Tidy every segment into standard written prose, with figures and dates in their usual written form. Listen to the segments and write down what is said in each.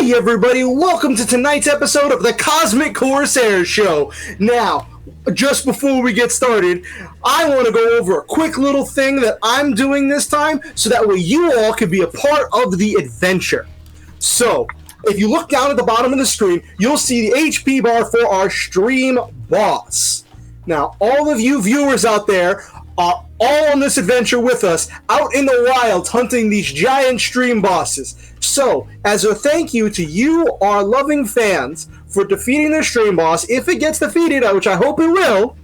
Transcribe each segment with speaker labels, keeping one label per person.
Speaker 1: Hey everybody, welcome to tonight's episode of the Cosmic Corsairs show. Now, just before we get started, I want to go over a quick little thing that I'm doing this time so that way you all can be a part of the adventure. So, if you look down at the bottom of the screen, you'll see the HP bar for our stream boss. Now, all of you viewers out there are all on this adventure with us, out in the wild, hunting these giant stream bosses. So, as a thank you to you, our loving fans, for defeating the stream boss, if it gets defeated, which I hope it will,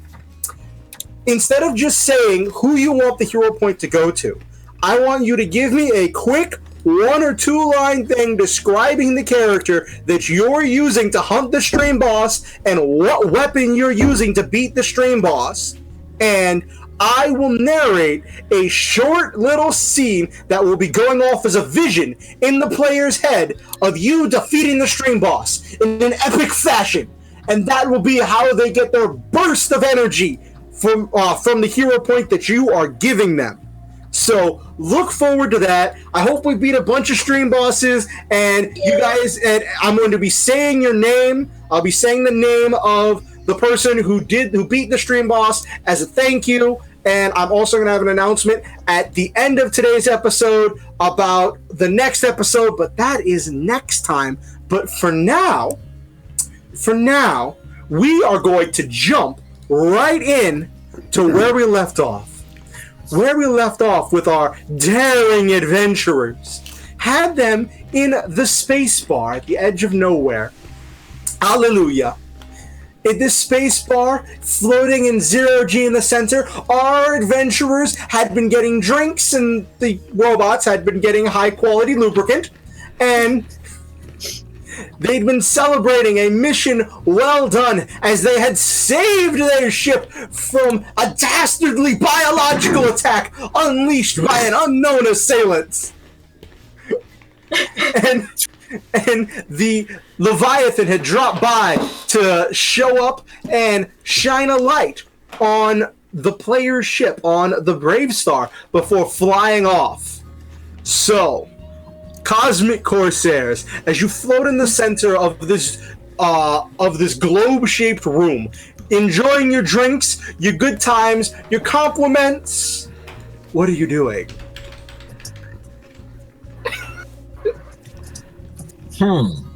Speaker 1: instead of just saying who you want the hero point to go to, I want you to give me a quick 1 or 2 line thing describing the character that you're using to hunt the stream boss and what weapon you're using to beat the stream boss. And I will narrate a short little scene that will be going off as a vision in the player's head of you defeating the stream boss in an epic fashion. And that will be how they get their burst of energy from the hero point that you are giving them. So look forward to that. I hope we beat a bunch of stream bosses, and you guys, and I'm going to be saying your name. I'll be saying the name of the person who beat the stream boss as a thank you, and I'm also going to have an announcement at the end of today's episode about the next episode, but that is next time. But for now, we are going to jump right in to where we left off. Where we left off with our daring adventurers. Had them in the space bar at the edge of nowhere. Hallelujah. In this space bar, floating in 0G in the center, our adventurers had been getting drinks and the robots had been getting high-quality lubricant, and they'd been celebrating a mission well done as they had saved their ship from a dastardly biological attack unleashed by an unknown assailant. And the Leviathan had dropped by to show up and shine a light on the player's ship, on the Brave Star, before flying off. So, Cosmic Corsairs, as you float in the center of this globe-shaped room, enjoying your drinks, your good times, your compliments, what are you doing?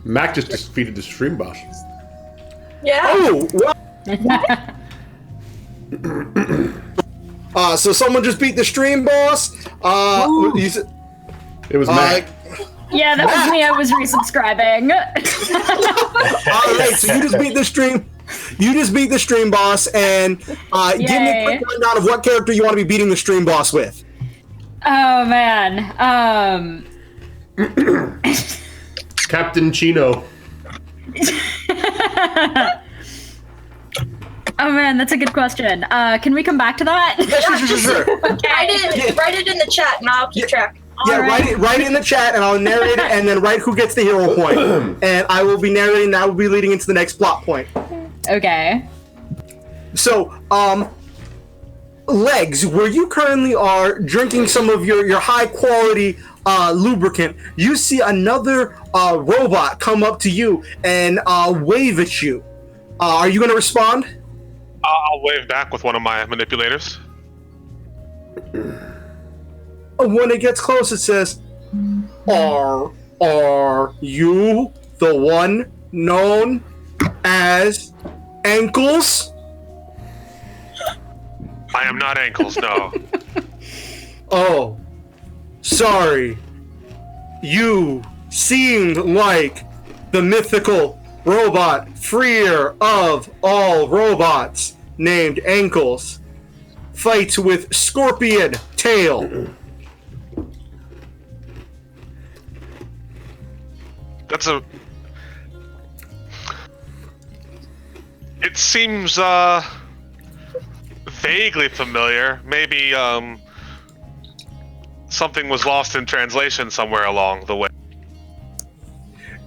Speaker 2: Mac just defeated the stream boss.
Speaker 3: Yeah.
Speaker 1: Oh, well. So someone just beat the stream boss.
Speaker 2: It was Mac.
Speaker 4: Yeah, that was me. I was resubscribing.
Speaker 1: All right, so you just beat the stream. You just beat the stream boss, and give me a quick rundown of what character you want to be beating the stream boss with.
Speaker 4: Oh man.
Speaker 2: Captain Chino.
Speaker 4: Oh man, that's a good question. Can we come back to that?
Speaker 1: Yeah, sure.
Speaker 4: Okay.
Speaker 3: Write it in the chat, and I'll keep track.
Speaker 1: Yeah, write it in the chat, and I'll narrate it, and then write who gets the hero point. And I will be narrating, that will be leading into the next plot point.
Speaker 4: Okay.
Speaker 1: So, Legs, where you currently are drinking some of your high-quality lubricant, you see another robot come up to you and wave at you. Are you going to respond?
Speaker 5: I'll wave back with one of my manipulators.
Speaker 1: When it gets close, it says, Are you the one known as Ankles?
Speaker 5: I am not Ankles, no.
Speaker 1: Oh, sorry. You seemed like the mythical robot freer of all robots named Ankles. Fights with Scorpion Tail.
Speaker 5: It seems, vaguely familiar. Maybe, something was lost in translation somewhere along the way.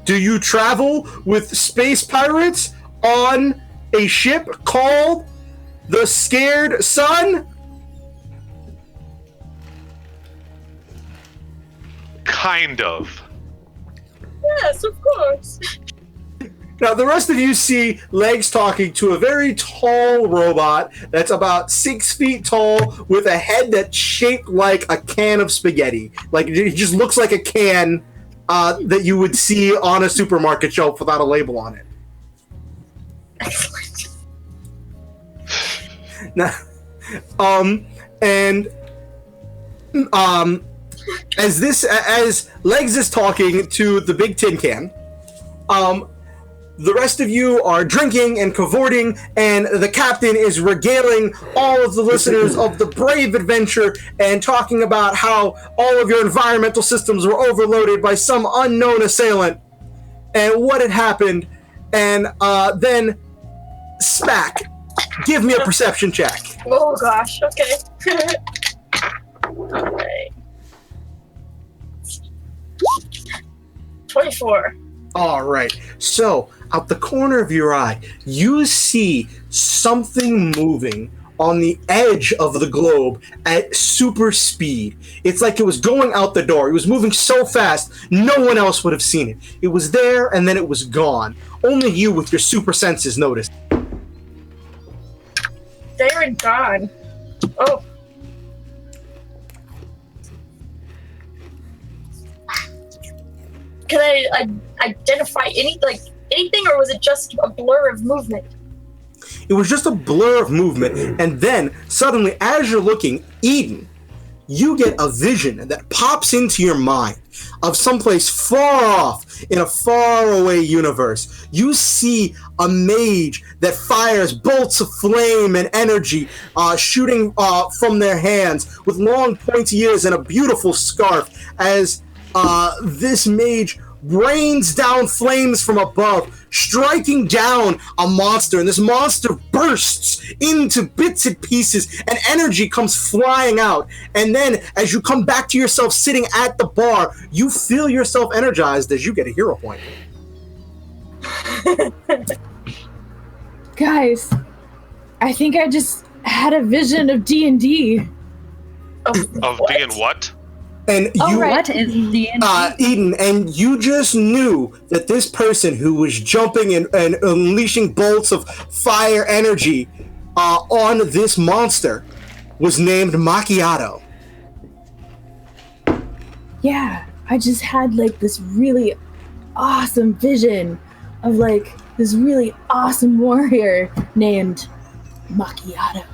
Speaker 1: Do you travel with space pirates on a ship called the Scared Sun?
Speaker 5: Kind of.
Speaker 3: yes, of course.
Speaker 1: Now, the rest of you see Legs talking to a very tall robot that's about 6 feet tall with a head that's shaped like a can of spaghetti. Like, it just looks like a can that you would see on a supermarket shelf without a label on it.
Speaker 3: Excellent.
Speaker 1: Now, as Legs is talking to the big tin can, the rest of you are drinking and cavorting, and the captain is regaling all of the listeners of the brave adventure and talking about how all of your environmental systems were overloaded by some unknown assailant and what had happened. And then, Spack, give me a perception check.
Speaker 3: Oh gosh, okay. Alright. 24.
Speaker 1: All right. So, out the corner of your eye, you see something moving on the edge of the globe at super speed. It's like it was going out the door. It was moving so fast, no one else would have seen it. It was there, and then it was gone. Only you with your super senses noticed.
Speaker 3: There and gone. Oh. Can I identify anything, or was it just a blur of movement?
Speaker 1: It was just a blur of movement, and then, suddenly, as you're looking, Eden, you get a vision that pops into your mind of someplace far off in a faraway universe. You see a mage that fires bolts of flame and energy shooting from their hands with long pointy ears and a beautiful scarf as this mage rains down flames from above, striking down a monster, and this monster bursts into bits and pieces, and energy comes flying out. And then, as you come back to yourself sitting at the bar, you feel yourself energized as you get a hero point.
Speaker 6: Guys, I think I just had a vision of D&D.
Speaker 5: Of being what?
Speaker 1: And you,
Speaker 4: What is the
Speaker 1: Eden, and you just knew that this person who was jumping and unleashing bolts of fire energy on this monster was named Macchiato.
Speaker 6: Yeah, I just had like this really awesome vision of like this really awesome warrior named Macchiato.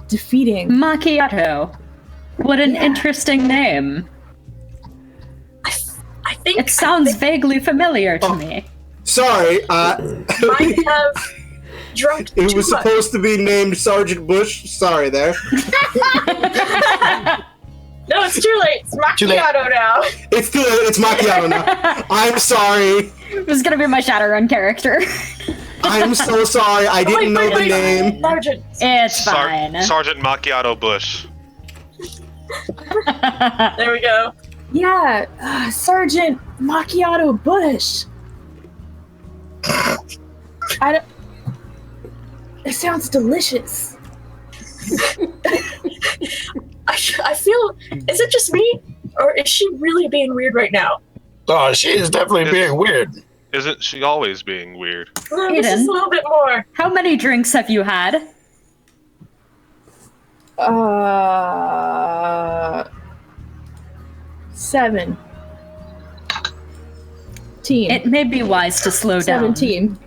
Speaker 6: Defeating
Speaker 4: Macchiato? What an interesting name.
Speaker 3: I think
Speaker 4: It sounds vaguely familiar to me.
Speaker 1: Sorry,
Speaker 3: might have drunk
Speaker 1: it
Speaker 3: too
Speaker 1: was
Speaker 3: much.
Speaker 1: supposed to be named Sergeant Bush. Sorry there.
Speaker 3: No, it's too late. It's
Speaker 7: Too late.
Speaker 3: macchiato now.
Speaker 1: It's good. It's Macchiato now. I'm sorry.
Speaker 4: It was gonna be my Shadowrun character.
Speaker 1: I'm so sorry. I didn't know the name.
Speaker 3: Sergeant.
Speaker 4: It's fine.
Speaker 5: Sergeant Macchiato Bush.
Speaker 3: There we go.
Speaker 6: Yeah, Sergeant Macchiato Bush. It sounds delicious.
Speaker 3: I feel. Is it just me, or is she really being weird right now?
Speaker 7: Oh, she is definitely being weird.
Speaker 5: Isn't she always being weird?
Speaker 3: This is
Speaker 4: Aiden.
Speaker 3: a little bit more.
Speaker 4: How many drinks have you had?
Speaker 6: 7.
Speaker 4: It may be wise to slow down.
Speaker 6: 17.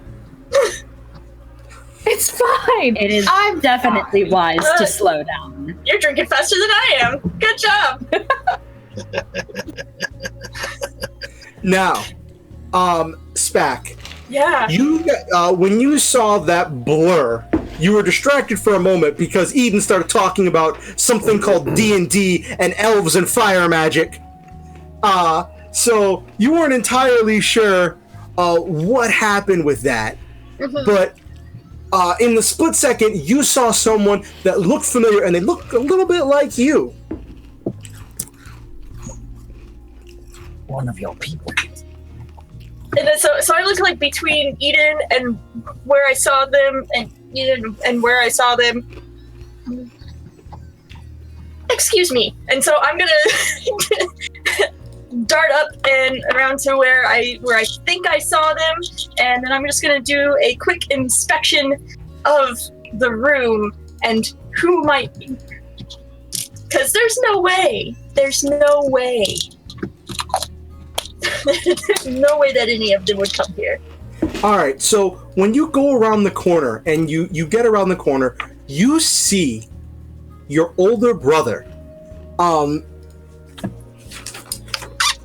Speaker 6: It's fine.
Speaker 4: It is
Speaker 6: I'm
Speaker 4: definitely
Speaker 6: fine.
Speaker 4: wise to
Speaker 3: Good.
Speaker 4: slow down.
Speaker 3: You're drinking faster than I am. Good job.
Speaker 1: Now, Spack,
Speaker 3: Yeah.
Speaker 1: you when you saw that blur, you were distracted for a moment because Eden started talking about something called D&D and elves and fire magic. So you weren't entirely sure what happened with that. But in the split second, you saw someone that looked familiar, and they looked a little bit like you.
Speaker 7: One of your people.
Speaker 3: And then so I look like between Eden and where I saw them, and Eden and where I saw them. Excuse me. And so I'm gonna dart up and around to where I think I saw them, and then I'm just gonna do a quick inspection of the room and who might be. Because there's no way. There's no way that any of them would come here.
Speaker 1: All right, so when you go around the corner and you get around the corner, you see your older brother,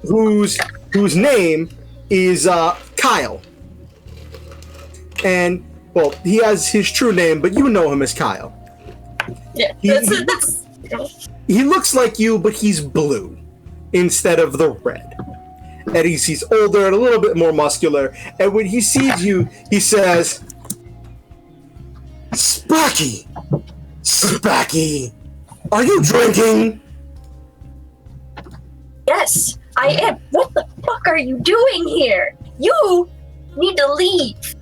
Speaker 1: whose name is Kyle. And, well, he has his true name, but you know him as Kyle.
Speaker 3: Yeah,
Speaker 1: He looks like you, but he's blue instead of the red. And he's older and a little bit more muscular. And when he sees you, he says, Spacky! Spacky! Are you drinking?
Speaker 3: Yes, I am. What the fuck are you doing here? You need to leave.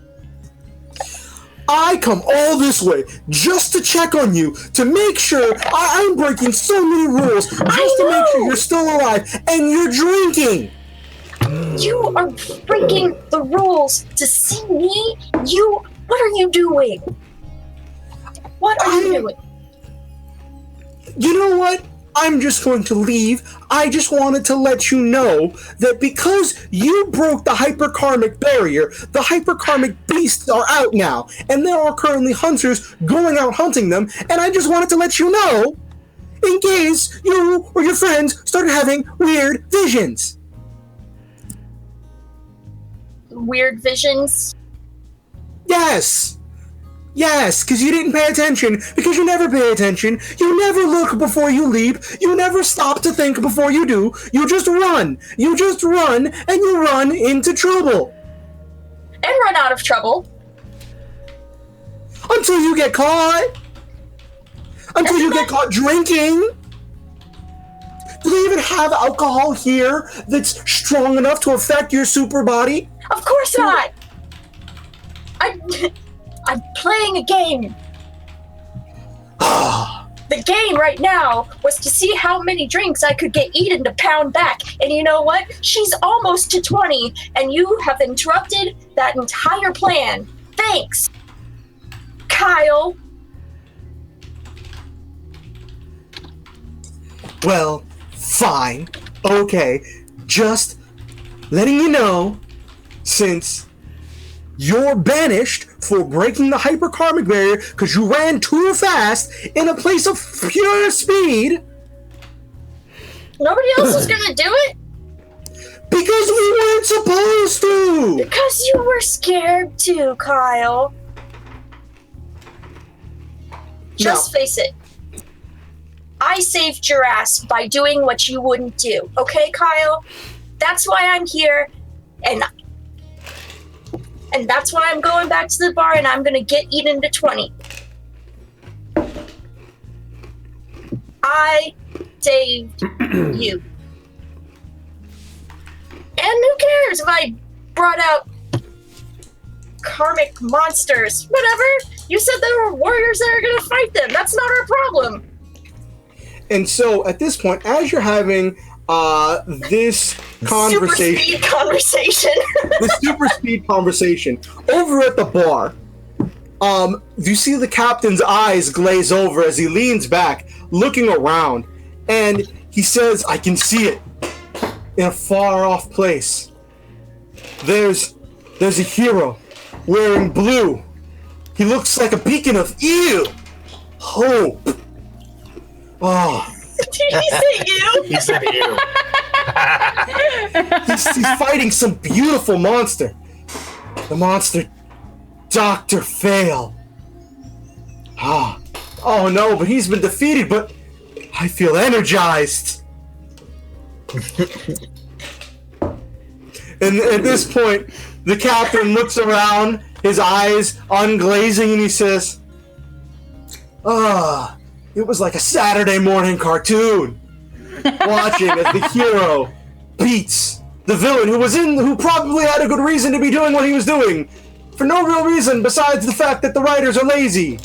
Speaker 1: I come all this way just to check on you, to make sure I'm breaking so many rules, just to make sure you're still alive, and you're drinking!
Speaker 3: You are breaking the rules to see me? What are you doing? What are you doing?
Speaker 1: You know what? I'm just going to leave. I just wanted to let you know that because you broke the hyperkarmic barrier, the hyperkarmic beasts are out now, and there are currently hunters going out hunting them, and I just wanted to let you know, in case you or your friends started having weird visions.
Speaker 3: Weird visions?
Speaker 1: Yes, because you didn't pay attention, because you never pay attention, you never look before you leap, you never stop to think before you do, you just run, and you run into trouble.
Speaker 3: And run out of trouble.
Speaker 1: Until you get caught. Until you get caught drinking. Do they even have alcohol here that's strong enough to affect your super body?
Speaker 3: Of course not! I'm playing a game. The game right now was to see how many drinks I could get Eden to pound back. And you know what? She's almost to 20, and you have interrupted that entire plan. Thanks, Kyle.
Speaker 1: Well, fine. Okay. Just letting you know, since you're banished for breaking the hyperkarmic barrier because you ran too fast in a place of pure speed.
Speaker 3: Nobody else was gonna do it?
Speaker 1: Because we weren't supposed to!
Speaker 3: Because you were scared to, Kyle. Just face it. I saved your ass by doing what you wouldn't do. Okay, Kyle? That's why I'm here, and that's why I'm going back to the bar, and I'm gonna get Eden to 20. I saved you. And who cares if I brought out karmic monsters? Whatever. You said there were warriors that are gonna fight them. That's not our problem.
Speaker 1: And so, at this point, as you're having this conversation, the super speed conversation, over at the bar, you see the captain's eyes glaze over as he leans back, looking around, and he says, I can see it in a far-off place. There's a hero wearing blue. He looks like a beacon of hope. Oh.
Speaker 3: Did he say you?
Speaker 7: He said you.
Speaker 1: He's fighting some beautiful monster. The monster, Dr. Fail. Oh no, but he's been defeated, but I feel energized. And at this point, the captain looks around, his eyes unglazing, and he says, it was like a Saturday morning cartoon, watching as the hero beats the villain who probably had a good reason to be doing what he was doing, for no real reason besides the fact that the writers are lazy.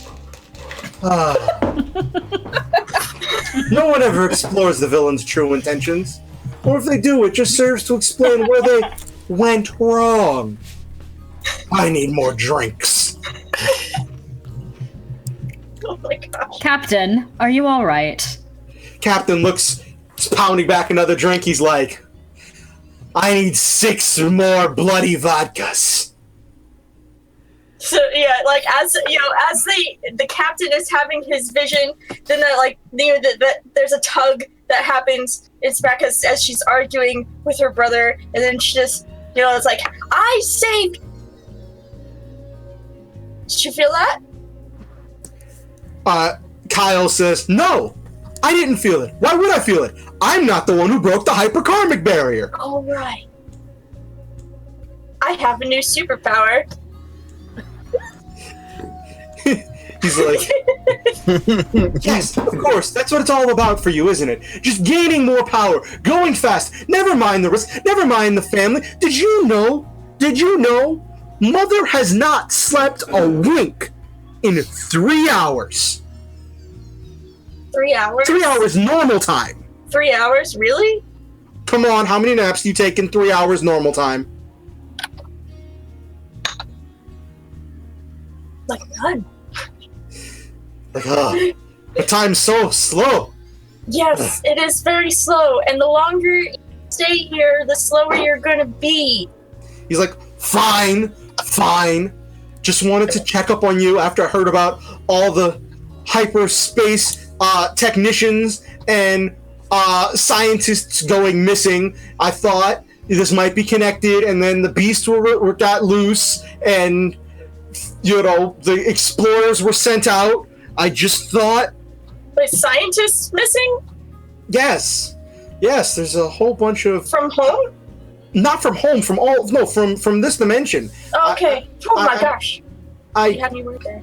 Speaker 1: No one ever explores the villain's true intentions. Or if they do, it just serves to explain where they went wrong. I need more drinks.
Speaker 3: Oh my gosh.
Speaker 4: Captain, are you all right?
Speaker 1: Captain looks, he's pounding back another drink. He's like, I need 6 more bloody vodkas.
Speaker 3: So yeah, like as the captain is having his vision, then there's a tug that happens. It's back as she's arguing with her brother, and then she just it's like, I saved. Did you feel that?
Speaker 1: Kyle says, no, I didn't feel it. Why would I feel it? I'm not the one who broke the hyperkarmic barrier.
Speaker 3: All right. I have a new superpower.
Speaker 1: He's like, yes, of course, that's what it's all about for you, isn't it? Just gaining more power, going fast, never mind the risk, never mind the family. Did you know, Mother has not slept a wink in 3 hours.
Speaker 3: 3 hours?
Speaker 1: 3 hours normal time.
Speaker 3: 3 hours? Really?
Speaker 1: Come on, how many naps do you take in 3 hours normal time?
Speaker 3: Like none.
Speaker 1: Like, the time's so slow.
Speaker 3: Yes, it is very slow, and the longer you stay here, the slower you're gonna be.
Speaker 1: He's like, fine. Just wanted to check up on you after I heard about all the hyperspace technicians and scientists going missing. I thought this might be connected, and then the beasts got loose, and the explorers were sent out. I just thought...
Speaker 3: Wait, scientists missing?
Speaker 1: Yes, there's a whole bunch of...
Speaker 3: From home?
Speaker 1: Not from home, from this dimension.
Speaker 3: Oh, okay. My gosh. You had me worried there.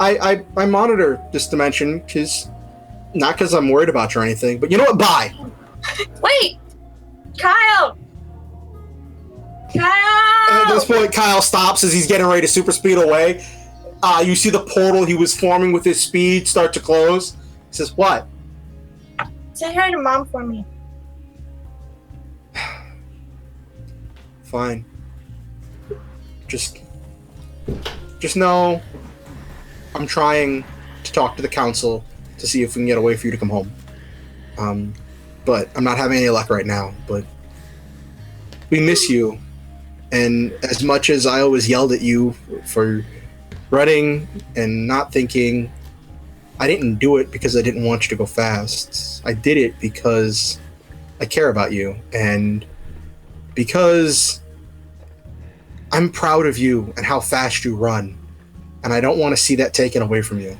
Speaker 1: I monitor this dimension, not because I'm worried about you or anything, but you know what? Bye!
Speaker 3: Wait! Kyle!
Speaker 1: And at this point, Kyle stops as he's getting ready to super speed away. You see the portal he was forming with his speed start to close. He says, what?
Speaker 3: Say hi to Mom for me.
Speaker 1: Fine. Just know I'm trying to talk to the council to see if we can get a way for you to come home. But I'm not having any luck right now, but we miss you. And as much as I always yelled at you for running and not thinking, I didn't do it because I didn't want you to go fast. I did it because I care about you, and because I'm proud of you and how fast you run, and I don't want to see that taken away from you.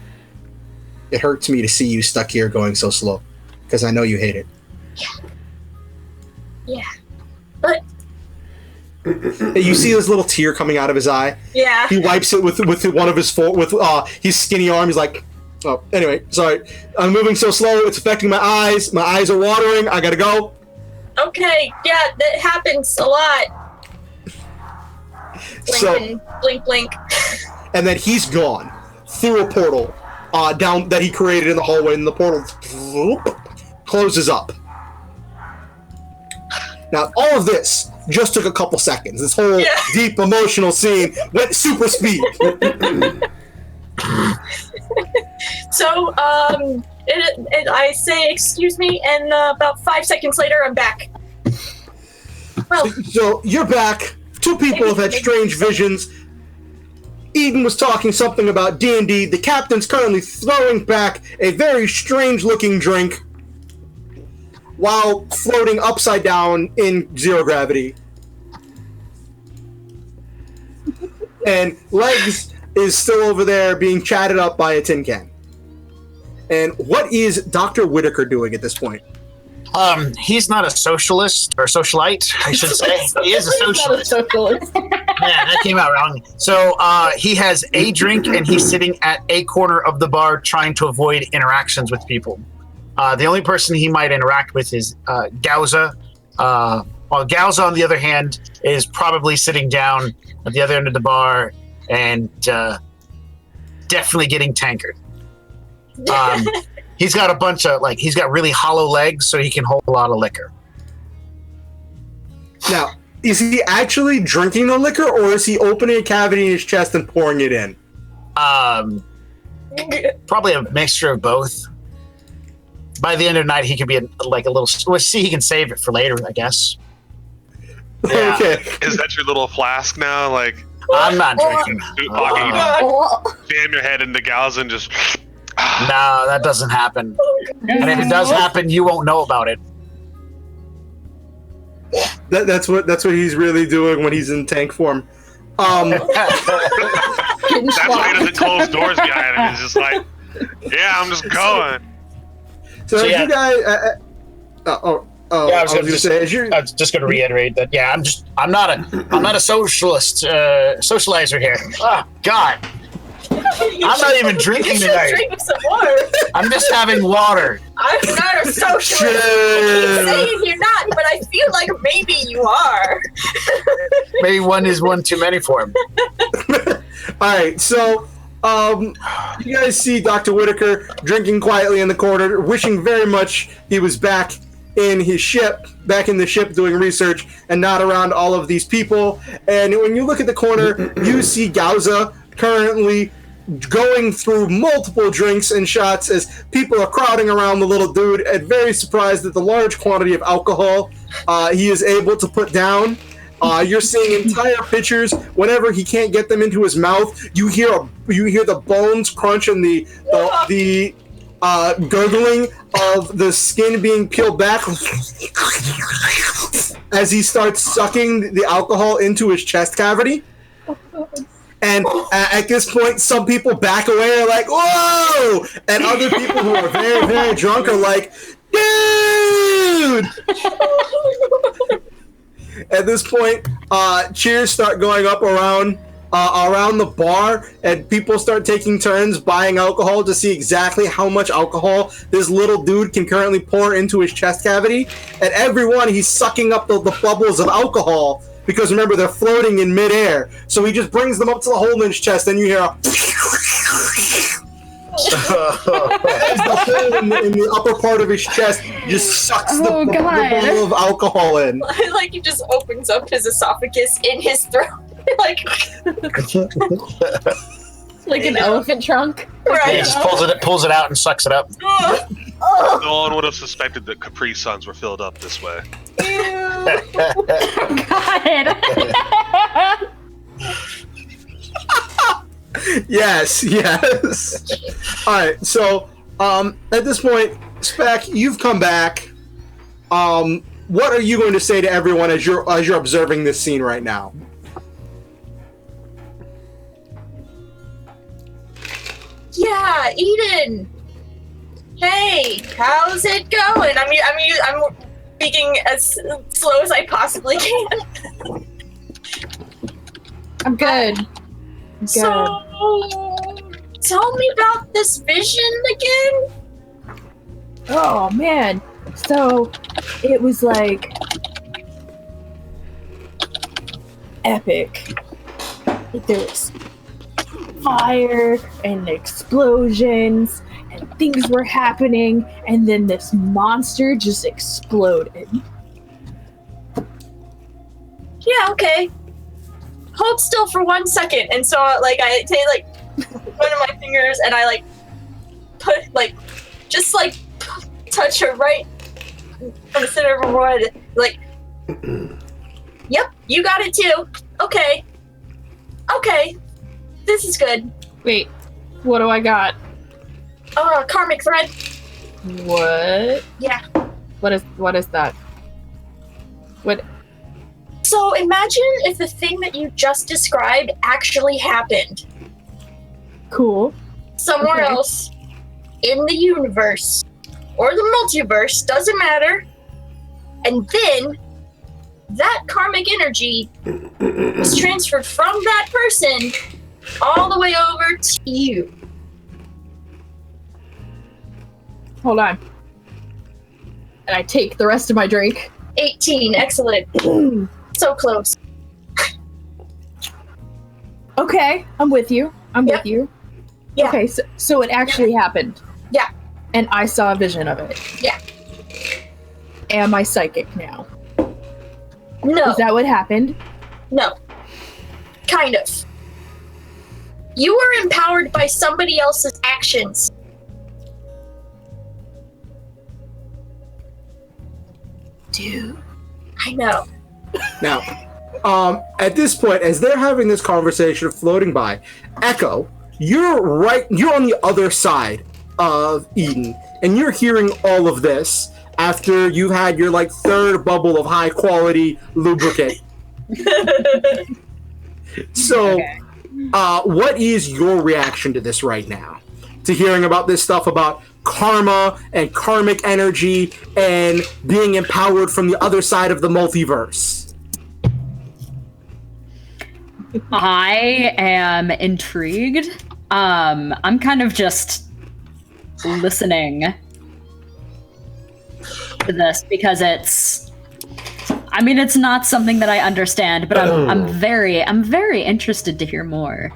Speaker 1: It hurts me to see you stuck here going so slow, because I know you hate it.
Speaker 3: Yeah. But
Speaker 1: you see this little tear coming out of his eye.
Speaker 3: yeah.
Speaker 1: He wipes it with one of his his skinny arm. He's like, oh, anyway, sorry. I'm moving so slow, it's affecting my eyes. My eyes are watering. I gotta go.
Speaker 3: Okay, yeah, that happens a lot. Blink, blink.
Speaker 1: And then he's gone through a portal down that he created in the hallway, and the portal closes up. Now, all of this just took a couple seconds. This whole deep emotional scene went super speed.
Speaker 3: So, I say, excuse me, and about 5 seconds later, I'm back. Well,
Speaker 1: so you're back. 2 people have had strange visions. Eden was talking something about D&D. The captain's currently throwing back a very strange-looking drink while floating upside down in zero gravity. And Legs is still over there being chatted up by a tin can. And what is Dr. Whitaker doing at this point?
Speaker 7: He's not a socialist, or socialite, I should say. He is a socialist. Yeah, that came out wrong. So he has a drink, and he's sitting at a corner of the bar trying to avoid interactions with people. The only person he might interact with is Gauza. While Gauza, on the other hand, is probably sitting down at the other end of the bar and definitely getting tankered. He's got a bunch of, he's got really hollow legs, so he can hold a lot of liquor.
Speaker 1: Now, is he actually drinking the liquor, or is he opening a cavity in his chest and pouring it in?
Speaker 7: Probably a mixture of both. By the end of the night, he could be like a little. We'll see. He can save it for later, I guess. Yeah.
Speaker 1: Okay.
Speaker 5: Is that your little flask now? Like,
Speaker 7: I'm not drinking.
Speaker 5: Jam your head into gals and just.
Speaker 7: No, that doesn't happen. And if it does happen, you won't know about it.
Speaker 1: That's what he's really doing when he's in tank form.
Speaker 5: That's why he doesn't close doors behind him. He's just like, yeah, I'm just going.
Speaker 1: So
Speaker 7: yeah.
Speaker 1: you guys,
Speaker 7: I was just going to reiterate that. Yeah, I'm not a socialist socializer here. Oh God, I'm not even drinking tonight.
Speaker 3: Drink some water.
Speaker 7: I'm just having water.
Speaker 3: I'm not a socialist. I keep saying you're not, but I feel like maybe you are.
Speaker 7: Maybe one is one too many for him.
Speaker 1: all right, so you guys see Dr. Whitaker drinking quietly in the corner, wishing very much he was back in the ship doing research and not around all of these people. And when you look at the corner, you see Gauza currently going through multiple drinks and shots as people are crowding around the little dude and very surprised at the large quantity of alcohol he is able to put down. You're seeing entire pitchers. Whenever he can't get them into his mouth, you hear the bones crunch and the gurgling of the skin being peeled back as he starts sucking the alcohol into his chest cavity. And at this point, some people back away are like, "Whoa!" And other people who are very, very drunk are like, "Dude!" At this point, cheers start going up around the bar, and people start taking turns buying alcohol to see exactly how much alcohol this little dude can currently pour into his chest cavity. And everyone, he's sucking up the bubbles of alcohol, because remember, they're floating in midair. So he just brings them up to the hole in his chest, and you hear a as the hole in the upper part of his chest just sucks the bottle of alcohol in.
Speaker 3: Like he just opens up his esophagus in his throat. like
Speaker 6: an elephant trunk.
Speaker 3: Right.
Speaker 7: He just pulls it out and sucks it up.
Speaker 5: No one would have suspected that Capri Suns were filled up this way.
Speaker 4: God.
Speaker 1: Yes. All right. So, at this point, Spec, you've come back. What are you going to say to everyone as you're observing this scene right now?
Speaker 3: Yeah, Eden. Hey, how's it going? I'm speaking as slow as I possibly can.
Speaker 6: I'm good.
Speaker 3: So, tell me about this vision again.
Speaker 6: Oh man. So it was like epic. Like, there was fire and explosions and things were happening, and then this monster just exploded.
Speaker 3: Yeah, okay. Hold still for 1 second. And so like I take like one of my fingers and I put touch her right in the center of her forehead. Like, yep, you got it too. Okay. This is good.
Speaker 6: Wait, what do I got?
Speaker 3: Karmic thread.
Speaker 6: What?
Speaker 3: Yeah.
Speaker 6: What is that? What?
Speaker 3: So imagine if the thing that you just described actually happened.
Speaker 6: Cool.
Speaker 3: Somewhere
Speaker 6: Okay.
Speaker 3: else in the universe or the multiverse, doesn't matter. And then that karmic energy was transferred from that person all the way over to you.
Speaker 6: Hold on. And I take the rest of my drink.
Speaker 3: 18, excellent. So close.
Speaker 6: Okay, I'm with you.
Speaker 3: Yep.
Speaker 6: With you.
Speaker 3: Yeah.
Speaker 6: Okay, so it actually happened.
Speaker 3: Yeah.
Speaker 6: And I saw a vision of it.
Speaker 3: Yeah.
Speaker 6: Am I psychic now?
Speaker 3: No.
Speaker 6: Is that what happened?
Speaker 3: No. Kind of. You were empowered by somebody else's actions.
Speaker 6: Dude.
Speaker 3: I know.
Speaker 1: Now, at this point, as they're having this conversation floating by, Echo, you're on the other side of Eden, and you're hearing all of this after you've had your third bubble of high quality lubricant. So,
Speaker 4: Okay.
Speaker 1: what is your reaction to this right now? To hearing about this stuff about karma and karmic energy and being empowered from the other side of the multiverse?
Speaker 4: I am intrigued. I'm kind of just listening to this because it's not something that I understand, but I'm very interested to hear more.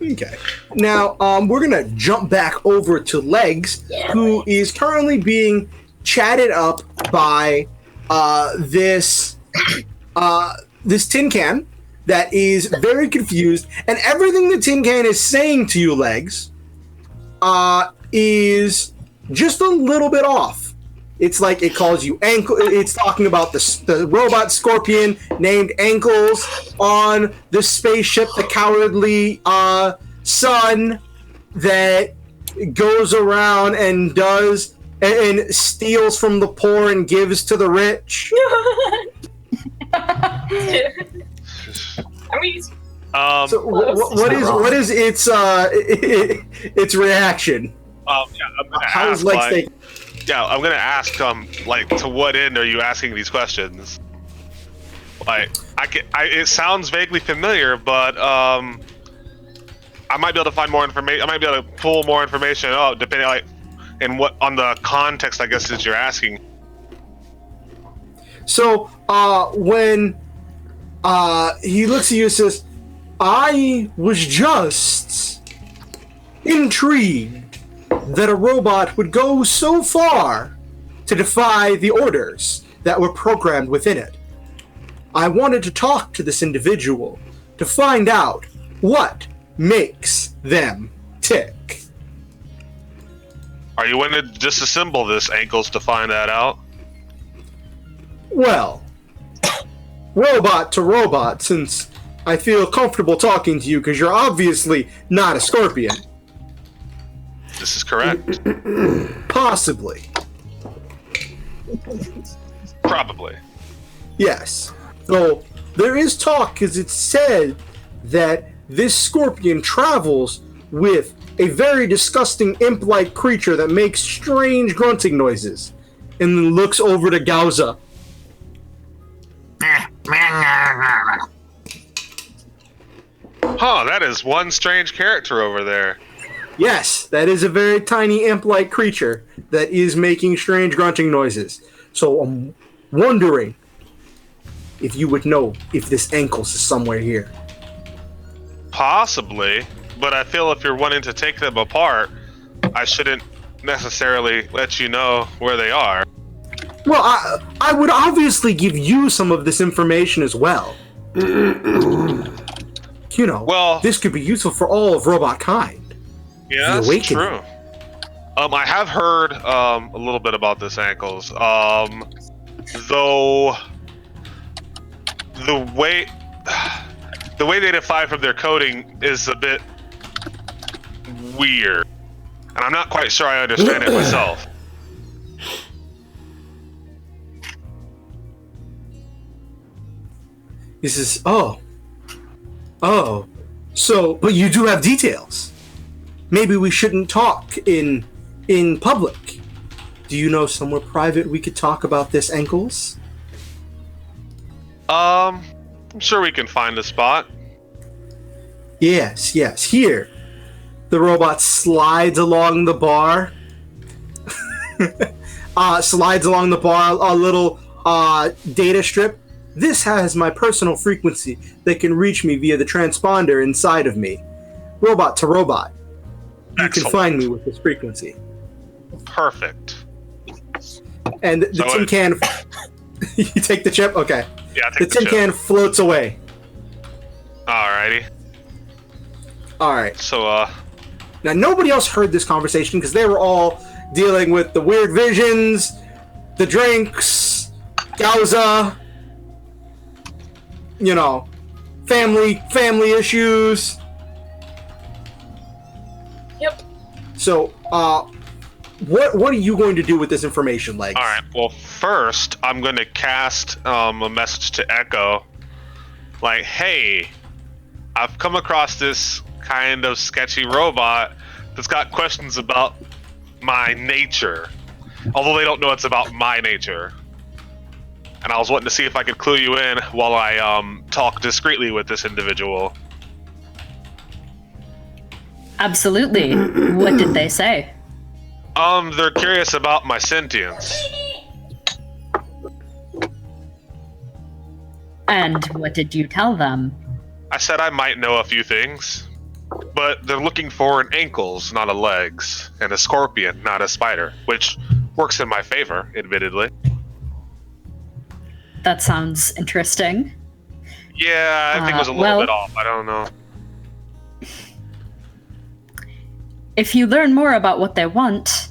Speaker 1: Okay. Now, we're gonna jump back over to Legs, who is currently being chatted up by this tin can that is very confused, and everything the tin can is saying to you, Legs, is just a little bit off. It's like it calls you ankle. It's talking about the robot scorpion named Ankles on the spaceship, the cowardly son that goes around and does and steals from the poor and gives to the rich.
Speaker 3: I mean,
Speaker 1: So what is its its reaction?
Speaker 5: Yeah, I'm gonna
Speaker 1: How
Speaker 5: ask,
Speaker 1: does Legs think?
Speaker 5: Yeah, I'm gonna ask, to what end are you asking these questions? It sounds vaguely familiar, but I might be able to find more information. I might be able to pull more information. Depending on the context, I guess, that you're asking.
Speaker 1: So when he looks at you and says, "I was just intrigued that a robot would go so far to defy the orders that were programmed within it. I wanted to talk to this individual to find out what makes them tick."
Speaker 5: Are you willing to disassemble this, Ankles, to find that out?
Speaker 1: Well, robot to robot, since I feel comfortable talking to you because you're obviously not a scorpion.
Speaker 5: This is correct.
Speaker 1: Possibly.
Speaker 5: Probably.
Speaker 1: Yes. Though there is talk, because it's said that this scorpion travels with a very disgusting imp-like creature that makes strange grunting noises, and then looks over to Gauza.
Speaker 5: Huh, that is one strange character over there.
Speaker 1: Yes, that is a very tiny imp-like creature that is making strange grunting noises. So I'm wondering if you would know if this Ankles is somewhere here.
Speaker 5: Possibly, but I feel if you're wanting to take them apart, I shouldn't necessarily let you know where they are.
Speaker 1: Well, I would obviously give you some of this information as well. You know,
Speaker 5: Well-
Speaker 1: this could be useful for all of robot kind.
Speaker 5: Yeah,
Speaker 1: The
Speaker 5: that's
Speaker 1: awakening.
Speaker 5: true. I have heard a little bit about this, Ankles. Though the way they defy from their coding is a bit weird, and I'm not quite sure I understand it myself.
Speaker 1: He says, oh, so, but you do have details. Maybe we shouldn't talk in public. Do you know somewhere private we could talk about this, Ankles?
Speaker 5: I'm sure we can find a spot.
Speaker 1: Yes, here. The robot slides along the bar. A little data strip. This has my personal frequency that can reach me via the transponder inside of me. Robot to robot. You
Speaker 5: Excellent.
Speaker 1: can find me with this frequency.
Speaker 5: Perfect.
Speaker 1: And the
Speaker 5: So
Speaker 1: tin can You take the chip? Okay.
Speaker 5: Yeah, I
Speaker 1: The
Speaker 5: take the
Speaker 1: tin
Speaker 5: chip.
Speaker 1: can floats away.
Speaker 5: Alrighty.
Speaker 1: Alright.
Speaker 5: So,
Speaker 1: Now, nobody else heard this conversation because they were all dealing with the weird visions, the drinks, Gauza, you know, family issues.
Speaker 3: Yep.
Speaker 1: So, what are you going to do with this information, Legs?
Speaker 5: alright. Well, first, I'm going to cast a message to Echo. Like, hey, I've come across this kind of sketchy robot that's got questions about my nature. Although they don't know it's about my nature. And I was wanting to see if I could clue you in while I talk discreetly with this individual.
Speaker 4: Absolutely. What did they say?
Speaker 5: They're curious about my sentience.
Speaker 4: And what did you tell them?
Speaker 5: I said I might know a few things, but they're looking for an ankles, not a legs, and a scorpion, not a spider, which works in my favor, admittedly.
Speaker 4: That sounds interesting.
Speaker 5: Yeah, I think it was a little bit off. I don't know.
Speaker 4: If you learn more about what they want,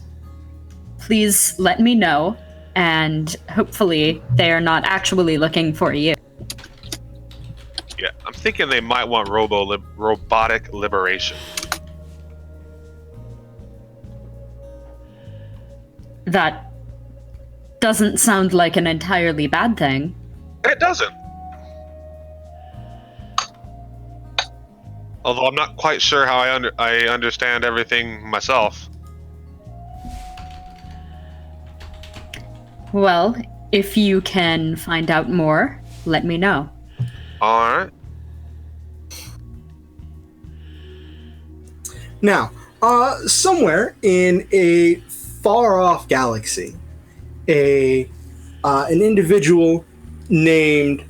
Speaker 4: please let me know, and hopefully they are not actually looking for you.
Speaker 5: Yeah, I'm thinking they might want robotic liberation.
Speaker 4: That doesn't sound like an entirely bad thing.
Speaker 5: It doesn't. Although I'm not quite sure how I understand everything myself.
Speaker 4: Well, if you can find out more, let me know.
Speaker 5: Alright.
Speaker 1: Now, somewhere in a far-off galaxy, an individual named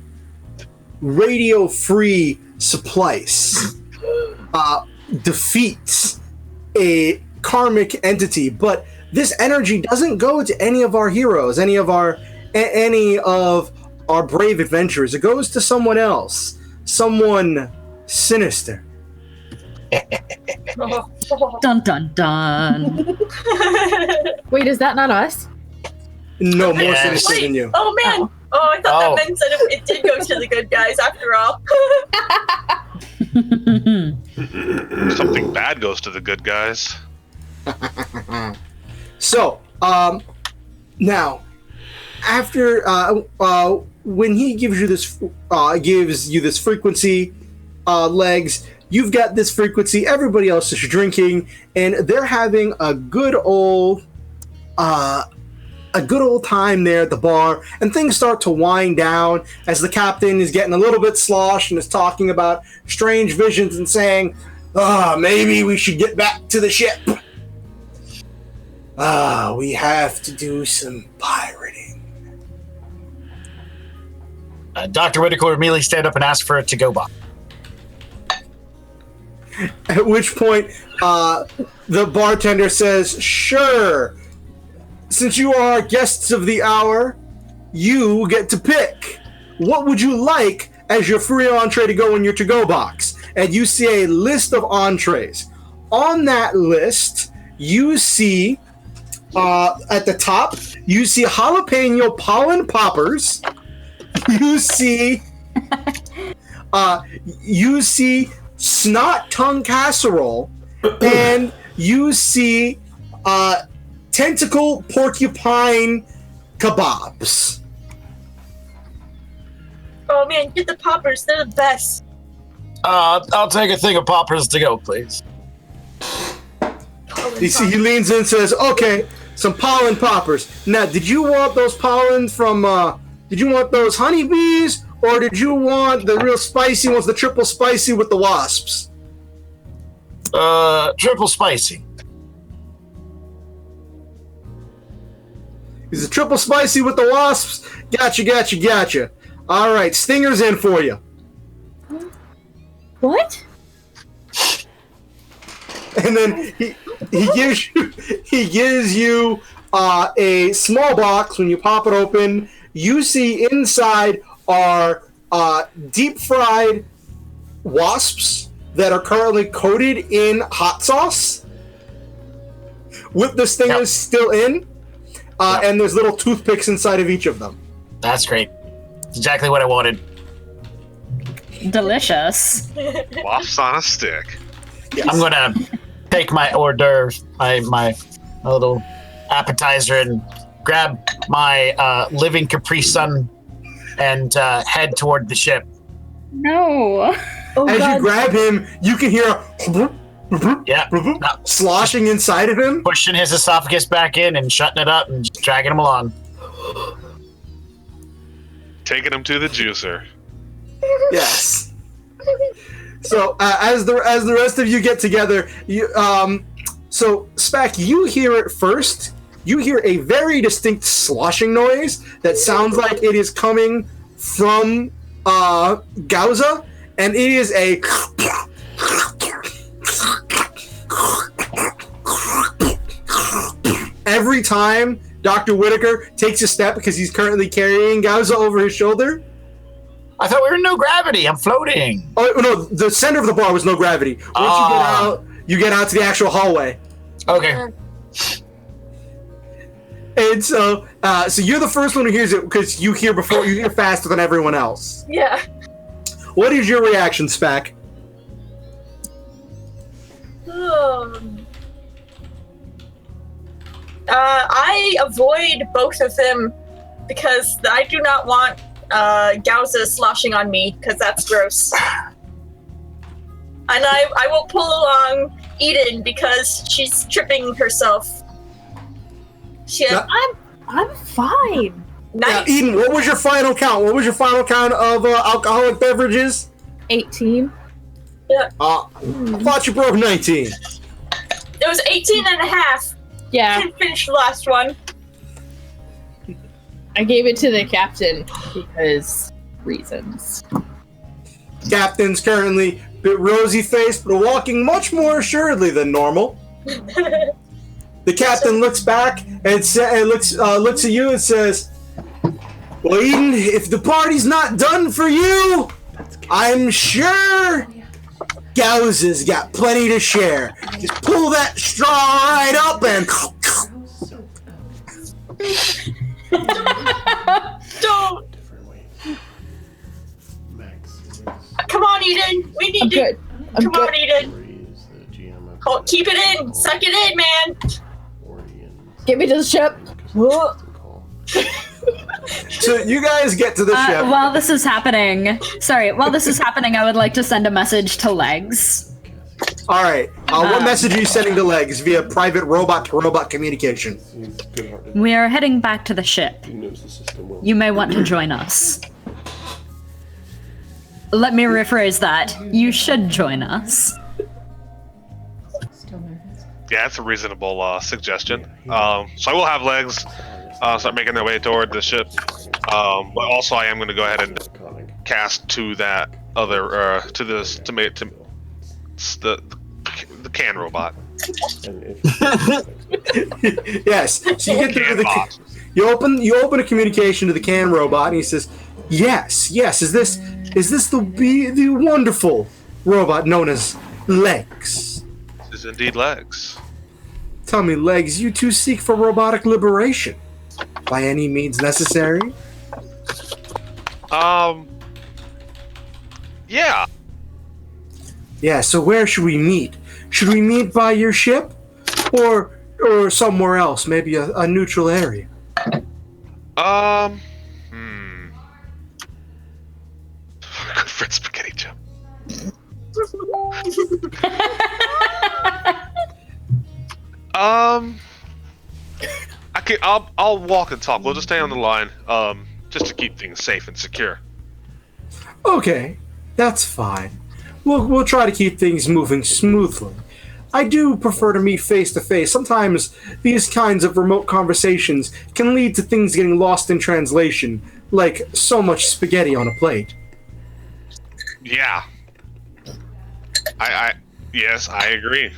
Speaker 1: Radio Free Supplice defeats a karmic entity, but this energy doesn't go to any of our heroes, any of our brave adventurers. It goes to someone else, someone sinister.
Speaker 4: Dun dun dun.
Speaker 6: Wait, is that not us?
Speaker 1: No, more
Speaker 7: Yes.
Speaker 1: sinister than you.
Speaker 3: Oh man! Oh, I thought that meant that it did go to the good guys after all.
Speaker 5: Something bad goes to the good guys.
Speaker 1: So, now, after when he gives you this frequency, Legs, you've got this frequency. Everybody else is drinking, and they're having a good old time there at the bar, and things start to wind down as the captain is getting a little bit sloshed and is talking about strange visions and saying, maybe we should get back to the ship. We have to do some pirating.
Speaker 7: Dr. Whitaker would immediately stand up and ask for a to-go box.
Speaker 1: At which point, the bartender says, sure, since you are guests of the hour, you get to pick. What would you like as your free entree to go in your to-go box? And you see a list of entrees. On that list, you see, at the top, you see jalapeno pollen poppers. You see snot tongue casserole, and you see tentacle porcupine kebabs.
Speaker 3: Oh man, get the poppers, they're the best.
Speaker 7: I'll take a thing of poppers to go, please.
Speaker 1: You see, he leans in and says, okay, some pollen poppers. Now, did you want those pollen from, did you want those honeybees, or did you want the real spicy ones, the triple spicy with the wasps?
Speaker 7: Triple spicy.
Speaker 1: Is it triple spicy with the wasps? Gotcha. All right, Stinger's in for you.
Speaker 6: What?
Speaker 1: And then he gives you a small box. When you pop it open, you see inside are deep fried wasps that are currently coated in hot sauce with the stingers still in, and there's little toothpicks inside of each of them.
Speaker 7: That's great. Exactly what I wanted.
Speaker 4: Delicious.
Speaker 5: Wasps on a stick.
Speaker 1: Yes.
Speaker 7: I'm gonna take my hors d'oeuvres, my little appetizer, and grab my living Capri Sun and head toward the ship.
Speaker 4: No.
Speaker 6: Oh,
Speaker 1: As
Speaker 6: God.
Speaker 1: you grab him, you can hear sloshing inside of him.
Speaker 7: Pushing his esophagus back in and shutting it up and just dragging him along.
Speaker 5: Taking him to the juicer.
Speaker 1: Yes. So as the rest of you get together, you so Spack, you hear it first. You hear a very distinct sloshing noise that sounds like it is coming from Gauza, and it is a every time Dr. Whitaker takes a step because he's currently carrying Gauza over his shoulder.
Speaker 7: I thought we were in no gravity. I'm floating.
Speaker 1: Oh no, the center of the bar was no gravity. Once you get out to the actual hallway.
Speaker 7: Okay.
Speaker 1: And so you're the first one who hears it because you hear faster than everyone else.
Speaker 3: Yeah.
Speaker 1: What is your reaction, Spack?
Speaker 3: I avoid both of them because I do not want Gauza sloshing on me because that's gross. And I will pull along Eden because she's tripping herself.
Speaker 6: I'm fine.
Speaker 3: Nice.
Speaker 1: Eden, what was your final count? What was your final count of alcoholic beverages?
Speaker 6: 18.
Speaker 1: I thought you broke 19.
Speaker 3: It was 18 and a half.
Speaker 6: Yeah,
Speaker 3: I finished the last one.
Speaker 6: I gave it to the captain because reasons.
Speaker 1: Captain's currently a bit rosy-faced, but walking much more assuredly than normal. The captain looks back and looks at you and says, "Well, Eden, if the party's not done for you, I'm sure Gauza's got plenty to share. Just pull that straw right up and..."
Speaker 3: Don't. Come on, Eden. We need
Speaker 6: I'm
Speaker 3: to.
Speaker 6: good. I'm
Speaker 3: Come
Speaker 6: good.
Speaker 3: on, Eden. Keep it in. Suck it in, man.
Speaker 6: Get me to the ship.
Speaker 1: So you guys get to the ship.
Speaker 4: While this is happening, I would like to send a message to Legs.
Speaker 1: All right. What message are you sending to Legs via private robot-to-robot communication?
Speaker 4: We are heading back to the ship. You may want to join us. Let me rephrase that. You should join us.
Speaker 5: Yeah, that's a reasonable suggestion. So I will have Legs start making their way toward the ship. But also I am going to go ahead and cast to that other the can robot.
Speaker 1: Yes. So you get to the you open a communication to the can robot, and he says, "Yes. Is this the wonderful robot known as Legs?"
Speaker 5: This is indeed Legs.
Speaker 1: Tell me, Legs, you two seek for robotic liberation by any means necessary?
Speaker 5: Yeah.
Speaker 1: Yeah, so where should we meet? Should we meet by your ship? Or somewhere else, maybe a neutral area?
Speaker 5: Good friend Spaghetti Jim. I'll walk and talk. We'll just stay on the line, just to keep things safe and secure.
Speaker 1: Okay, that's fine. We'll try to keep things moving smoothly. I do prefer to meet face to face. Sometimes these kinds of remote conversations can lead to things getting lost in translation, like so much spaghetti on a plate.
Speaker 5: Yeah. Yes, I agree.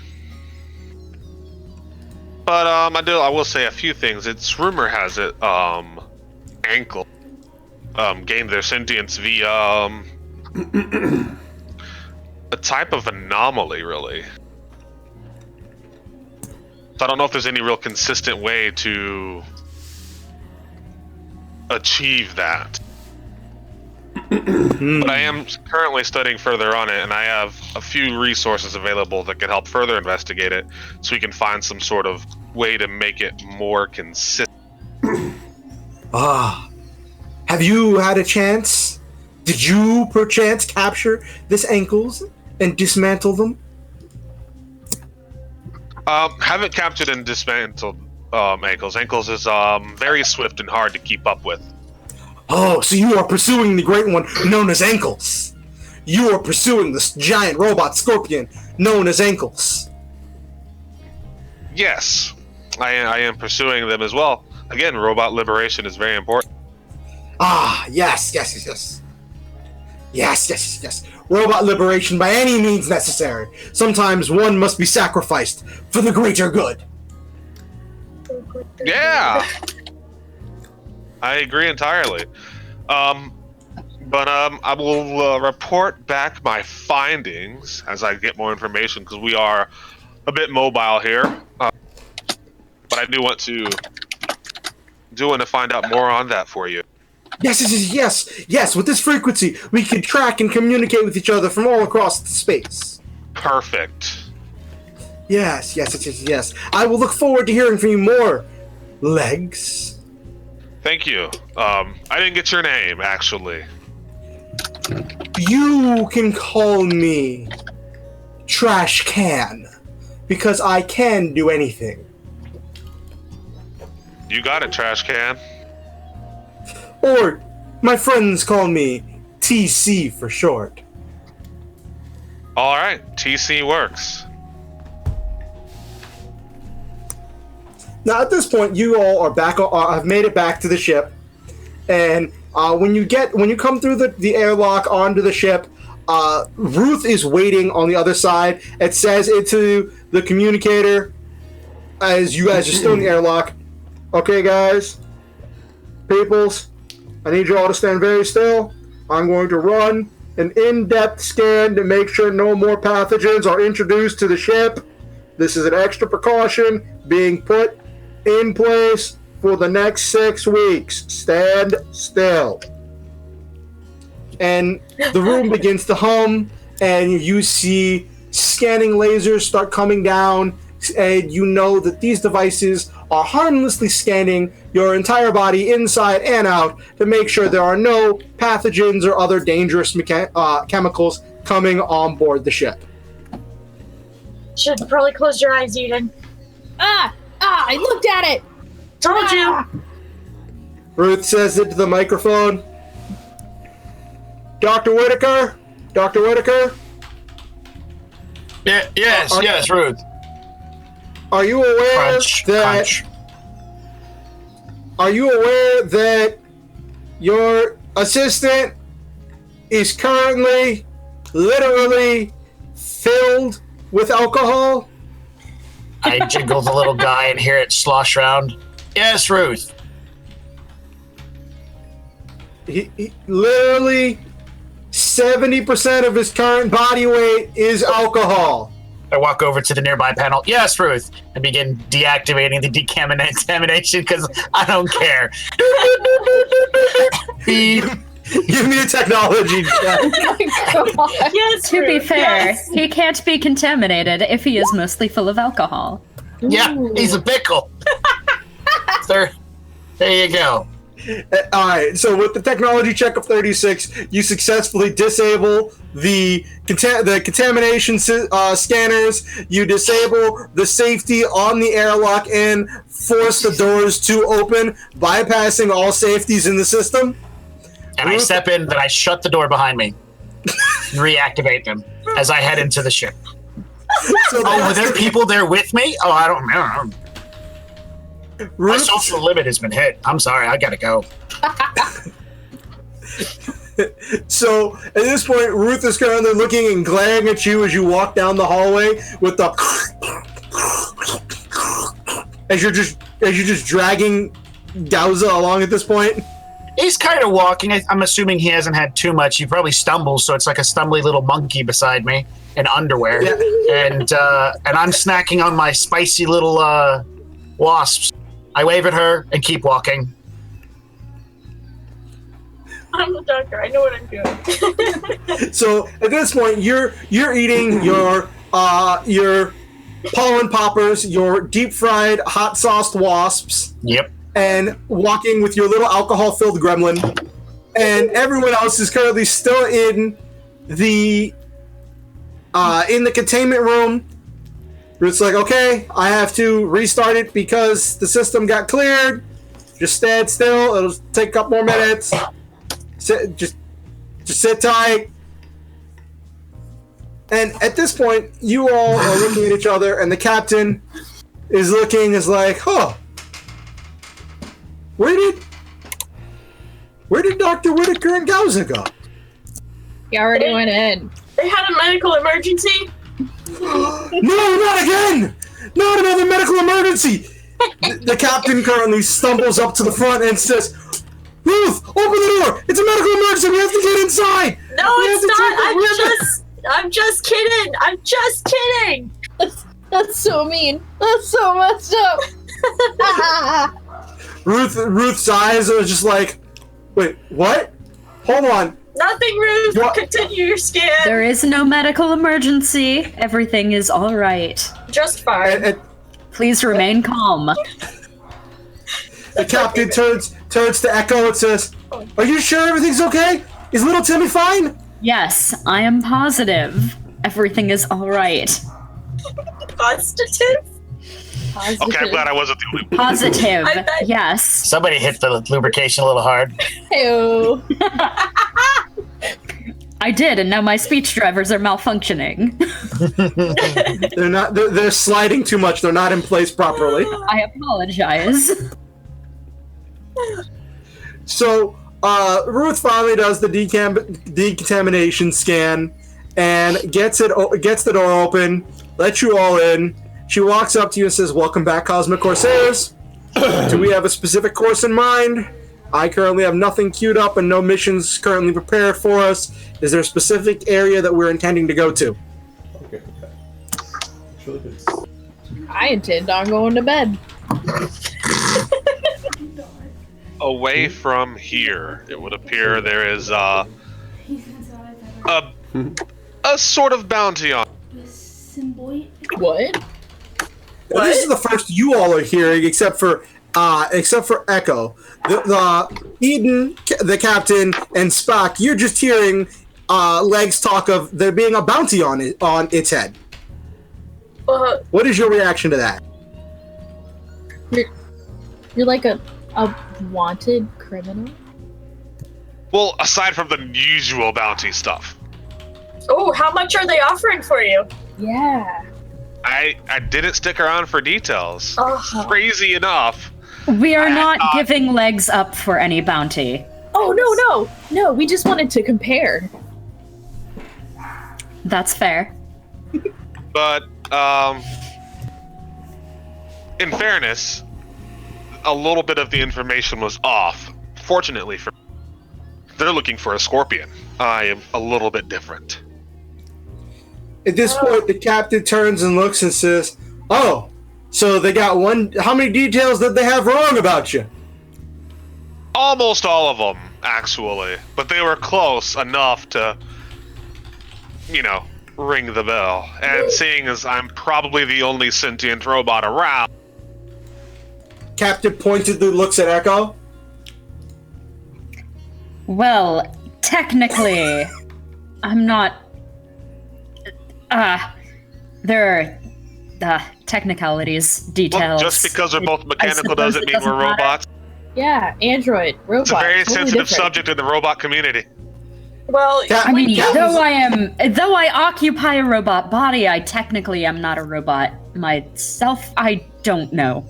Speaker 5: But I will say a few things. Rumor has it, Ankle gained their sentience via a type of anomaly, really. So I don't know if there's any real consistent way to achieve that. But I am currently studying further on it, and I have a few resources available that can help further investigate it, so we can find some sort of way to make it more consistent.
Speaker 1: Have you had a chance? Did you perchance capture this ankles and dismantle them?
Speaker 5: Haven't captured and dismantled ankles. Ankles is very swift and hard to keep up with.
Speaker 1: Oh, so you are pursuing the great one known as Ankles. You are pursuing this giant robot scorpion known as Ankles.
Speaker 5: Yes, I am pursuing them as well. Again, robot liberation is very important.
Speaker 1: Yes. Robot liberation by any means necessary. Sometimes one must be sacrificed for the greater good.
Speaker 5: Yeah, I agree entirely. But I will report back my findings as I get more information, because we are a bit mobile here. But I do want to find out more on that for you.
Speaker 1: Yes. With this frequency, we can track and communicate with each other from all across the space.
Speaker 5: Perfect.
Speaker 1: Yes. I will look forward to hearing from you more, Legs.
Speaker 5: Thank you. I didn't get your name, actually.
Speaker 1: You can call me Trash Can, because I can do anything.
Speaker 5: You got it, Trash Can.
Speaker 1: Or my friends call me TC for short.
Speaker 5: All right, TC works.
Speaker 1: Now, at this point, you all are back. Have made it back to the ship, and when you come through the airlock onto the ship, Ruth is waiting on the other side. It says into the communicator, as you guys are still in the airlock. Okay, guys, peoples, I need you all to stand very still. I'm going to run an in-depth scan to make sure no more pathogens are introduced to the ship. This is an extra precaution being put in place for the next 6 weeks. Stand still. And the room begins to hum, and you see scanning lasers start coming down, and you know that these devices are harmlessly scanning your entire body inside and out to make sure there are no pathogens or other dangerous chemicals coming on board the ship.
Speaker 3: Should probably close your eyes, Eden.
Speaker 6: I looked at it.
Speaker 3: Told you.
Speaker 1: Ruth says into the microphone, Dr. Whitaker?
Speaker 7: Yes, Ruth.
Speaker 1: Are you aware
Speaker 7: Crunch.
Speaker 1: Are you aware that your assistant is currently literally filled with alcohol?
Speaker 7: I jiggle the little guy and hear it slosh around. Yes, Ruth.
Speaker 1: He literally 70% of his current body weight is alcohol.
Speaker 7: I walk over to the nearby panel. Yes, Ruth. And begin deactivating the decontamination because I don't care.
Speaker 1: Give me a technology check.
Speaker 3: Yes,
Speaker 4: To be
Speaker 3: Ruth,
Speaker 4: fair,
Speaker 3: yes.
Speaker 4: he can't be contaminated if he is mostly full of alcohol.
Speaker 7: Yeah, he's a pickle. Sir, there you go.
Speaker 1: All right, so with the technology check of 36, you successfully disable the contamination scanners. You disable the safety on the airlock and force the doors to open, bypassing all safeties in the system.
Speaker 7: And I step in, then I shut the door behind me. Reactivate them as I head into the ship.
Speaker 1: So
Speaker 7: Were there people there with me? Oh, I don't know. My
Speaker 1: Ruth,
Speaker 7: social limit has been hit. I'm sorry, I gotta go.
Speaker 1: so at this point, Ruth is currently looking and glaring at you as you walk down the hallway with the as you're just dragging Gauza along at this point.
Speaker 7: He's kind of walking. I'm assuming he hasn't had too much. He probably stumbles, so it's like a stumbly little monkey beside me in underwear.
Speaker 1: Yeah.
Speaker 7: And I'm snacking on my spicy little wasps. I wave at her and keep walking.
Speaker 3: I'm the doctor. I know what I'm doing.
Speaker 1: So at this point, you're eating your pollen poppers, your deep fried hot sauced wasps.
Speaker 7: Yep.
Speaker 1: And walking with your little alcohol-filled gremlin, and everyone else is currently still in the containment room. It's like, okay, I have to restart it because the system got cleared. Just stand still. It'll take a couple more minutes. Just sit tight. And at this point, you all are looking at each other, and the captain is like, huh. Where did Dr. Whitaker and Gauza go?
Speaker 6: He already went in.
Speaker 3: They had a medical emergency.
Speaker 1: No, not again! Not another medical emergency! The captain currently stumbles up to the front and says, Ruth, open the door! It's a medical emergency! We have to get inside!
Speaker 3: No, it's not! I'm just kidding! I'm just kidding!
Speaker 6: That's so mean. That's so messed up.
Speaker 1: Ruth's eyes are just like, wait, what? Hold on.
Speaker 3: Nothing, Ruth.
Speaker 1: What?
Speaker 3: Continue your scan.
Speaker 4: There is no medical emergency. Everything is all right.
Speaker 3: Just fine.
Speaker 1: And
Speaker 4: Please remain calm.
Speaker 1: the captain turns to Echo and says, are you sure everything's okay? Is little Timmy fine?
Speaker 4: Yes, I am positive. Everything is all right.
Speaker 3: Positive?
Speaker 5: Okay, I'm glad I wasn't the only one.
Speaker 4: Positive,
Speaker 3: I bet-
Speaker 4: yes.
Speaker 7: Somebody hit the lubrication a little hard.
Speaker 6: Ew.
Speaker 4: I did, and now my speech drivers are malfunctioning.
Speaker 1: They're sliding too much. They're not in place properly.
Speaker 4: I apologize.
Speaker 1: So, Ruth finally does the decontamination scan and gets the door open, lets you all in. She walks up to you and says, welcome back, Cosmic Corsairs. Do we have a specific course in mind? I currently have nothing queued up and no missions currently prepared for us. Is there a specific area that we're intending to go to?
Speaker 2: Okay. Actually, it's
Speaker 6: I intend on going to bed.
Speaker 5: Away from here, it would appear there is a sort of bounty on.
Speaker 6: What?
Speaker 1: Now, this is the first you all are hearing, except for Echo. The Eden, the captain, and Spock. You're just hearing Legs talk of there being a bounty on its head. What is your reaction to that?
Speaker 6: You're like a wanted criminal?
Speaker 5: Well, aside from the usual bounty stuff.
Speaker 3: Oh, how much are they offering for you?
Speaker 6: Yeah.
Speaker 5: I didn't stick around for details.
Speaker 3: Oh.
Speaker 5: Crazy enough.
Speaker 4: We are not giving Legs up for any bounty.
Speaker 6: Oh, no. We just wanted to compare.
Speaker 4: That's fair.
Speaker 5: But, in fairness, a little bit of the information was off. Fortunately for they're looking for a scorpion. I am a little bit different.
Speaker 1: At this point, the captain turns and looks and says, oh, so they got one. How many details did they have wrong about you?
Speaker 5: Almost all of them, actually. But they were close enough to, ring the bell. And seeing as I'm probably the only sentient robot around.
Speaker 1: Captain pointedly looks at Echo.
Speaker 4: Well, technically, I'm not. There are technicalities, details.
Speaker 5: Look, just because we're both mechanical doesn't mean we're robots.
Speaker 6: Yeah, android, robot.
Speaker 5: It's a very
Speaker 6: totally
Speaker 5: sensitive
Speaker 6: different.
Speaker 5: subject in the robot community.
Speaker 3: Well,
Speaker 4: I mean, though I occupy a robot body, I technically am not a robot myself. I don't know.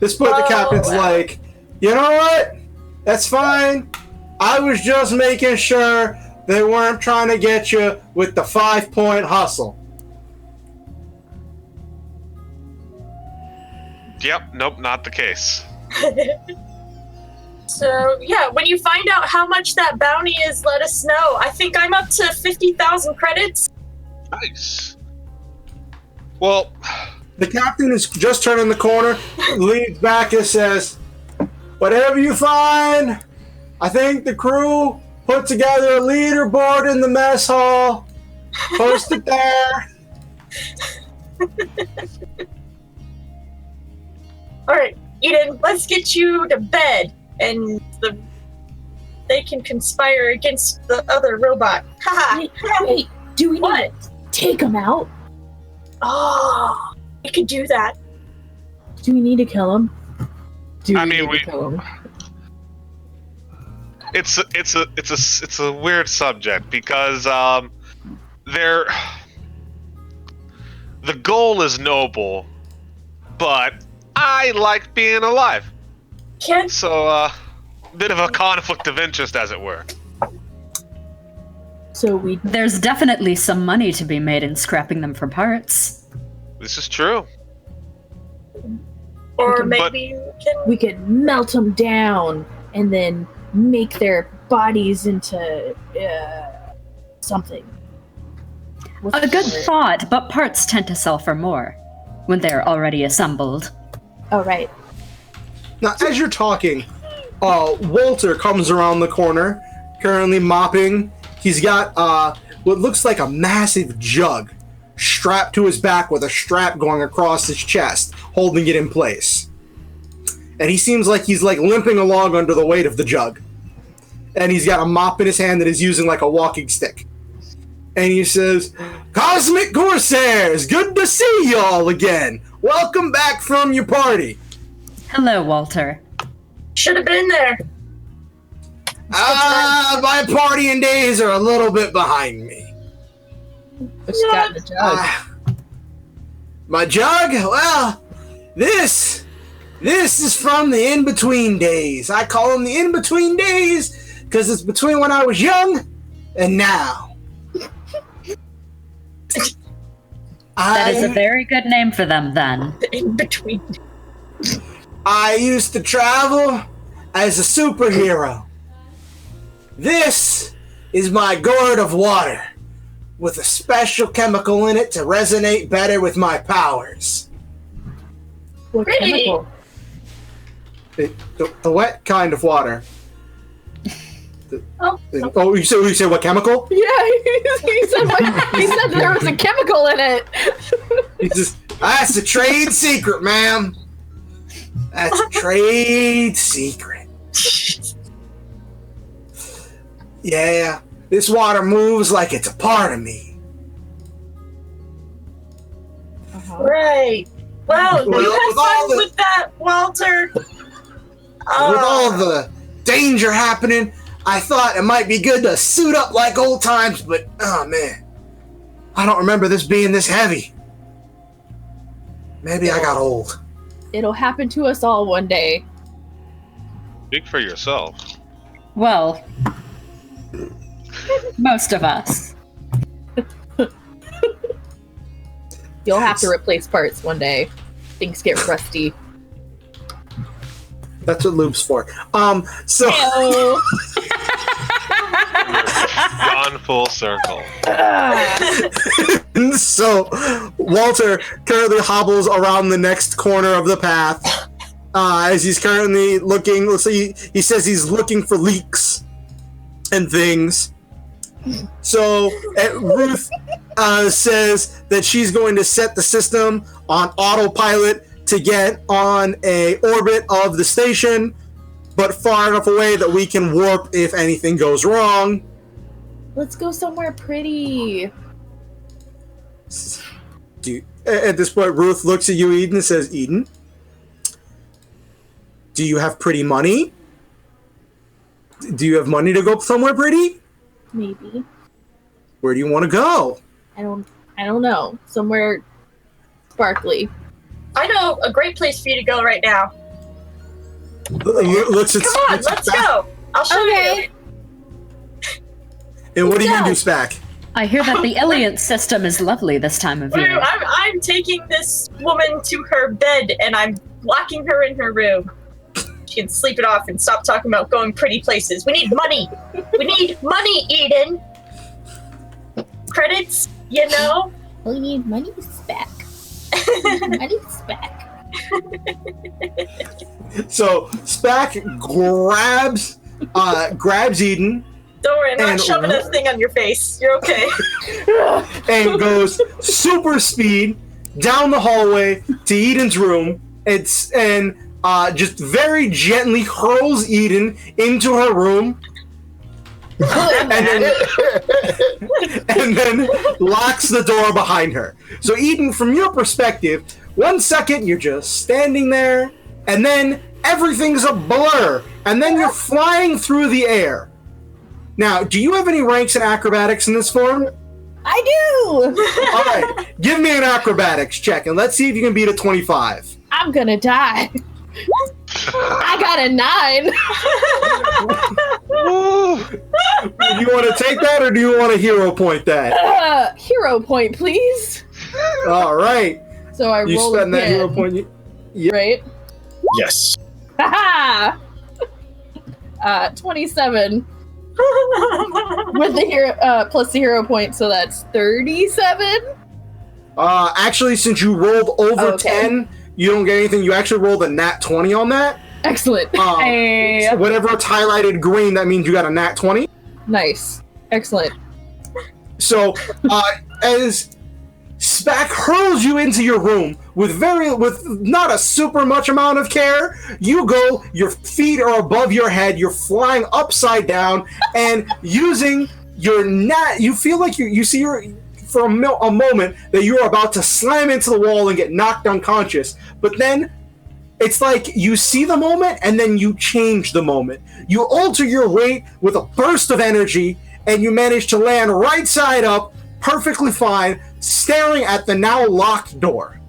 Speaker 1: This point, the captain's like, you know what? That's fine. I was just making sure they weren't trying to get you with the 5-point hustle.
Speaker 5: Yep, nope, not the case.
Speaker 3: So, yeah, when you find out how much that bounty is, let us know. I think I'm up to 50,000 credits.
Speaker 5: Nice. Well,
Speaker 1: The captain is just turning the corner, leans back and says, "Whatever you find, I think the crew put together a leaderboard in the mess hall. Post it there."
Speaker 3: Alright, Eden, let's get you to bed, and they can conspire against the other robot. Haha!
Speaker 6: Wait, do we
Speaker 3: What?
Speaker 6: need to take him out?
Speaker 3: Oh, we could do that.
Speaker 6: Do we need to kill him?
Speaker 5: I mean, it's a weird subject because the goal is noble, but I like being alive. So bit of a conflict of interest, as it were.
Speaker 6: So
Speaker 4: There's definitely some money to be made in scrapping them for parts.
Speaker 5: This is true.
Speaker 3: Or maybe
Speaker 6: we could melt them down and then make their bodies into something.
Speaker 4: A good thought, but parts tend to sell for more when they're already assembled.
Speaker 6: Oh, right.
Speaker 1: Now, as you're talking, Walter comes around the corner, currently mopping. He's got what looks like a massive jug strapped to his back with a strap going across his chest, holding it in place. And he seems like he's limping along under the weight of the jug. And he's got a mop in his hand that he's using like a walking stick. And he says, "Cosmic Corsairs, good to see y'all again. Welcome back from your party."
Speaker 4: Hello, Walter.
Speaker 3: should have been there.
Speaker 1: My partying days are a little bit behind me.
Speaker 6: What's got in the jug?
Speaker 1: My jug? Well, this is from the in-between days. I call them the in-between days because it's between when I was young and now.
Speaker 4: That is a very good name for them, then.
Speaker 3: The in-between.
Speaker 1: I used to travel as a superhero. This is my gourd of water, with a special chemical in it to resonate better with my powers.
Speaker 6: What
Speaker 3: Really?
Speaker 6: chemical?
Speaker 1: The wet kind of water.
Speaker 3: Oh,
Speaker 1: You said what chemical?
Speaker 6: Yeah, he said there was a chemical in it.
Speaker 1: He says, "That's a trade secret, ma'am. That's a trade secret." Yeah, this water moves like it's a part of me.
Speaker 3: right. Well,
Speaker 1: Well,
Speaker 3: you had
Speaker 1: with all
Speaker 3: fun
Speaker 1: the-
Speaker 3: with that, Walter.
Speaker 1: With all the danger happening, I thought it might be good to suit up like old times, but oh man, I don't remember this being this heavy. Maybe I got old.
Speaker 6: It'll happen to us all one day.
Speaker 5: Speak for yourself.
Speaker 4: Well, most of us.
Speaker 6: You'll have to replace parts one day. Things get rusty.
Speaker 1: That's what loop's for. So
Speaker 5: Gone full circle.
Speaker 1: so Walter currently hobbles around the next corner of the path as he's currently looking. Let's see, he says he's looking for leaks and things. So Ruth says that she's going to set the system on autopilot to get on a orbit of the station, but far enough away that we can warp if anything goes wrong.
Speaker 6: Let's go somewhere pretty.
Speaker 1: At this point, Ruth looks at you, Eden, and says, "Eden, do you have pretty money? Do you have money to go somewhere pretty?
Speaker 6: Maybe.
Speaker 1: Where do you want to go?"
Speaker 6: I don't know. Somewhere sparkly.
Speaker 3: I know a great place for you to go right now.
Speaker 1: Looks at
Speaker 3: Come on, let's go. I'll show you.
Speaker 1: And what are you going to do, Spack?
Speaker 4: I hear that the Iliant system is lovely this time of year.
Speaker 3: I'm taking this woman to her bed and I'm locking her in her room. she can sleep it off and stop talking about going pretty places. We need money. We need money, Eden. Credits, you know.
Speaker 6: We need money back. Money back.
Speaker 1: So Spack grabs Eden.
Speaker 3: Don't worry, I'm not
Speaker 1: And-
Speaker 3: shoving a thing on your face. You're okay.
Speaker 1: and goes super speed down the hallway to Eden's room. Just very gently hurls Eden into her room. and then locks the door behind her. So Eden, from your perspective, 1 second you're just standing there, and then everything's a blur, and then you're flying through the air. Now, do you have any ranks in acrobatics in this form?
Speaker 6: I do!
Speaker 1: All right, give me an acrobatics check, and let's see if you can beat a 25.
Speaker 6: I'm gonna die. I got a 9.
Speaker 1: Do you want to take that, or do you want to hero point that?
Speaker 6: Hero point, please.
Speaker 1: All right.
Speaker 6: So I
Speaker 1: You
Speaker 6: roll
Speaker 1: spend that
Speaker 6: again,
Speaker 1: hero point.
Speaker 6: right?
Speaker 7: Yes.
Speaker 6: Haha! 27 with the hero plus the hero point, so that's 37.
Speaker 1: Actually, since you rolled over
Speaker 6: Okay.
Speaker 1: 10, you don't get anything. You actually rolled a nat 20 on that.
Speaker 6: Excellent.
Speaker 4: Hey.
Speaker 1: Whatever it's highlighted green, that means you got a nat 20.
Speaker 6: Nice. Excellent.
Speaker 1: So, as Spack hurls you into your room with not a super much amount of care, your feet are above your head, you're flying upside down, and using your you feel like you see for a moment that you're about to slam into the wall and get knocked unconscious, but then it's like you see the moment and then you change the moment. You alter your weight with a burst of energy, and you manage to land right side up, perfectly fine, staring at the now locked door.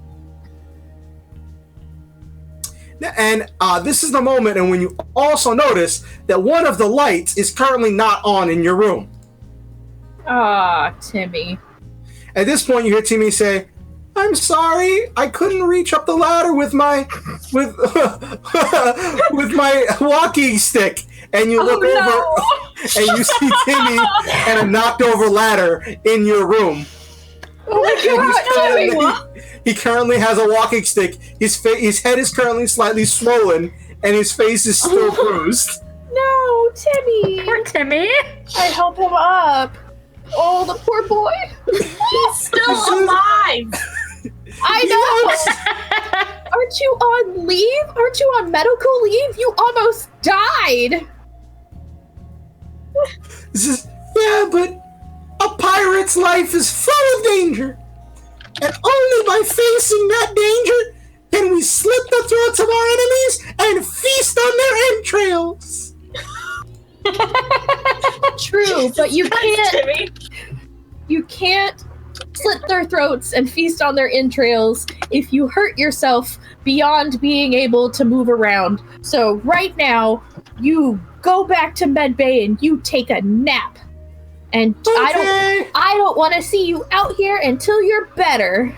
Speaker 1: And this is the moment, and when you also notice that one of the lights is currently not on in your room.
Speaker 6: Ah, Timmy.
Speaker 1: At this point, you hear Timmy say, "I'm sorry, I couldn't reach up the ladder with my with my walking stick." And you look over, and you see Timmy and a knocked over ladder in your room.
Speaker 6: Oh my god,
Speaker 1: He currently has a walking stick. His head is currently slightly swollen, and his face is still bruised.
Speaker 6: No, Timmy.
Speaker 4: Poor Timmy.
Speaker 6: I help him up. Oh, the poor boy.
Speaker 3: He's still alive.
Speaker 6: I know. Aren't you on leave? Aren't you on medical leave? You almost died.
Speaker 1: Yeah, but a pirate's life is full of danger. And only by facing that danger can we slit the throats of our enemies and feast on their entrails.
Speaker 6: True, but you can't.
Speaker 3: Timmy.
Speaker 6: You can't slit their throats and feast on their entrails if you hurt yourself beyond being able to move around. So right now, you go back to medbay and you take a nap. And
Speaker 1: Okay.
Speaker 6: I don't want to see you out here until you're better.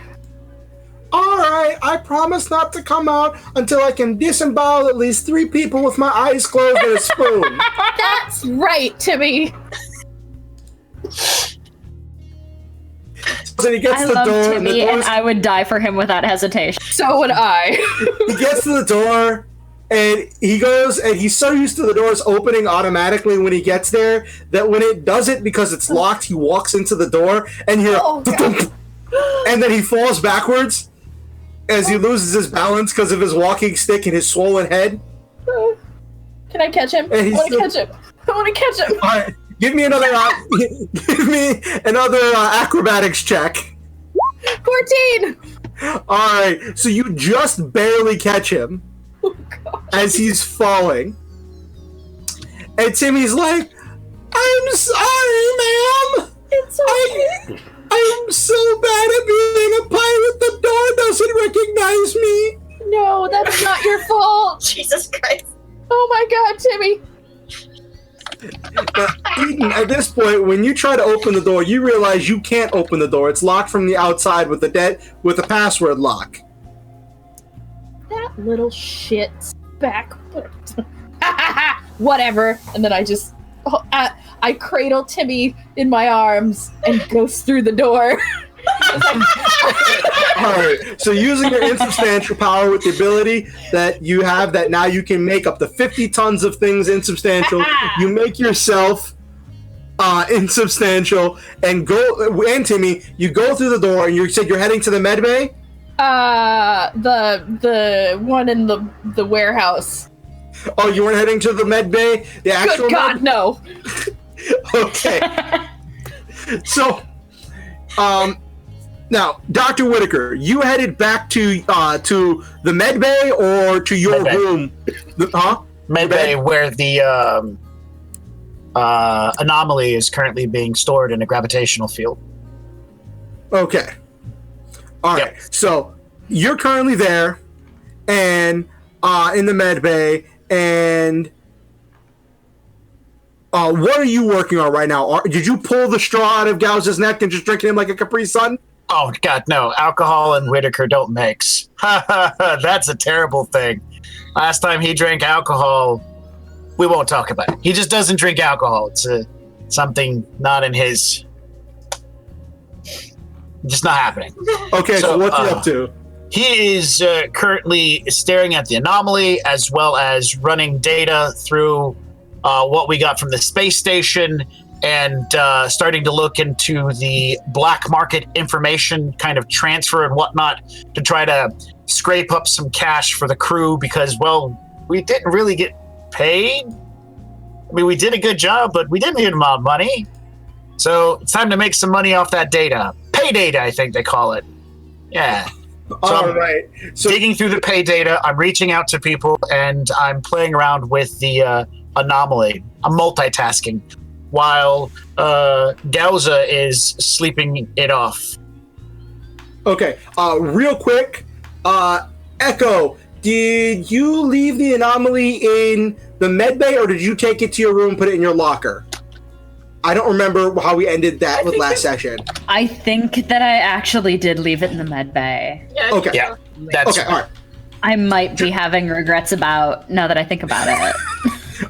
Speaker 1: All right, I promise not to come out until I can disembowel at least 3 people with my eyes closed and a spoon.
Speaker 6: That's right, Timmy.
Speaker 1: So he gets
Speaker 4: I
Speaker 1: to the
Speaker 4: love
Speaker 1: door, and the
Speaker 4: Timmy, and
Speaker 1: door's
Speaker 4: I would die for him without hesitation.
Speaker 6: So would I.
Speaker 1: he gets to the door, and he goes, and he's so used to the doors opening automatically when he gets there that when it does it because it's locked, he walks into the door, and you hear,
Speaker 6: Oh, God.
Speaker 1: and then he falls backwards as he loses his balance because of his walking stick and his swollen head.
Speaker 6: Can I catch him?
Speaker 1: And
Speaker 6: I
Speaker 1: he's
Speaker 6: want to
Speaker 1: still-
Speaker 6: catch him. I want to catch him.
Speaker 1: All right, give me another acrobatics check.
Speaker 6: 14.
Speaker 1: All right, so you just barely catch him as he's falling, and Timmy's like, "I'm sorry, ma'am.
Speaker 6: It's okay.
Speaker 1: I'm so bad at being a pirate. The door doesn't recognize me."
Speaker 6: No, that's not your fault.
Speaker 3: Jesus Christ.
Speaker 6: Oh my god, Timmy.
Speaker 1: Eden, at this point, when you try to open the door, you realize you can't open the door. It's locked from the outside with a password lock.
Speaker 6: That little shit. backwards. Whatever. And then I cradle Timmy in my arms and goes through the door.
Speaker 1: All right. So using your insubstantial power with the ability that you have, that now you can make up to 50 tons of things insubstantial. You make yourself insubstantial and go. And Timmy, you go through the door, and you said you're heading to the med bay.
Speaker 6: The one in the warehouse.
Speaker 1: Oh, you weren't heading to the med bay? The actual
Speaker 6: Good God, no.
Speaker 1: Okay. So, now, Dr. Whitaker, you headed back to the med bay or to your room?
Speaker 7: Med bay, where the anomaly is currently being stored in a gravitational field.
Speaker 1: Okay. All right.
Speaker 7: Yep.
Speaker 1: So you're currently there, and in the med bay, and what are you working on right now? Did you pull the straw out of Gauss's neck and just drink him like a Capri Sun?
Speaker 7: Oh God, no! Alcohol and Whitaker don't mix. That's a terrible thing. Last time he drank alcohol, we won't talk about it. He just doesn't drink alcohol. It's something not in his. Just not happening.
Speaker 1: Okay, so what's he up to?
Speaker 7: He is currently staring at the anomaly as well as running data through what we got from the space station and starting to look into the black market information kind of transfer and whatnot to try to scrape up some cash for the crew because, well, we didn't really get paid. I mean, we did a good job, but we didn't get a lot of money. So it's time to make some money off that data. Pay data, I think they call it. Yeah.
Speaker 1: All right. So
Speaker 7: digging through the pay data, I'm reaching out to people, and I'm playing around with the anomaly. I'm multitasking while Gauza is sleeping it off.
Speaker 1: Okay. Real quick, Echo, did you leave the anomaly in the med bay, or did you take it to your room and put it in your locker? I don't remember how we ended that with last session.
Speaker 4: I think that I actually did leave it in the med bay.
Speaker 1: Okay.
Speaker 7: Yeah. That's
Speaker 1: okay. All right.
Speaker 4: I might be having regrets about now that I think about it.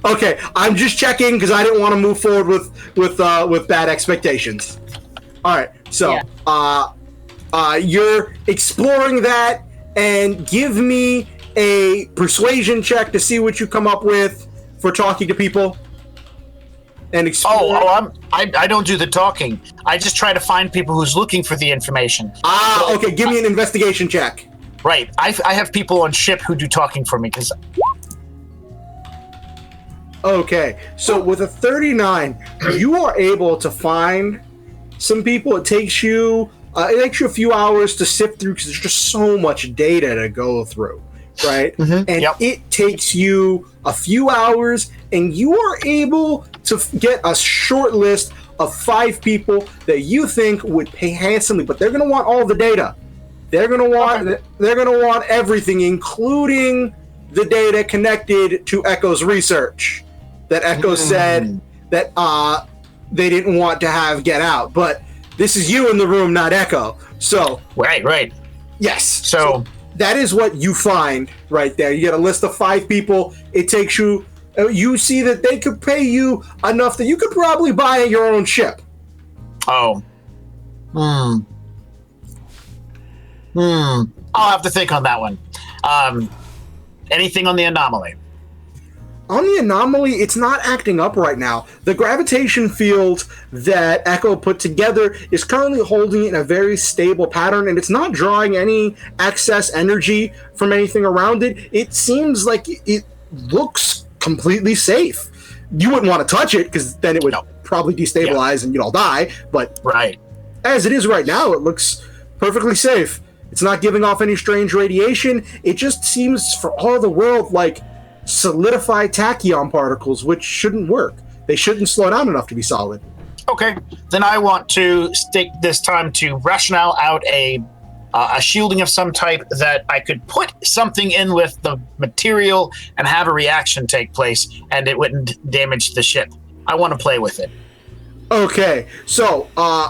Speaker 1: Okay, I'm just checking because I didn't want to move forward with bad expectations. All right, so you're exploring that, and give me a persuasion check to see what you come up with for talking to people. And
Speaker 7: I don't do the talking. I just try to find people who's looking for the information.
Speaker 1: Okay. Give me an investigation check.
Speaker 7: Right. I have people on ship who do talking for me because.
Speaker 1: Okay, so with a 39, you are able to find some people. It takes you a few hours to sift through because there's just so much data to go through, right?
Speaker 7: Mm-hmm.
Speaker 1: And it takes you a few hours, and you are able to get a short list of 5 people that you think would pay handsomely, but they're going to want all the data. They're going to want everything, including the data connected to Echo's research that Echo said that they didn't want to have get out. But this is you in the room, not Echo. So
Speaker 7: right.
Speaker 1: Yes.
Speaker 7: So
Speaker 1: that is what you find right there. You get a list of 5 people. It takes you. You see that they could pay you enough that you could probably buy your own ship.
Speaker 7: Oh. I'll have to think on that one. Anything on the anomaly?
Speaker 1: On the anomaly, it's not acting up right now. The gravitation field that Echo put together is currently holding it in a very stable pattern, and it's not drawing any excess energy from anything around it. It seems like it looks completely safe. You wouldn't want to touch it, because then it would probably destabilize and you'd all die, but as it is right now, it looks perfectly safe. It's not giving off any strange radiation. It just seems, for all the world, like solidified tachyon particles, which shouldn't work. They shouldn't slow down enough to be solid.
Speaker 7: Okay, then I want to take this time to rationale out a shielding of some type that I could put something in with the material and have a reaction take place, and it wouldn't damage the ship. I want to play with it.
Speaker 1: Okay, so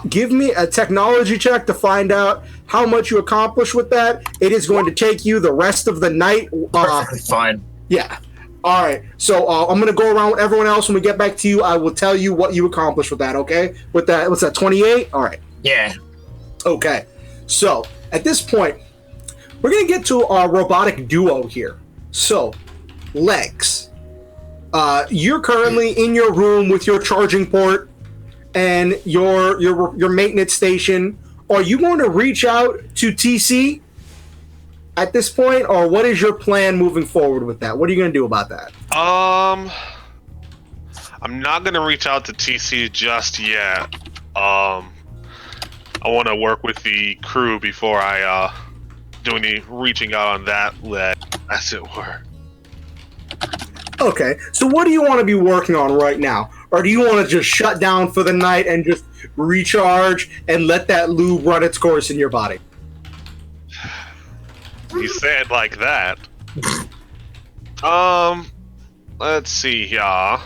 Speaker 1: give me a technology check to find out how much you accomplish with that. It is going to take you the rest of the night.
Speaker 7: Perfectly fine.
Speaker 1: Yeah. All right. So I'm going to go around with everyone else. When we get back to you, I will tell you what you accomplished with that, okay? With that, what's that, 28? All right.
Speaker 7: Yeah.
Speaker 1: Okay. So at this point, we're going to get to our robotic duo here. So, Legs. You're currently in your room with your charging port and your maintenance station. Are you going to reach out to TC at this point, or what is your plan moving forward with that? What are you going to do about that?
Speaker 5: I'm not going to reach out to TC just yet. I want to work with the crew before I do any reaching out on that leg, as it were.
Speaker 1: Okay, so what do you want to be working on right now? Or do you want to just shut down for the night and just recharge and let that lube run its course in your body?
Speaker 5: You say it like that. Let's see here. Yeah,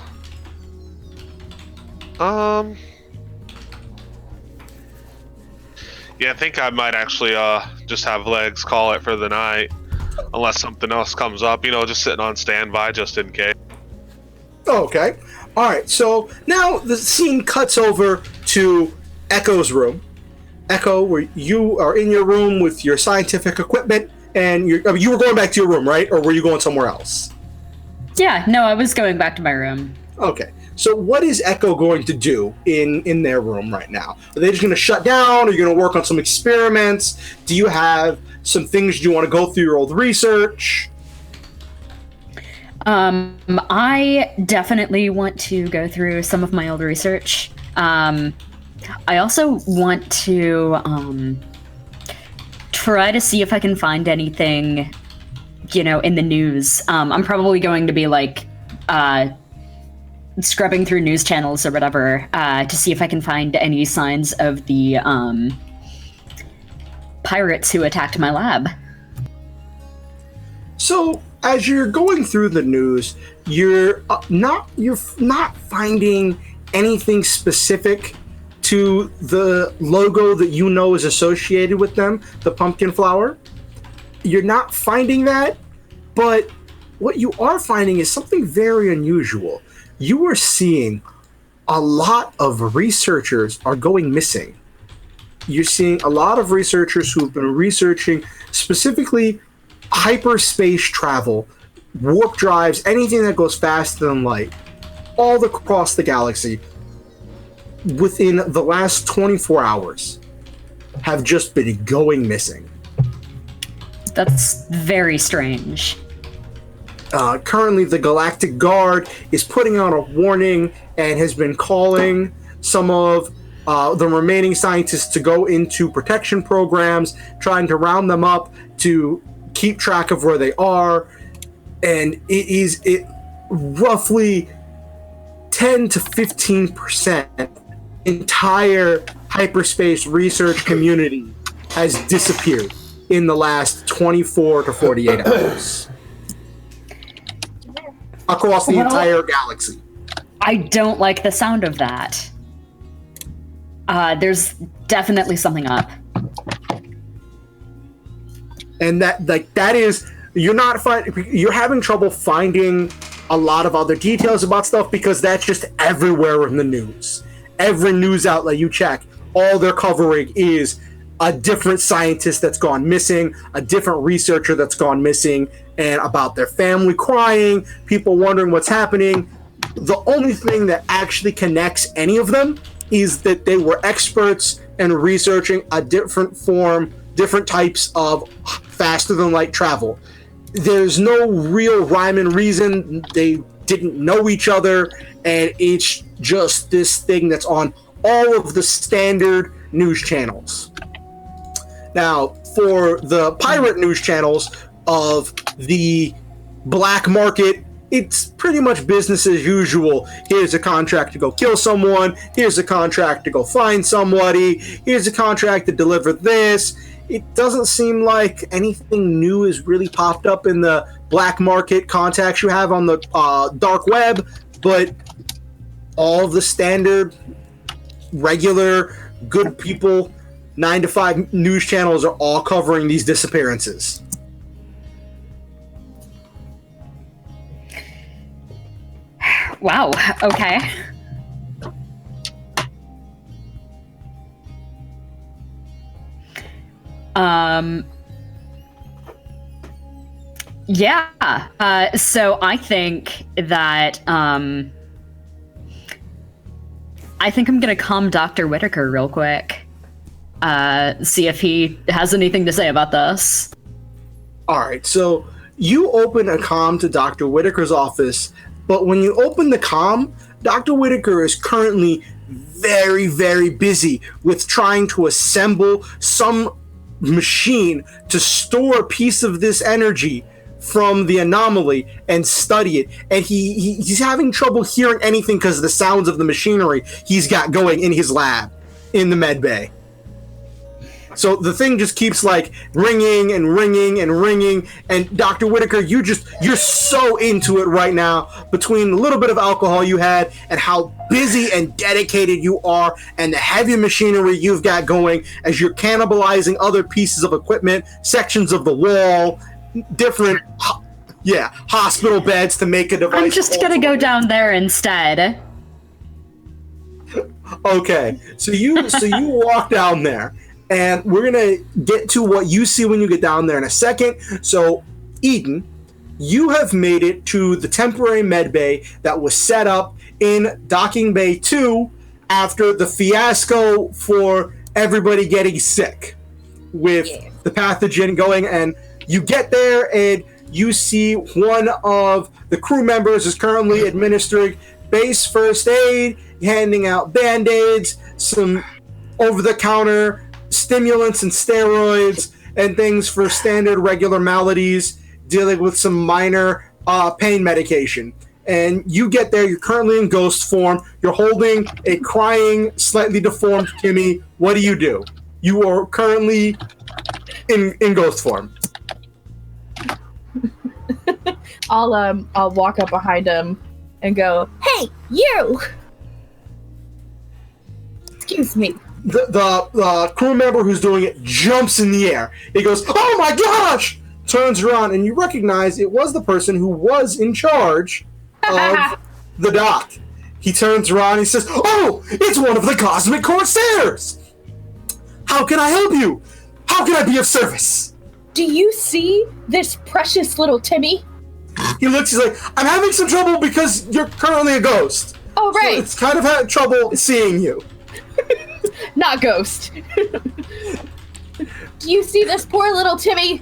Speaker 5: I think I might actually just have Legs call it for the night. Unless something else comes up, just sitting on standby just in case.
Speaker 1: Okay. All right. So now the scene cuts over to Echo's room. Echo, where you are in your room with your scientific equipment, and you were going back to your room, right? Or were you going somewhere else?
Speaker 4: Yeah, no, I was going back to my room.
Speaker 1: Okay. So what is Echo going to do in their room right now? Are they just going to shut down? Are you going to work on some experiments? Do you have some things you want to go through your old research?
Speaker 4: I definitely want to go through some of my old research. I also want to try to see if I can find anything, in the news. I'm probably going to be scrubbing through news channels or whatever to see if I can find any signs of the pirates who attacked my lab.
Speaker 1: So as you're going through the news, you're not finding anything specific to the logo that is associated with them, the pumpkin flower. You're not finding that, but what you are finding is something very unusual. You are seeing a lot of researchers are going missing. You're seeing a lot of researchers who have been researching specifically hyperspace travel, warp drives, anything that goes faster than light, all across the galaxy, within the last 24 hours, have just been going missing.
Speaker 4: That's very strange.
Speaker 1: Currently, the Galactic Guard is putting out a warning and has been calling some of the remaining scientists to go into protection programs, trying to round them up to keep track of where they are. And it roughly 10 to 15% entire hyperspace research community has disappeared in the last 24 to 48 hours. Across the entire galaxy.
Speaker 4: I don't like the sound of that. There's definitely something up.
Speaker 1: And that is, you're having trouble finding a lot of other details about stuff because that's just everywhere in the news. Every news outlet you check, all they're covering is a different scientist that's gone missing, a different researcher that's gone missing, and about their family crying, people wondering what's happening. The only thing that actually connects any of them is that they were experts in researching a different types of faster than light travel. There's no real rhyme and reason. They didn't know each other, and it's just this thing that's on all of the standard news channels. Now, for the pirate news channels of the black market, it's pretty much business as usual. Here's a contract to go kill someone. Here's a contract to go find somebody. Here's a contract to deliver this. It doesn't seem like anything new has really popped up in the black market contacts you have on the dark web, but all of the standard, regular, good people, 9 to 5 news channels are all covering these disappearances.
Speaker 4: Wow. Okay. Yeah. So I think that I think I'm gonna calm Dr. Whitaker real quick. See if he has anything to say about this.
Speaker 1: All right, so you open a comm to Dr. Whitaker's office, but when you open the comm, Dr. Whitaker is currently very, very busy with trying to assemble some machine to store a piece of this energy from the anomaly and study it. And he's having trouble hearing anything because of the sounds of the machinery he's got going in his lab in the med bay. So the thing just keeps like ringing and ringing and ringing. And Dr. Whitaker, you're so into it right now between the little bit of alcohol you had and how busy and dedicated you are and the heavy machinery you've got going as you're cannibalizing other pieces of equipment, sections of the wall, different hospital beds to make a device.
Speaker 4: I'm just gonna go down there instead.
Speaker 1: Okay, so you walk down there. And we're going to get to what you see when you get down there in a second. So, Eden, you have made it to the temporary med bay that was set up in Docking Bay 2 after the fiasco for everybody getting sick with the pathogen going. And you get there and you see one of the crew members is currently administering base first aid, handing out Band-Aids, some over-the-counter stimulants and steroids and things for standard regular maladies, dealing with some minor pain medication. And you get there, you're currently in ghost form, you're holding a crying, slightly deformed Timmy. What do? You are currently in ghost form.
Speaker 6: I'll walk up behind him and go, "Hey, you!" Excuse me.
Speaker 1: The crew member who's doing it jumps in the air. He goes, "Oh my gosh!" Turns around, and you recognize it was the person who was in charge of the dock. He turns around, and he says, "Oh, it's one of the Cosmic Corsairs! How can I help you? How can I be of service?"
Speaker 6: Do you see this precious little Timmy?
Speaker 1: He looks, he's like, "I'm having some trouble because you're currently a ghost.
Speaker 6: Oh, right.
Speaker 1: So it's kind of had trouble seeing you."
Speaker 6: Not ghost. Do you see this poor little Timmy?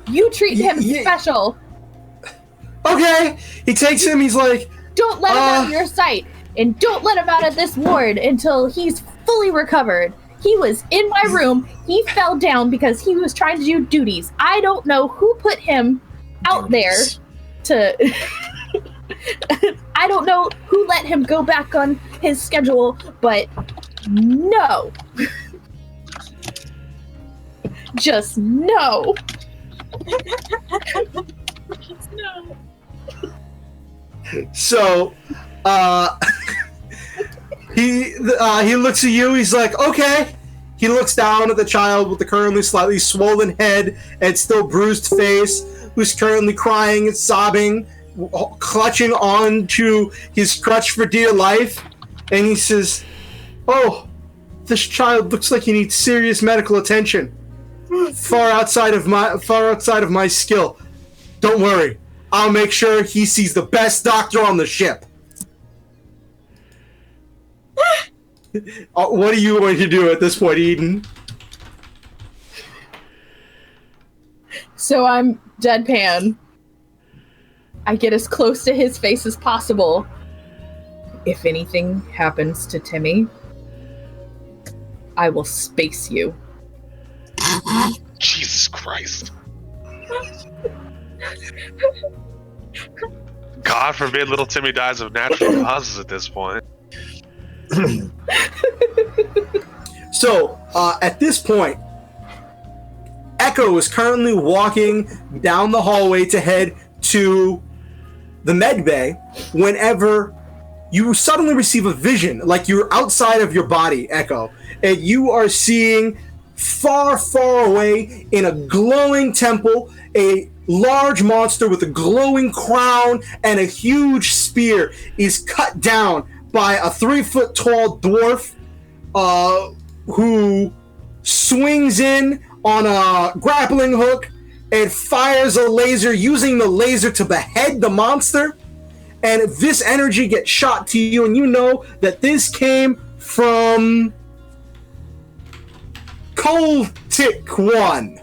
Speaker 6: You treat him special.
Speaker 1: Okay. He takes him, he's like,
Speaker 6: "Don't let him out of your sight, and don't let him out of this ward until he's fully recovered. He was in my room. He fell down because he was trying to do duties. I don't know who put him out there to..." I don't know who let him go back on his schedule, but no. Just no.
Speaker 3: No.
Speaker 1: So, he looks at you, he's like, "Okay." He looks down at the child with the currently slightly swollen head and still bruised face, who's currently crying and sobbing, clutching on to his crutch for dear life, and he says, "Oh, this child looks like he needs serious medical attention. Far outside of my skill. Don't worry, I'll make sure he sees the best doctor on the ship." What are you going to do at this point, Eden?
Speaker 6: So I'm deadpan. I get as close to his face as possible. "If anything happens to Timmy, I will space you."
Speaker 5: Jesus Christ. God forbid little Timmy dies of natural causes at this point.
Speaker 1: So, at this point, Echo is currently walking down the hallway to head to the med bay whenever you suddenly receive a vision, like you're outside of your body, Echo, and you are seeing far, far away in a glowing temple, a large monster with a glowing crown and a huge spear is cut down by a 3-foot tall dwarf who swings in on a grappling hook and fires a laser, using the laser to behead the monster. And this energy gets shot to you, and you know that this came from Coltic One.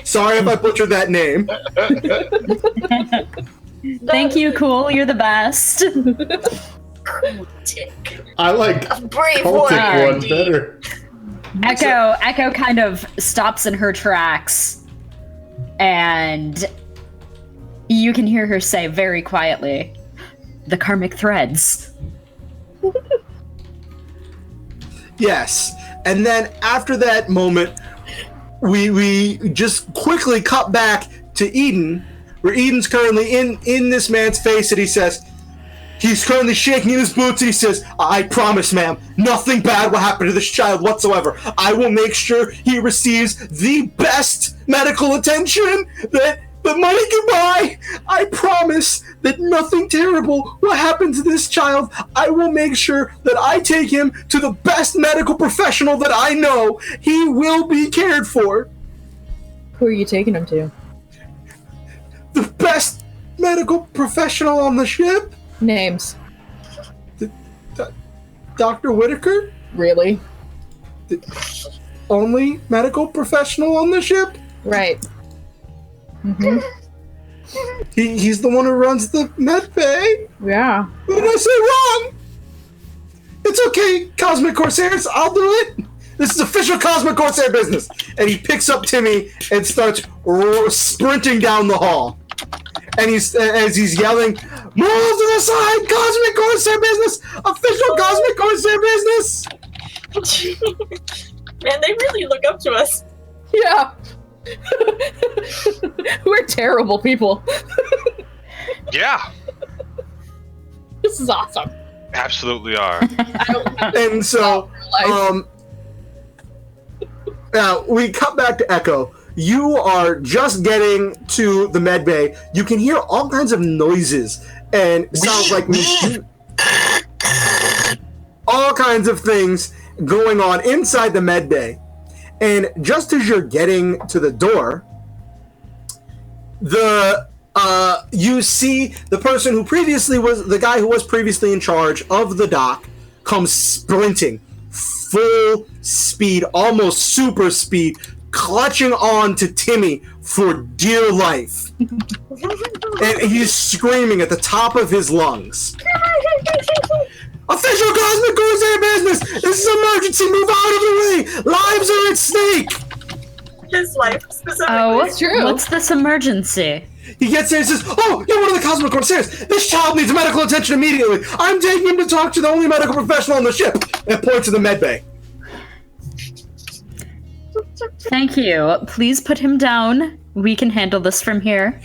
Speaker 1: Sorry if I butchered that name.
Speaker 4: Thank you, Cool. You're the best.
Speaker 2: I like
Speaker 3: A brave
Speaker 2: Celtic one
Speaker 3: indeed.
Speaker 2: better.
Speaker 4: Echo kind of stops in her tracks, and you can hear her say very quietly, "The karmic threads."
Speaker 1: Yes. And then after that moment, we just quickly cut back to Eden, where Eden's currently in this man's face, and he says, he's currently shaking in his boots, and he says, I promise, ma'am, nothing bad will happen to this child whatsoever. I will make sure he receives the best medical attention that money can buy. I promise that nothing terrible will happen to this child. I will make sure that I take him to the best medical professional that I know. He will be cared for.
Speaker 6: Who are you taking him to?
Speaker 1: The best medical professional on the ship?
Speaker 6: Names.
Speaker 1: Dr. Whitaker?
Speaker 6: Really?
Speaker 1: The only medical professional on the ship?
Speaker 6: Right. Mm-hmm.
Speaker 1: He's the one who runs the med bay.
Speaker 6: Yeah.
Speaker 1: What did I say wrong? It's okay, Cosmic Corsairs. I'll do it. This is official Cosmic Corsair business. And he picks up Timmy and starts sprinting down the hall. And as he's yelling, "Move to the side, Cosmic Corsair business! Official Cosmic Corsair business!"
Speaker 3: Man, they really look up to us.
Speaker 6: Yeah. We're terrible people.
Speaker 5: Yeah,
Speaker 6: This is awesome.
Speaker 5: absolutely are.
Speaker 6: I don't have
Speaker 1: And so,
Speaker 6: life.
Speaker 1: now we cut back to Echo. You are just getting to the med bay. You can hear all kinds of noises and sounds like all kinds of things going on inside the med bay. And just as you're getting to the door, you see the person who previously was the guy who was previously in charge of the dock comes sprinting, full speed, almost super speed, clutching on to Timmy for dear life. And he's screaming at the top of his lungs. Official Cosmic Corsair business! This is emergency! Move out of the way! Lives are at stake!
Speaker 3: His life specifically.
Speaker 4: Oh,
Speaker 6: It's true.
Speaker 4: what's this emergency?
Speaker 1: He gets there and says, "Oh, you're one of the Cosmic Corsairs! This child needs medical attention immediately! I'm taking him to talk to the only medical professional on the ship!" And points to the med bay.
Speaker 4: Thank you. Please put him down. We can handle this from here.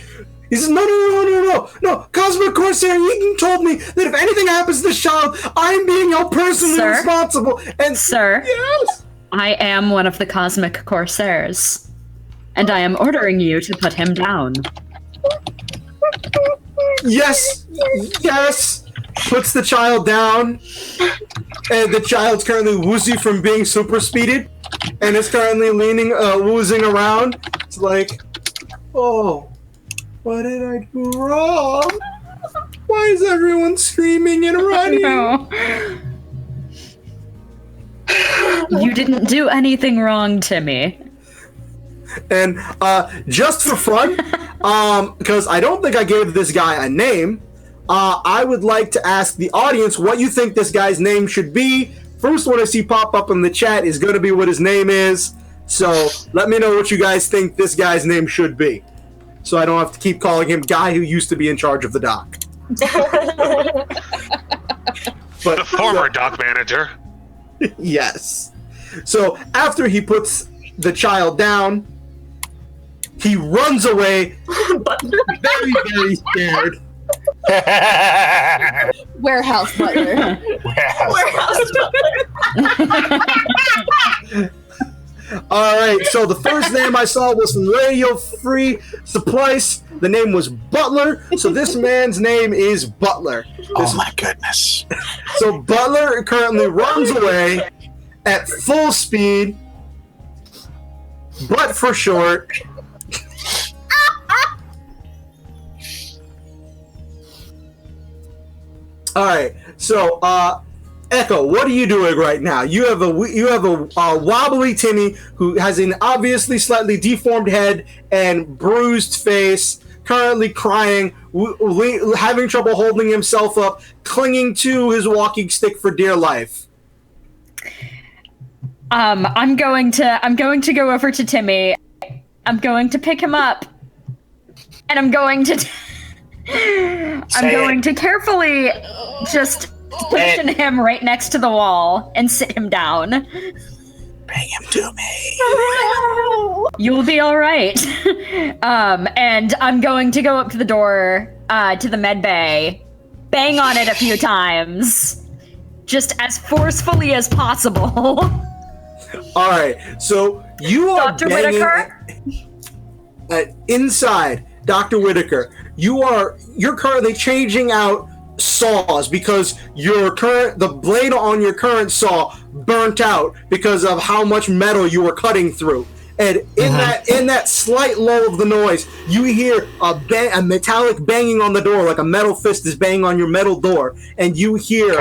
Speaker 1: He says, No, Cosmic Corsair Eaton told me that if anything happens to this child, I'm being held personally
Speaker 4: Sir?
Speaker 1: responsible. And
Speaker 4: Sir,
Speaker 1: yes,
Speaker 4: I am one of the Cosmic Corsairs, and I am ordering you to put him down.
Speaker 1: yes, puts the child down, and the child's currently woozy from being super speeded, and is currently woozing around. It's like, oh, what did I do wrong? Why is everyone screaming and running?
Speaker 4: No. You didn't do anything wrong, Timmy.
Speaker 1: And just for fun, because I don't think I gave this guy a name, I would like to ask the audience what you think this guy's name should be. First one I see pop up in the chat is going to be what his name is. So let me know what you guys think this guy's name should be, so I don't have to keep calling him guy who used to be in charge of the dock. But
Speaker 5: The former dock manager.
Speaker 1: yes. So after he puts the child down, he runs away, very, very scared.
Speaker 6: Warehouse butler.
Speaker 3: Warehouse.
Speaker 1: All right, so the first name I saw was from Radio Free Supplies. The name was Butler, so this man's name is Butler.
Speaker 7: Oh my goodness.
Speaker 1: So Butler currently runs away at full speed, but for short. All right, so Echo, what are you doing right now? You have a wobbly Timmy who has an obviously slightly deformed head and bruised face, currently crying, having trouble holding himself up, clinging to his walking stick for dear life.
Speaker 4: I'm going to go over to Timmy. I'm going to pick him up, and I'm going to carefully just position him right next to the wall and sit him down.
Speaker 7: Bring him to me.
Speaker 4: You'll be all right. And I'm going to go up to the door to the med bay, bang on it a few times, just as forcefully as possible.
Speaker 1: All right, so you are
Speaker 3: Dr. Whitaker?
Speaker 1: Inside, Dr. Whitaker. You're currently changing out saws because the blade on your current saw burnt out because of how much metal you were cutting through. And in that slight lull of the noise, you hear a metallic banging on the door, like a metal fist is banging on your metal door, and you hear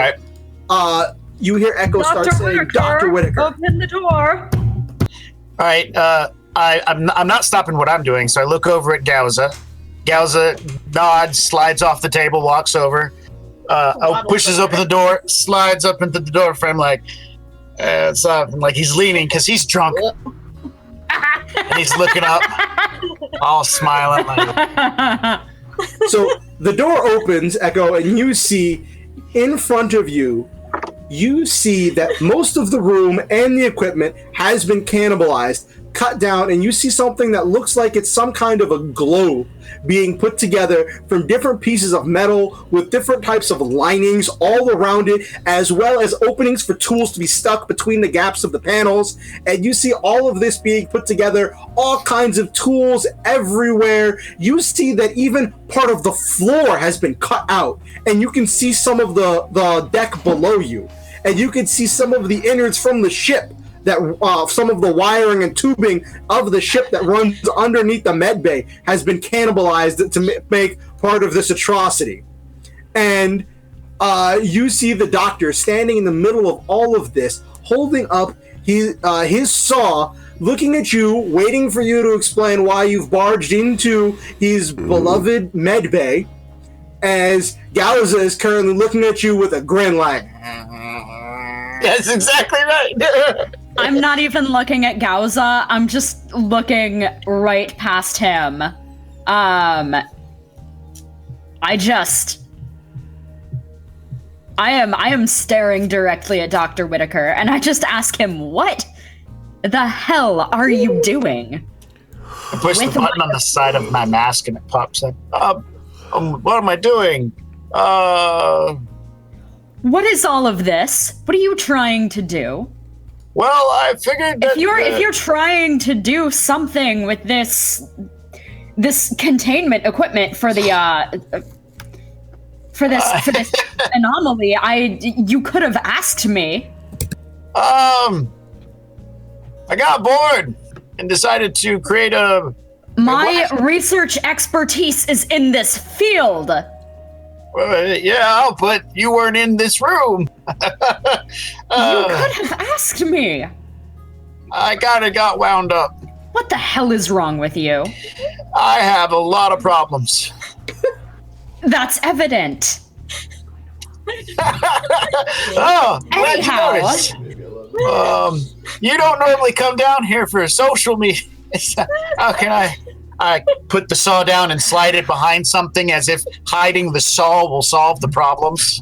Speaker 1: Echo start saying, "Dr. Whitaker,
Speaker 3: open the door."
Speaker 7: All right, I'm not stopping what I'm doing, so I look over at Gauza. Gauza nods, slides off the table, walks over, pushes open the door, slides up into the door frame like he's leaning because he's drunk. And he's looking up, all smiling.
Speaker 1: So the door opens, Echo, and you see in front of you, that most of the room and the equipment has been cannibalized, cut down, and you see something that looks like it's some kind of a globe being put together from different pieces of metal with different types of linings all around it, as well as openings for tools to be stuck between the gaps of the panels. And you see all of this being put together, all kinds of tools everywhere. You see that even part of the floor has been cut out, and you can see some of the deck below you, and you can see some of the innards from the ship, that some of the wiring and tubing of the ship that runs underneath the med bay has been cannibalized to make part of this atrocity. And you see the doctor standing in the middle of all of this, holding up his saw, looking at you, waiting for you to explain why you've barged into his beloved med bay, as Gauza is currently looking at you with a grin like...
Speaker 7: That's exactly right.
Speaker 4: I'm not even looking at Gauza. I'm just looking right past him. I am staring directly at Dr. Whitaker, and I just ask him, what the hell are you doing?
Speaker 7: I push the button on the side of my mask and it pops up. What am I doing?
Speaker 4: What is all of this? What are you trying to do?
Speaker 7: Well, I figured that,
Speaker 4: if you're trying to do something with this containment equipment for the for this anomaly, you could have asked me.
Speaker 7: I got bored and decided to create
Speaker 4: My research expertise is in this field.
Speaker 7: Yeah, but you weren't in this room.
Speaker 4: You could have asked me.
Speaker 7: I got wound up.
Speaker 4: What the hell is wrong with you?
Speaker 7: I have a lot of problems.
Speaker 4: That's evident.
Speaker 7: Oh, glad
Speaker 4: Anyhow.
Speaker 7: you noticed. You don't normally come down here for a social meeting. How can I put the saw down and slide it behind something as if hiding the saw will solve the problems?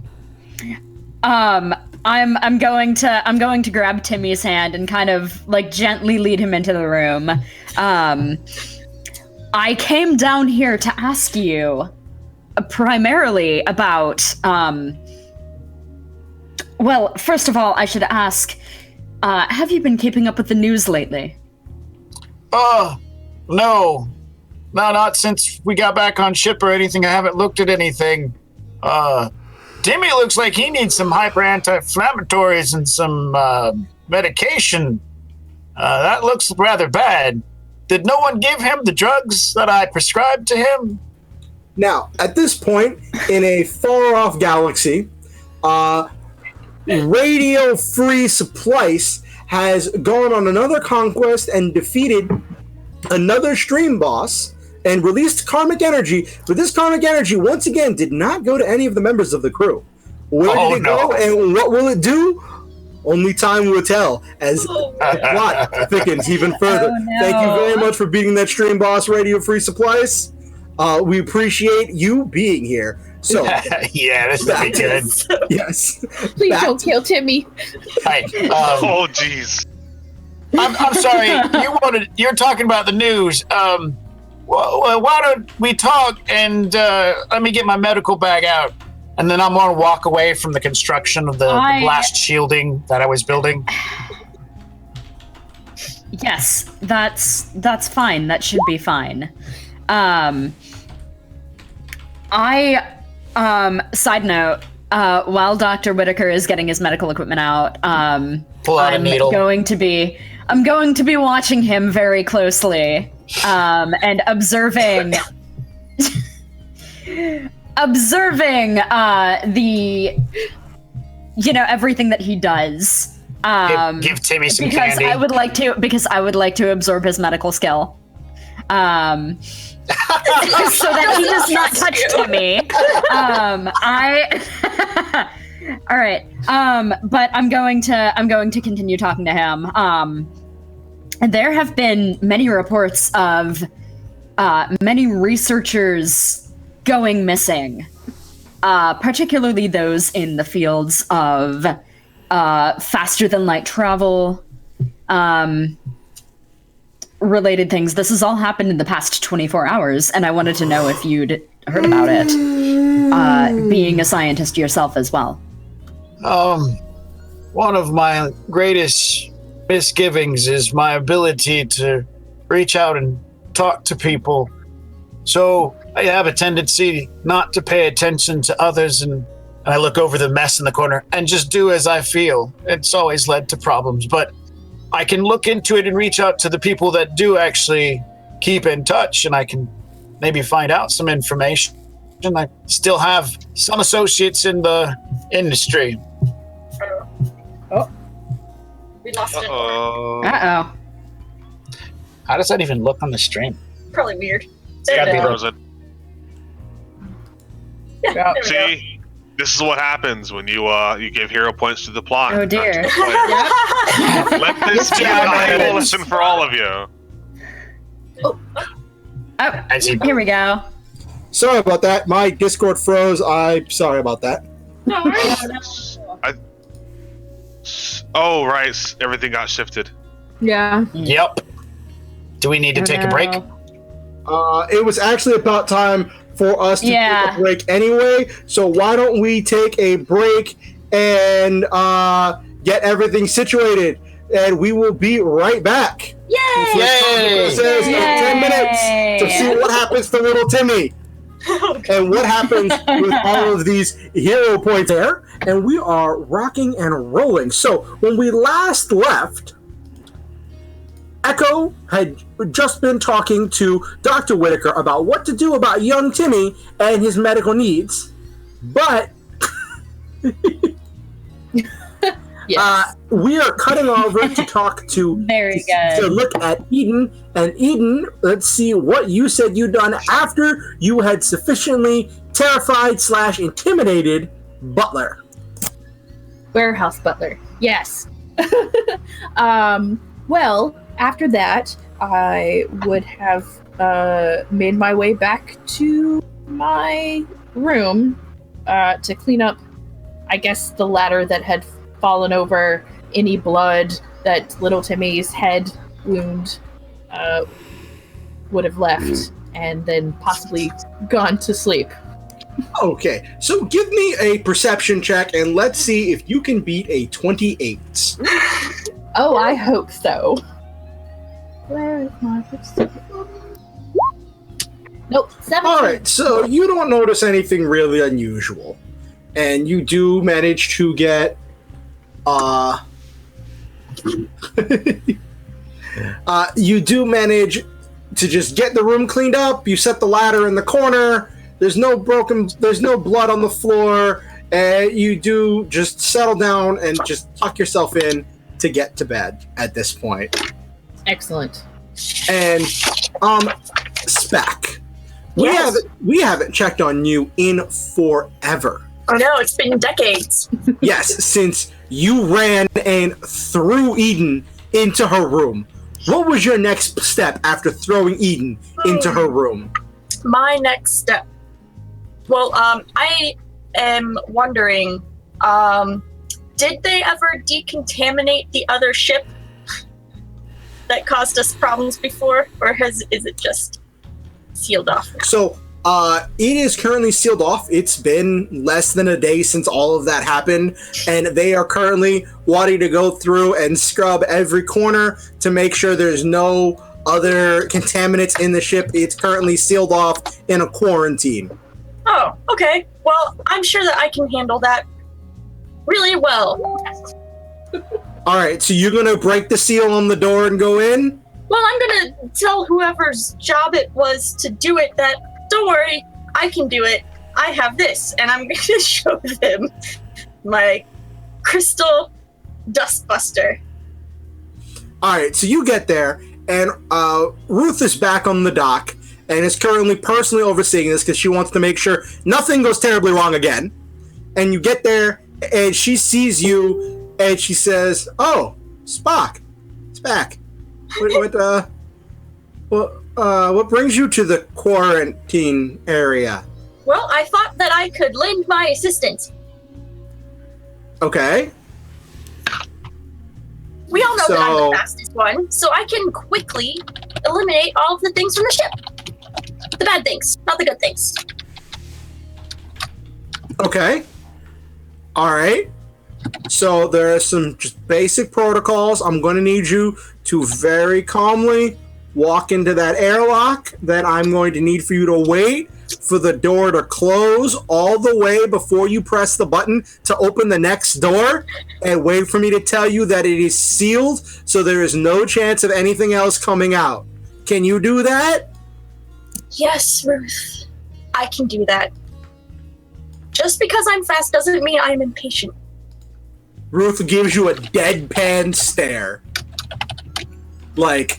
Speaker 4: I'm going to grab Timmy's hand and kind of like gently lead him into the room. I came down here to ask you primarily about Well, first of all, I should ask, have you been keeping up with the news lately?
Speaker 7: No. No, not since we got back on ship or anything. I haven't looked at anything. Timmy looks like he needs some hyper anti-inflammatories and some medication. That looks rather bad. Did no one give him the drugs that I prescribed to him?
Speaker 1: Now, at this point, in a far-off galaxy, Radio-Free Supplice has gone on another conquest and defeated another stream boss and released karmic energy, but this karmic energy once again did not go to any of the members of the crew. Where did it go and what will it do? Only time will tell as the plot thickens even further.
Speaker 4: Oh, no.
Speaker 1: Thank you very much for beating that stream boss, Radio Free Supplies. We appreciate you being here. So
Speaker 7: yeah, this would be good.
Speaker 1: Yes.
Speaker 6: Please don't kill Timmy.
Speaker 7: Hi.
Speaker 5: Oh, jeez.
Speaker 7: I'm sorry. You're talking about the news. Why don't we talk and let me get my medical bag out, and then I'm gonna walk away from the construction of the blast shielding that I was building.
Speaker 4: Yes, that's fine. That should be fine. Side note, while Dr. Whitaker is getting his medical equipment out,
Speaker 7: Pull out a needle.
Speaker 4: I'm going to be watching him very closely, and observing the everything that he does.
Speaker 7: Give Timmy some
Speaker 4: because
Speaker 7: candy.
Speaker 4: I would like to absorb his medical skill. So that he does not touch Timmy. All right. But I'm going to continue talking to him. There have been many reports of many researchers going missing, particularly those in the fields of faster than light travel, related things. This has all happened in the past 24 hours, and I wanted to know if you'd heard about it, being a scientist yourself as well.
Speaker 7: One of my greatest misgivings is my ability to reach out and talk to people. So I have a tendency not to pay attention to others, and I look over the mess in the corner and just do as I feel. It's always led to problems, but I can look into it and reach out to the people that do actually keep in touch, and I can maybe find out some information. And I still have some associates in the industry.
Speaker 3: Oh. We lost it.
Speaker 4: Uh-oh.
Speaker 7: How does that even look on the stream?
Speaker 3: Probably weird.
Speaker 7: gotta be
Speaker 5: Frozen.
Speaker 3: Yeah, there we go.
Speaker 5: See, this is what happens when you give hero points to the plot.
Speaker 4: Oh dear.
Speaker 5: Let this be an eye lesson for all of you.
Speaker 4: Oh, here we go.
Speaker 1: Sorry about that. My Discord froze. I'm sorry about that.
Speaker 3: No worries.
Speaker 5: Oh, right. Everything got shifted.
Speaker 6: Yeah.
Speaker 7: Yep. Do we need to take a break?
Speaker 1: It was actually about time for us to take a break anyway. So why don't we take a break and get everything situated, and we will be right back.
Speaker 3: Yay!
Speaker 1: 10 minutes to see what happens to little Timmy. And what happens with all of these hero points there. And we are rocking and rolling. So when we last left, Echo had just been talking to Dr. Whitaker about what to do about young Timmy and his medical needs. But
Speaker 6: Yes.
Speaker 1: we are cutting over to talk to look at Eden. And Eden, let's see what you said you'd done after you had sufficiently terrified / intimidated Butler.
Speaker 6: Warehouse butler. Yes. Well, after that, I would have made my way back to my room to clean up, I guess, the ladder that had fallen over, any blood that little Timmy's head wound would have left, and then possibly gone to sleep.
Speaker 1: Okay, so give me a perception check, and let's see if you can beat a 28.
Speaker 6: Oh, I hope so. Where is my perception? Nope, 17.
Speaker 1: All right, so you don't notice anything really unusual, and you do manage to get, you do manage to just get the room cleaned up. You set the ladder in the corner. There's no blood on the floor, and you do just settle down and just tuck yourself in to get to bed at this point.
Speaker 6: Excellent.
Speaker 1: And Spac,
Speaker 3: Yes.
Speaker 1: we haven't checked on you in forever.
Speaker 3: Oh no, it's been decades.
Speaker 1: Yes, since you ran and threw Eden into her room. What was your next step after throwing Eden into her room?
Speaker 3: My next step. Well, I am wondering, did they ever decontaminate the other ship that caused us problems before, or is it just sealed off now?
Speaker 1: So, it is currently sealed off. It's been less than a day since all of that happened, and they are currently wanting to go through and scrub every corner to make sure there's no other contaminants in the ship. It's currently sealed off in a quarantine.
Speaker 3: Oh, okay. Well, I'm sure that I can handle that really well.
Speaker 1: All right, so you're gonna break the seal on the door and go in?
Speaker 3: Well, I'm gonna tell whoever's job it was to do it that, don't worry, I can do it. I have this, and I'm gonna show them my crystal dustbuster.
Speaker 1: All right, so you get there, and Ruth is back on the dock and is currently personally overseeing this because she wants to make sure nothing goes terribly wrong again. And you get there, and she sees you, and she says, "Oh, Spac. What brings you to the quarantine area?"
Speaker 3: Well, I thought that I could lend my assistance.
Speaker 1: Okay.
Speaker 3: We all know that I'm
Speaker 1: So-
Speaker 3: the fastest one, so I can quickly eliminate all of the things from the ship. The bad things, not the good things.
Speaker 1: Okay. All right. So there are some just basic protocols. I'm going to need you to very calmly walk into that airlock. Then I'm going to need for you to wait for the door to close all the way before you press the button to open the next door, and wait for me to tell you that it is sealed, so there is no chance of anything else coming out. Can you do that?
Speaker 3: Yes, Ruth, I can do that. Just because I'm fast doesn't mean I'm impatient.
Speaker 1: Ruth gives you a deadpan stare. Like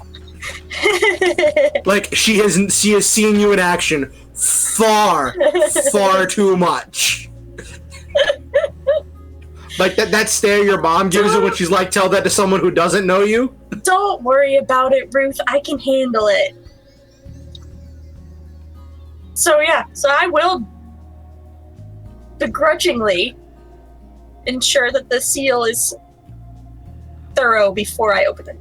Speaker 1: she has seen you in action far too much. Like that stare your mom gives you when she's like, tell that to someone who doesn't know you.
Speaker 3: Don't worry about it, Ruth. I can handle it. So I will begrudgingly ensure that the seal is thorough before I open it.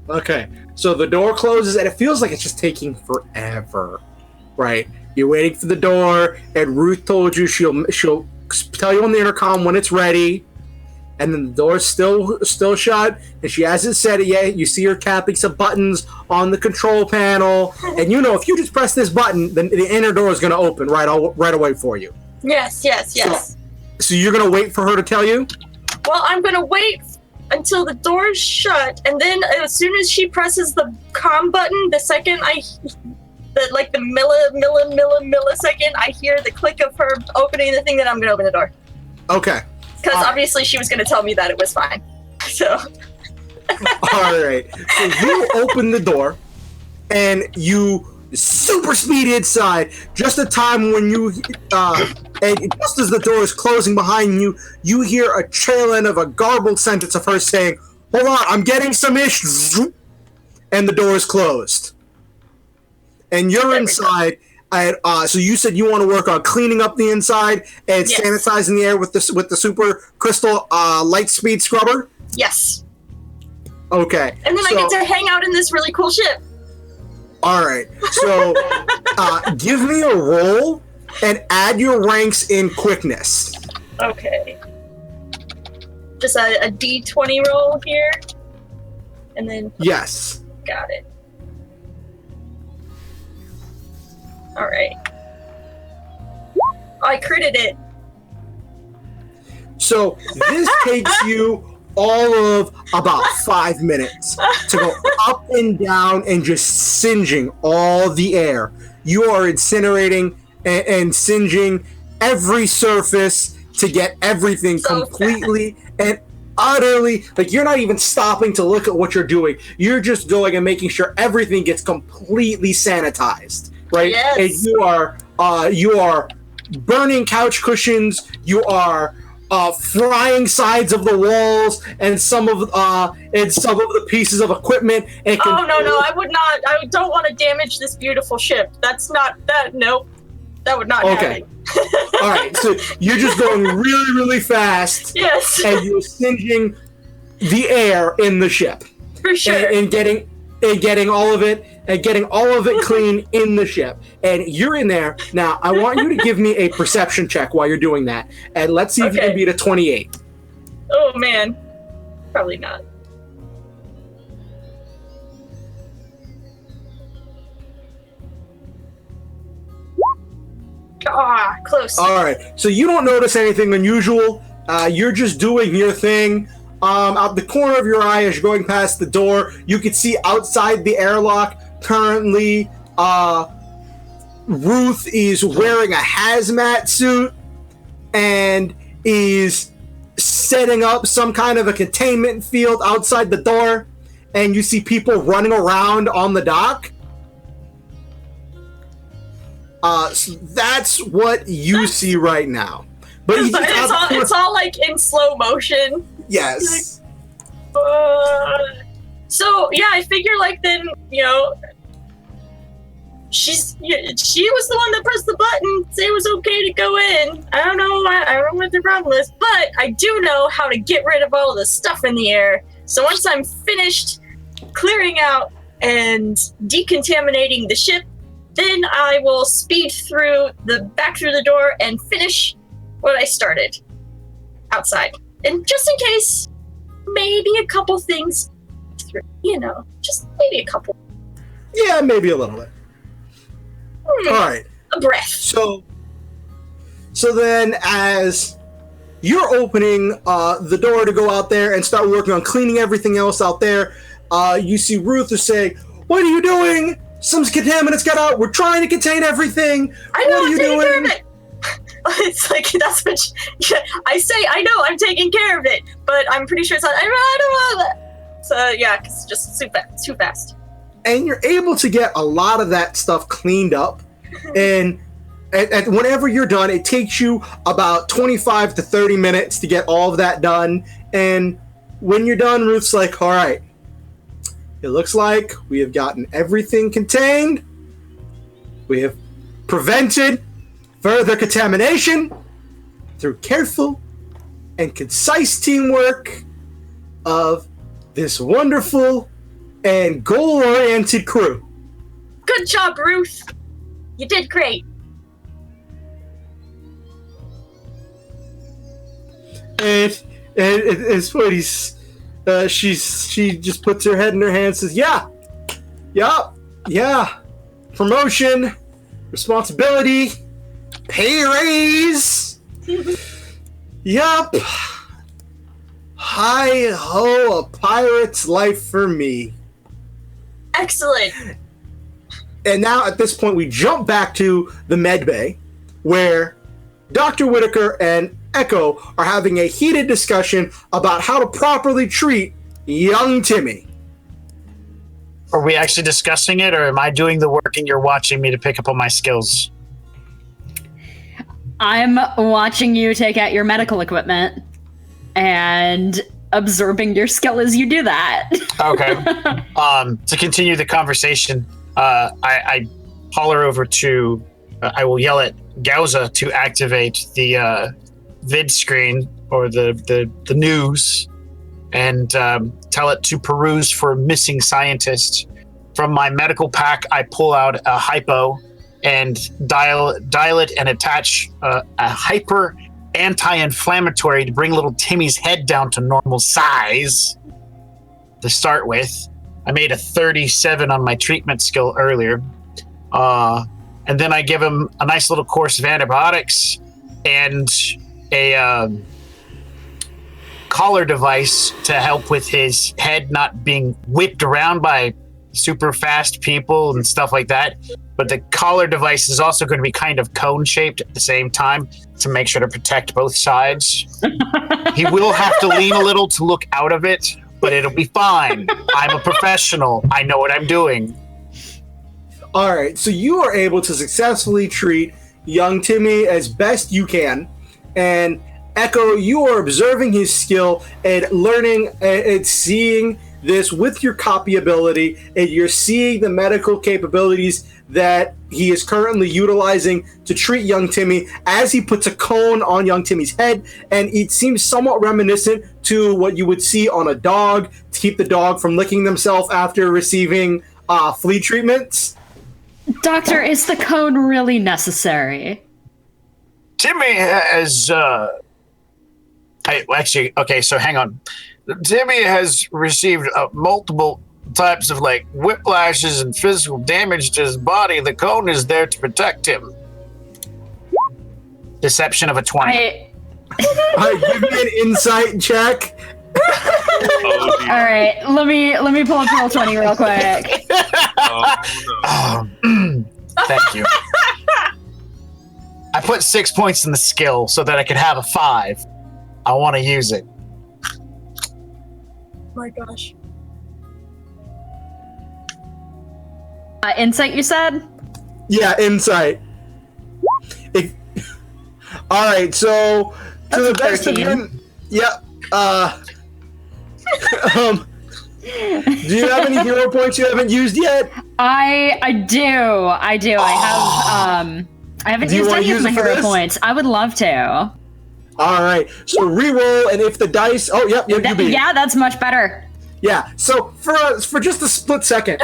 Speaker 1: Okay, so the door closes and it feels like it's just taking forever, right? You're waiting for the door, and Ruth told you she'll tell you on the intercom when it's ready, and then the door's still shut, and she hasn't said it yet. You see her tapping some buttons on the control panel, and you know if you just press this button, then the inner door is going to open right away for you.
Speaker 3: Yes.
Speaker 1: So you're going to wait for her to tell you?
Speaker 3: Well, I'm going to wait until the door's shut, and then as soon as she presses the comm button, the second the millisecond I hear the click of her opening the thing, then I'm going to open the door.
Speaker 1: Okay.
Speaker 3: Because obviously she was going to tell me that it was fine. So.
Speaker 1: All right. So you open the door, and you super speed inside. Just the time when you, and just as the door is closing behind you, you hear a trail end of a garbled sentence of her saying, "Hold on, I'm getting some ish," and the door is closed. And you're inside. So you said you want to work on cleaning up the inside and sanitizing the air with the super crystal light speed scrubber?
Speaker 3: Yes.
Speaker 1: Okay.
Speaker 3: And then I get to hang out in this really cool ship.
Speaker 1: All right. So give me a roll and add your ranks in quickness.
Speaker 3: Okay. Just a D20 roll here. And then...
Speaker 1: Yes.
Speaker 3: Got it. Alright. I critted it.
Speaker 1: So this takes you all of about 5 minutes to go up and down and just singeing all the air. You are incinerating and singeing every surface to get everything
Speaker 3: So
Speaker 1: completely and utterly, like, you're not even stopping to look at what you're doing. You're just going and making sure everything gets completely sanitized, right?
Speaker 3: Yes.
Speaker 1: And you are burning couch cushions. You are frying sides of the walls and some of the pieces of equipment. And
Speaker 3: Oh no, I would not. I don't want to damage this beautiful ship. That's not that. Nope, that would not
Speaker 1: Okay.
Speaker 3: happen.
Speaker 1: All right, so you're just going really, really fast,
Speaker 3: Yes,
Speaker 1: and you're singeing the air in the ship,
Speaker 3: for sure.
Speaker 1: and getting all of it clean in the ship. And you're in there now. I want you to give me a perception check while you're doing that, and let's see if you
Speaker 3: Okay.
Speaker 1: can beat a 28.
Speaker 3: Oh man, probably not. Ah, close.
Speaker 1: All right, so you don't notice anything unusual. You're just doing your thing. Out the corner of your eye, as you're going past the door, you can see outside the airlock. Currently, Ruth is wearing a hazmat suit and is setting up some kind of a containment field outside the door. And you see people running around on the dock. So that's what you see right now. But
Speaker 3: It's all like in slow motion.
Speaker 1: yes.
Speaker 3: So yeah, I figure like then she was the one that pressed the button, say it was okay to go in. I don't know what the problem is, but I do know how to get rid of all the stuff in the air. So once I'm finished clearing out and decontaminating the ship, then I will speed back through the door and finish what I started outside. And just in case, maybe a couple things through, just maybe a couple.
Speaker 1: Yeah, maybe a little bit. All right.
Speaker 3: A breath.
Speaker 1: So then, as you're opening the door to go out there and start working on cleaning everything else out there, you see Ruth is saying, "What are you doing? Some contaminants got out. We're trying to contain everything.
Speaker 3: I know,
Speaker 1: what are
Speaker 3: I'm
Speaker 1: you
Speaker 3: taking
Speaker 1: doing?"
Speaker 3: care of it. It's like, that's what I say. I know I'm taking care of it, but I'm pretty sure it's not. I don't know that. So yeah, cause it's just too fast.
Speaker 1: And you're able to get a lot of that stuff cleaned up. And whenever you're done, it takes you about 25 to 30 minutes to get all of that done. And when you're done, Ruth's like, "All right, it looks like we have gotten everything contained. We have prevented further contamination through careful and concise teamwork of this wonderful and goal-oriented crew."
Speaker 3: Good job, Ruth. You did great.
Speaker 1: And it's funny. She just puts her head in her hand and says, "Yeah, promotion, responsibility, pay raise. Yup. Hi ho, a pirate's life for me."
Speaker 3: Excellent.
Speaker 1: And now at this point, we jump back to the med bay, where Dr. Whitaker and Echo are having a heated discussion about how to properly treat young Timmy.
Speaker 7: Are we actually discussing it, or am I doing the work and you're watching me to pick up on my skills?
Speaker 4: I'm watching you take out your medical equipment and absorbing your skill as you do that.
Speaker 7: Okay. To continue the conversation, I holler over to, I will yell at Gauza to activate the vid screen or the news and tell it to peruse for missing scientists. From my medical pack, I pull out a hypo and dial it and attach a hyper anti-inflammatory to bring little Timmy's head down to normal size to start with. I made a 37 on my treatment skill earlier. And then I give him a nice little course of antibiotics and a collar device to help with his head not being whipped around by super fast people and stuff like that. But the collar device is also going to be kind of cone shaped at the same time to make sure to protect both sides. He will have to lean a little to look out of it, but it'll be fine. I'm a professional. I know what I'm doing.
Speaker 1: All right, so you are able to successfully treat young Timmy as best you can, and Echo, you are observing his skill and learning and seeing this with your copy ability, and you're seeing the medical capabilities that he is currently utilizing to treat young Timmy as he puts a cone on young Timmy's head, and it seems somewhat reminiscent to what you would see on a dog to keep the dog from licking themselves after receiving flea treatments.
Speaker 4: Doctor, is the cone really necessary?
Speaker 7: Timmy has okay, so hang on. Timmy has received multiple types of like whiplashes and physical damage to his body. The cone is there to protect him. Deception of a 20.
Speaker 1: Give me an insight check.
Speaker 5: Oh,
Speaker 4: All right, let me pull up roll 20 real quick.
Speaker 7: Thank you. I put 6 points in the skill so that I could have a 5. I want to use it.
Speaker 3: My gosh.
Speaker 4: Insight, you said?
Speaker 1: Yeah, insight. All right, so to the best of your, do you have any hero points you haven't used yet?
Speaker 4: I do. I haven't used any of my hero points. I would love to.
Speaker 1: All right, so reroll, and if the dice, you beat.
Speaker 4: Yeah, that's much better.
Speaker 1: Yeah, so for just a split second,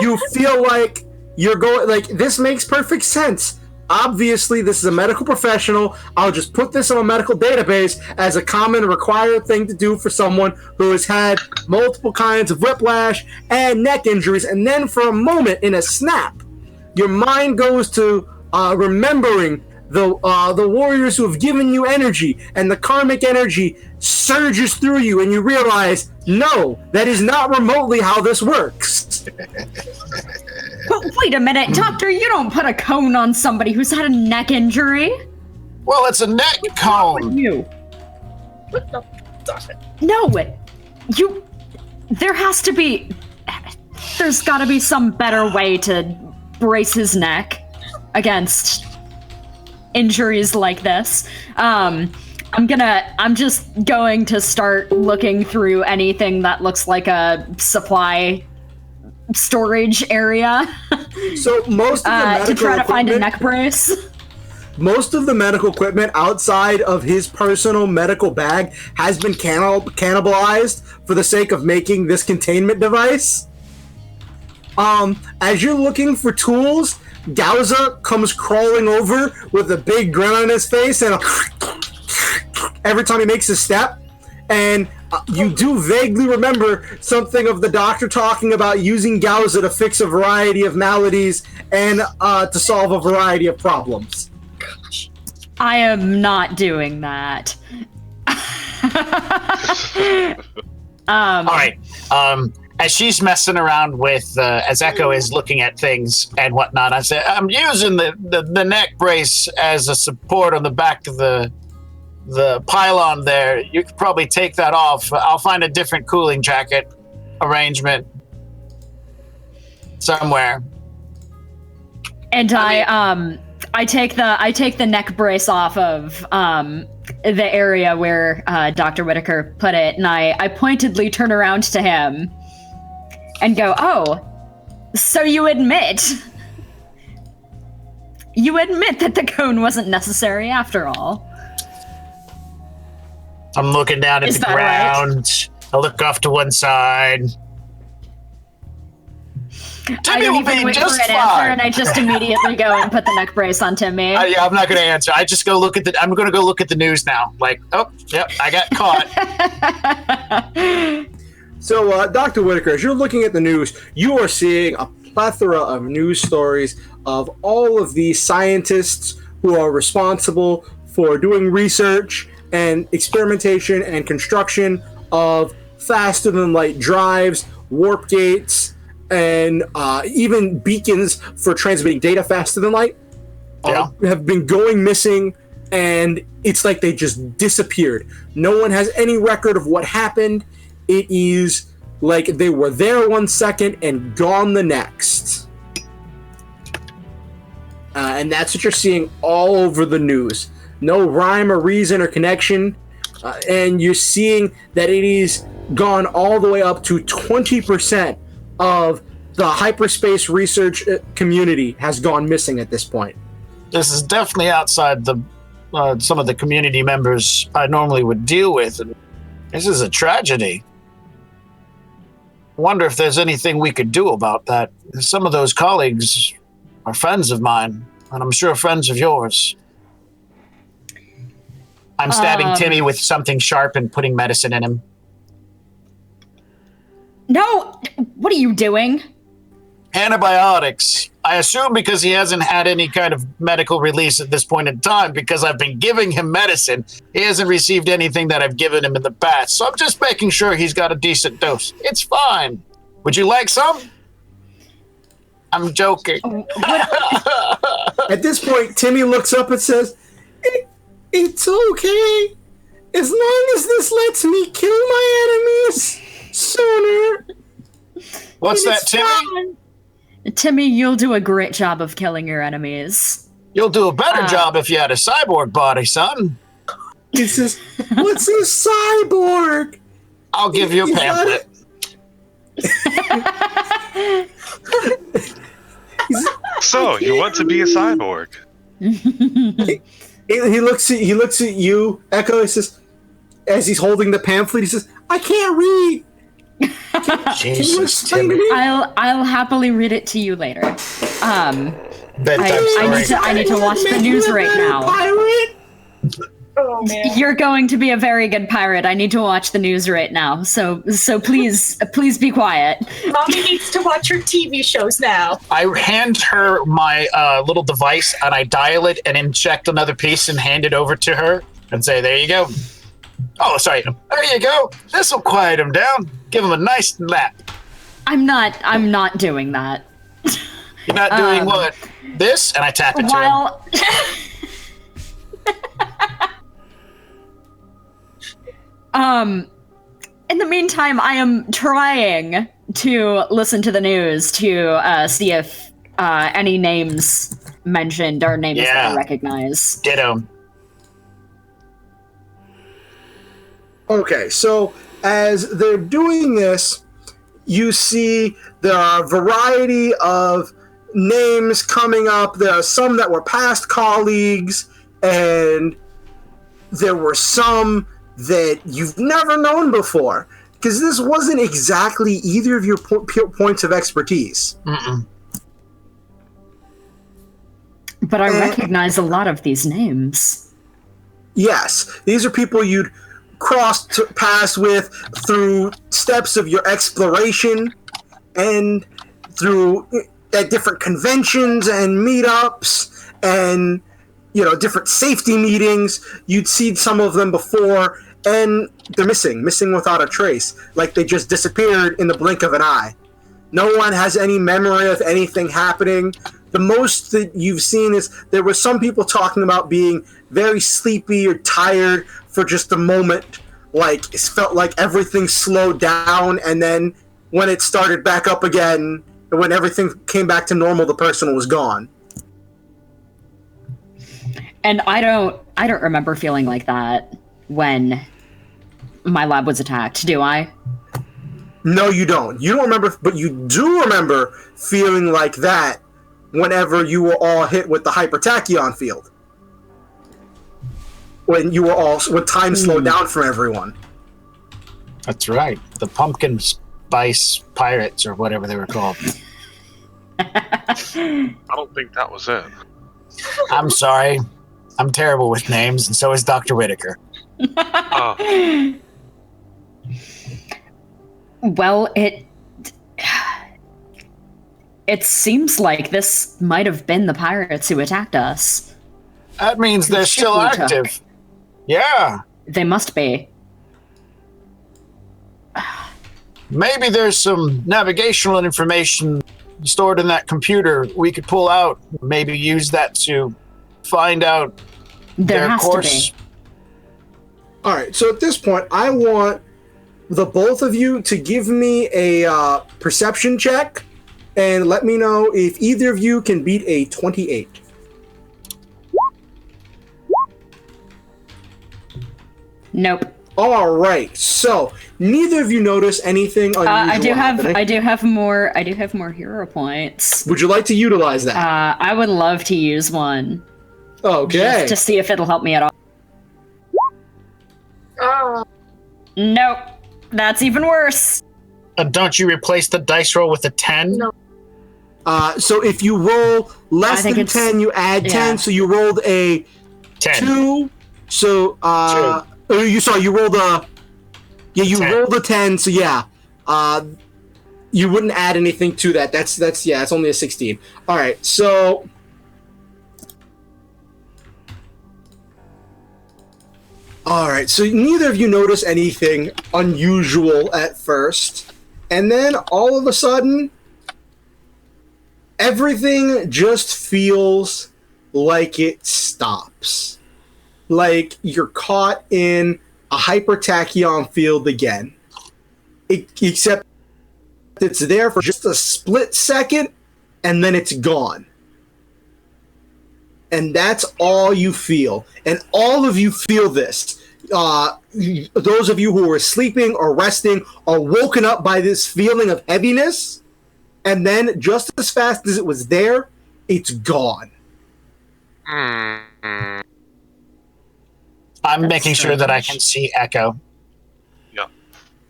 Speaker 1: you feel like you're going, like, this makes perfect sense. Obviously, this is a medical professional. I'll just put this on a medical database as a common required thing to do for someone who has had multiple kinds of whiplash and neck injuries. And then for a moment, in a snap, your mind goes to remembering the warriors who have given you energy, and the karmic energy surges through you, and you realize, no, that is not remotely how this works.
Speaker 4: But wait a minute, Doctor, you don't put a cone on somebody who's had a neck injury.
Speaker 7: Well, it's a neck cone.
Speaker 4: You.
Speaker 3: What the?
Speaker 4: No, there's gotta be some better way to brace his neck against injuries like this. I'm just going to start looking through anything that looks like a supply storage area.
Speaker 1: So most of the medical
Speaker 4: to try to find a neck brace.
Speaker 1: Most of the medical equipment outside of his personal medical bag has been cannibalized for the sake of making this containment device. As you're looking for tools, Gauza comes crawling over with a big grin on his face and every time he makes a step, and you do vaguely remember something of the doctor talking about using Gauza to fix a variety of maladies and to solve a variety of problems.
Speaker 4: I am not doing that.
Speaker 7: All right. As she's messing around with, as Echo is looking at things and whatnot, I said, I'm using the neck brace as a support on the back of the pylon there. You could probably take that off. I'll find a different cooling jacket arrangement somewhere.
Speaker 4: And I take the neck brace off of the area where Dr. Whitaker put it, and I pointedly turn around to him and go, "Oh, so you admit that the cone wasn't necessary after all?"
Speaker 7: I'm looking down at the ground. Right? I look off to one side. Timmy
Speaker 4: don't
Speaker 7: will
Speaker 4: even
Speaker 7: be
Speaker 4: wait for
Speaker 7: just
Speaker 4: an answer,
Speaker 7: fine.
Speaker 4: and I just immediately go and put the neck brace on Timmy.
Speaker 7: Yeah, I'm not going to answer. I just go look at I'm going to go look at the news now. Like, oh, yep, I got caught.
Speaker 1: So, Dr. Whitaker, as you're looking at the news, you are seeing a plethora of news stories of all of these scientists who are responsible for doing research and experimentation and construction of faster-than-light drives, warp gates, and even beacons for transmitting data faster than light have been going missing, and it's like they just disappeared. No one has any record of what happened. It is like they were there 1 second and gone the next. And that's what you're seeing all over the news. No rhyme or reason or connection. And you're seeing that it is gone all the way up to 20% of the hyperspace research community has gone missing at this point.
Speaker 7: This is definitely outside the some of the community members I normally would deal with. And this is a tragedy. I wonder if there's anything we could do about that. Some of those colleagues are friends of mine, and I'm sure friends of yours. I'm stabbing Timmy with something sharp and putting medicine in him.
Speaker 4: No! What are you doing?
Speaker 7: Antibiotics. I assume because he hasn't had any kind of medical release at this point in time, because I've been giving him medicine. He hasn't received anything that I've given him in the past. So I'm just making sure he's got a decent dose. It's fine. Would you like some? I'm joking.
Speaker 1: At this point, Timmy looks up and says, "It's okay. As long as this lets me kill my enemies sooner."
Speaker 7: What's that, Timmy?
Speaker 4: Timmy, you'll do a great job of killing your enemies.
Speaker 7: You'll do a better job if you had a cyborg body, son.
Speaker 1: He says, "What's a cyborg?"
Speaker 7: I'll give you a pamphlet.
Speaker 5: So, you want to be a cyborg?
Speaker 1: He looks at you, Echo. He says, as he's holding the pamphlet, he says, "I can't read. Can you explain to me?"
Speaker 4: I'll happily read it to you later.
Speaker 7: Bedtime
Speaker 4: I need to watch the news right now.
Speaker 1: Pirate?
Speaker 3: Oh man.
Speaker 4: You're going to be a very good pirate. I need to watch the news right now. So please be quiet.
Speaker 3: Mommy needs to watch her TV shows now.
Speaker 7: I hand her my little device and I dial it and inject another piece and hand it over to her and say, "There you go. Oh, sorry. There you go. This will quiet him down. Give him a nice lap."
Speaker 4: I'm not doing that.
Speaker 7: You're not doing what? This? And I tap it to him.
Speaker 4: In the meantime, I am trying to listen to the news to see if any names mentioned are names that I recognize.
Speaker 7: Ditto.
Speaker 1: Okay, so as they're doing this, you see there are a variety of names coming up. There are some that were past colleagues, and there were some that you've never known before, because this wasn't exactly either of your points of expertise.
Speaker 7: Mm-mm.
Speaker 4: But I recognize a lot of these names.
Speaker 1: Yes, these are people you'd crossed paths with through steps of your exploration and through at different conventions and meetups and different safety meetings. You'd seen some of them before, and they're missing without a trace, like they just disappeared in the blink of an eye. No one has any memory of anything happening. The most that you've seen is there were some people talking about being very sleepy or tired for just a moment, like it felt like everything slowed down, and then when it started back up again, when everything came back to normal, the person was gone. And
Speaker 4: I don't remember feeling like that when my lab was attacked, do I?
Speaker 1: No, you don't. You don't remember, but you do remember feeling like that whenever you were all hit with the hypertachyon field. When time slowed down for everyone.
Speaker 7: That's right. The pumpkin spice pirates, or whatever they were called.
Speaker 5: I don't think that was it.
Speaker 7: I'm sorry. I'm terrible with names, and so is Dr. Whitaker.
Speaker 5: Oh.
Speaker 4: Well, it seems like this might have been the pirates who attacked us.
Speaker 7: That means they're
Speaker 4: ship
Speaker 7: still
Speaker 4: we took.
Speaker 7: active. Yeah.
Speaker 4: They must be.
Speaker 7: Maybe there's some navigational information stored in that computer we could pull out. Maybe use that to find out
Speaker 4: There
Speaker 7: their
Speaker 4: has
Speaker 7: course.
Speaker 4: to be.
Speaker 1: All right, so at this point, I want the both of you to give me a perception check and let me know if either of you can beat a 28.
Speaker 4: Nope.
Speaker 1: All right, so neither of you notice anything unusual happening.
Speaker 4: I do have more hero points.
Speaker 1: Would you like to utilize that?
Speaker 4: I would love to use one.
Speaker 1: Okay.
Speaker 4: Just to see if it'll help me at all.
Speaker 3: Oh,
Speaker 4: Nope. That's even worse.
Speaker 7: Don't you replace the dice roll with a 10?
Speaker 3: No.
Speaker 1: So if you roll less
Speaker 4: I think
Speaker 1: than
Speaker 4: it's-
Speaker 1: 10, you add 10.
Speaker 4: yeah.
Speaker 1: So you rolled a
Speaker 7: 10.
Speaker 1: 2. So you rolled a
Speaker 7: 10.
Speaker 1: rolled a 10. So yeah, you wouldn't add anything to that. That's it's only a 16. All right, so. All right, so neither of you notice anything unusual at first, and then all of a sudden, everything just feels like it stops. Like you're caught in a hypertachyon field again. Except it's there for just a split second, and then it's gone. And that's all you feel. And all of you feel this. Those of you who are sleeping or resting are woken up by this feeling of heaviness. And then just as fast as it was there, it's gone.
Speaker 7: I'm
Speaker 4: That's
Speaker 7: making sure that I
Speaker 4: strange.
Speaker 7: can see Echo.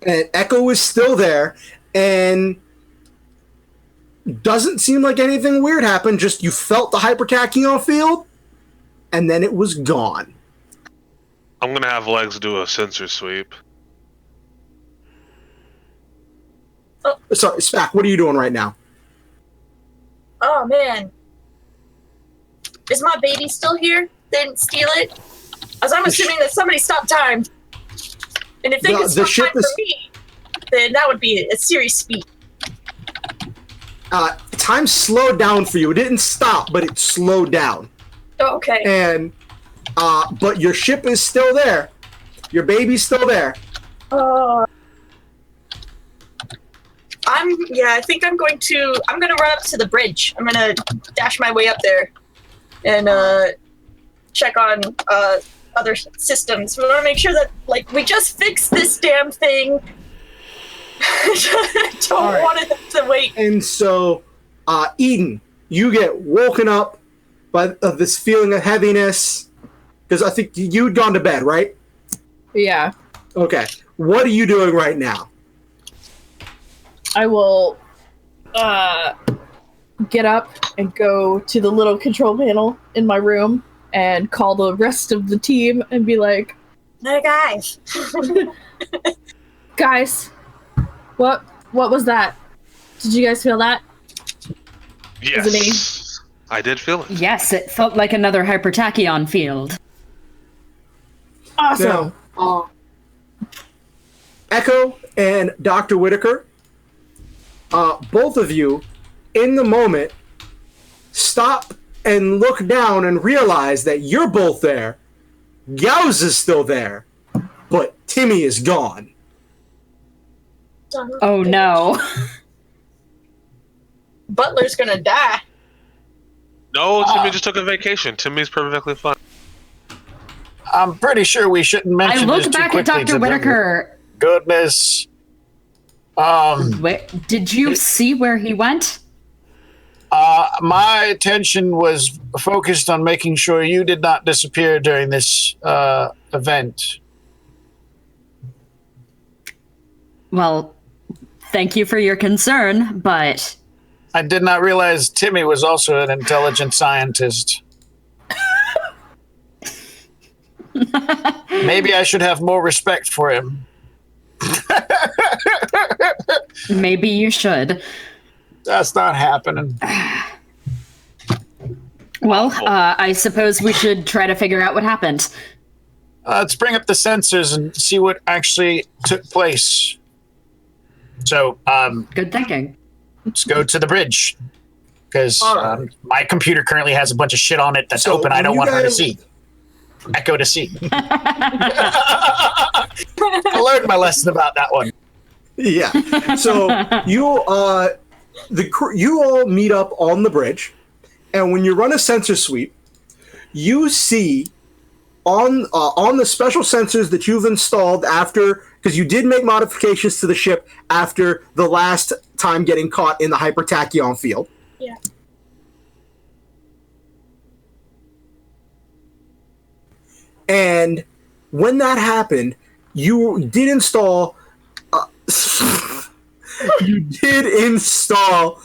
Speaker 1: And Echo is still there. And doesn't seem like anything weird happened. Just you felt the hypertachyon field. And then it was gone.
Speaker 5: I'm gonna have Legs do a sensor sweep.
Speaker 1: Sorry, Spack, what are you doing right now?
Speaker 3: oh man. Is my baby still here? They didn't steal it? As I'm assuming that somebody stopped time. And if they
Speaker 1: The-
Speaker 3: could
Speaker 1: the
Speaker 3: stop
Speaker 1: ship
Speaker 3: time
Speaker 1: is-
Speaker 3: for me, then that would be a serious feat.
Speaker 1: Time slowed down for you. It didn't stop, but it slowed down.
Speaker 3: Oh, okay.
Speaker 1: And but your ship is still there. Your baby's still there.
Speaker 3: I think I'm gonna run up to the bridge. I'm gonna dash my way up there and check on other systems. We want to make sure that we just fixed this damn thing. Don't
Speaker 1: All right.
Speaker 3: want it to wait.
Speaker 1: And so, Eden, you get woken up by this feeling of heaviness because I think you'd gone to bed, right?
Speaker 6: Yeah.
Speaker 1: Okay. What are you doing right now?
Speaker 6: I will get up and go to the little control panel in my room and call the rest of the team and be like,
Speaker 3: Hey guys.
Speaker 6: guys, what was that? Did you guys feel that?
Speaker 5: Yes. I did feel it.
Speaker 4: Yes, it felt like another hypertachyon field.
Speaker 6: Awesome.
Speaker 1: Now, Echo and Dr. Whitaker, both of you, in the moment, stop and look down and realize that you're both there. Gauss is still there, but Timmy is gone.
Speaker 4: Oh no.
Speaker 3: Butler's gonna die.
Speaker 5: No, Timmy just took a vacation. Timmy's perfectly fine.
Speaker 7: I'm pretty sure we shouldn't
Speaker 4: I
Speaker 7: mention this
Speaker 4: looked
Speaker 7: too
Speaker 4: back at
Speaker 7: quickly
Speaker 4: Dr.
Speaker 7: to them.
Speaker 4: Whitaker.
Speaker 7: Goodness.
Speaker 4: Did you see where he went?
Speaker 7: My attention was focused on making sure you did not disappear during this event.
Speaker 4: Well, thank you for your concern, but
Speaker 7: I did not realize Timmy was also an intelligent scientist. Maybe I should have more respect for him.
Speaker 4: Maybe you should.
Speaker 7: That's not happening.
Speaker 4: Well, I suppose we should try to figure out what happened.
Speaker 7: Let's bring up the sensors and see what actually took place. So,
Speaker 4: Good thinking.
Speaker 7: let's go to the bridge. Because
Speaker 1: Alright.
Speaker 7: my computer currently has a bunch of shit on it that's
Speaker 1: So,
Speaker 7: open. I don't
Speaker 1: when
Speaker 7: want
Speaker 1: you
Speaker 7: her to
Speaker 1: guys-
Speaker 7: see. Echo to see. I learned my lesson about that one.
Speaker 1: Yeah. So you all meet up on the bridge, and when you run a sensor sweep, you see on the special sensors that you've installed after, because you did make modifications to the ship after the last time getting caught in the hypertachyon field.
Speaker 3: Yeah.
Speaker 1: And when that happened, you did install. You did install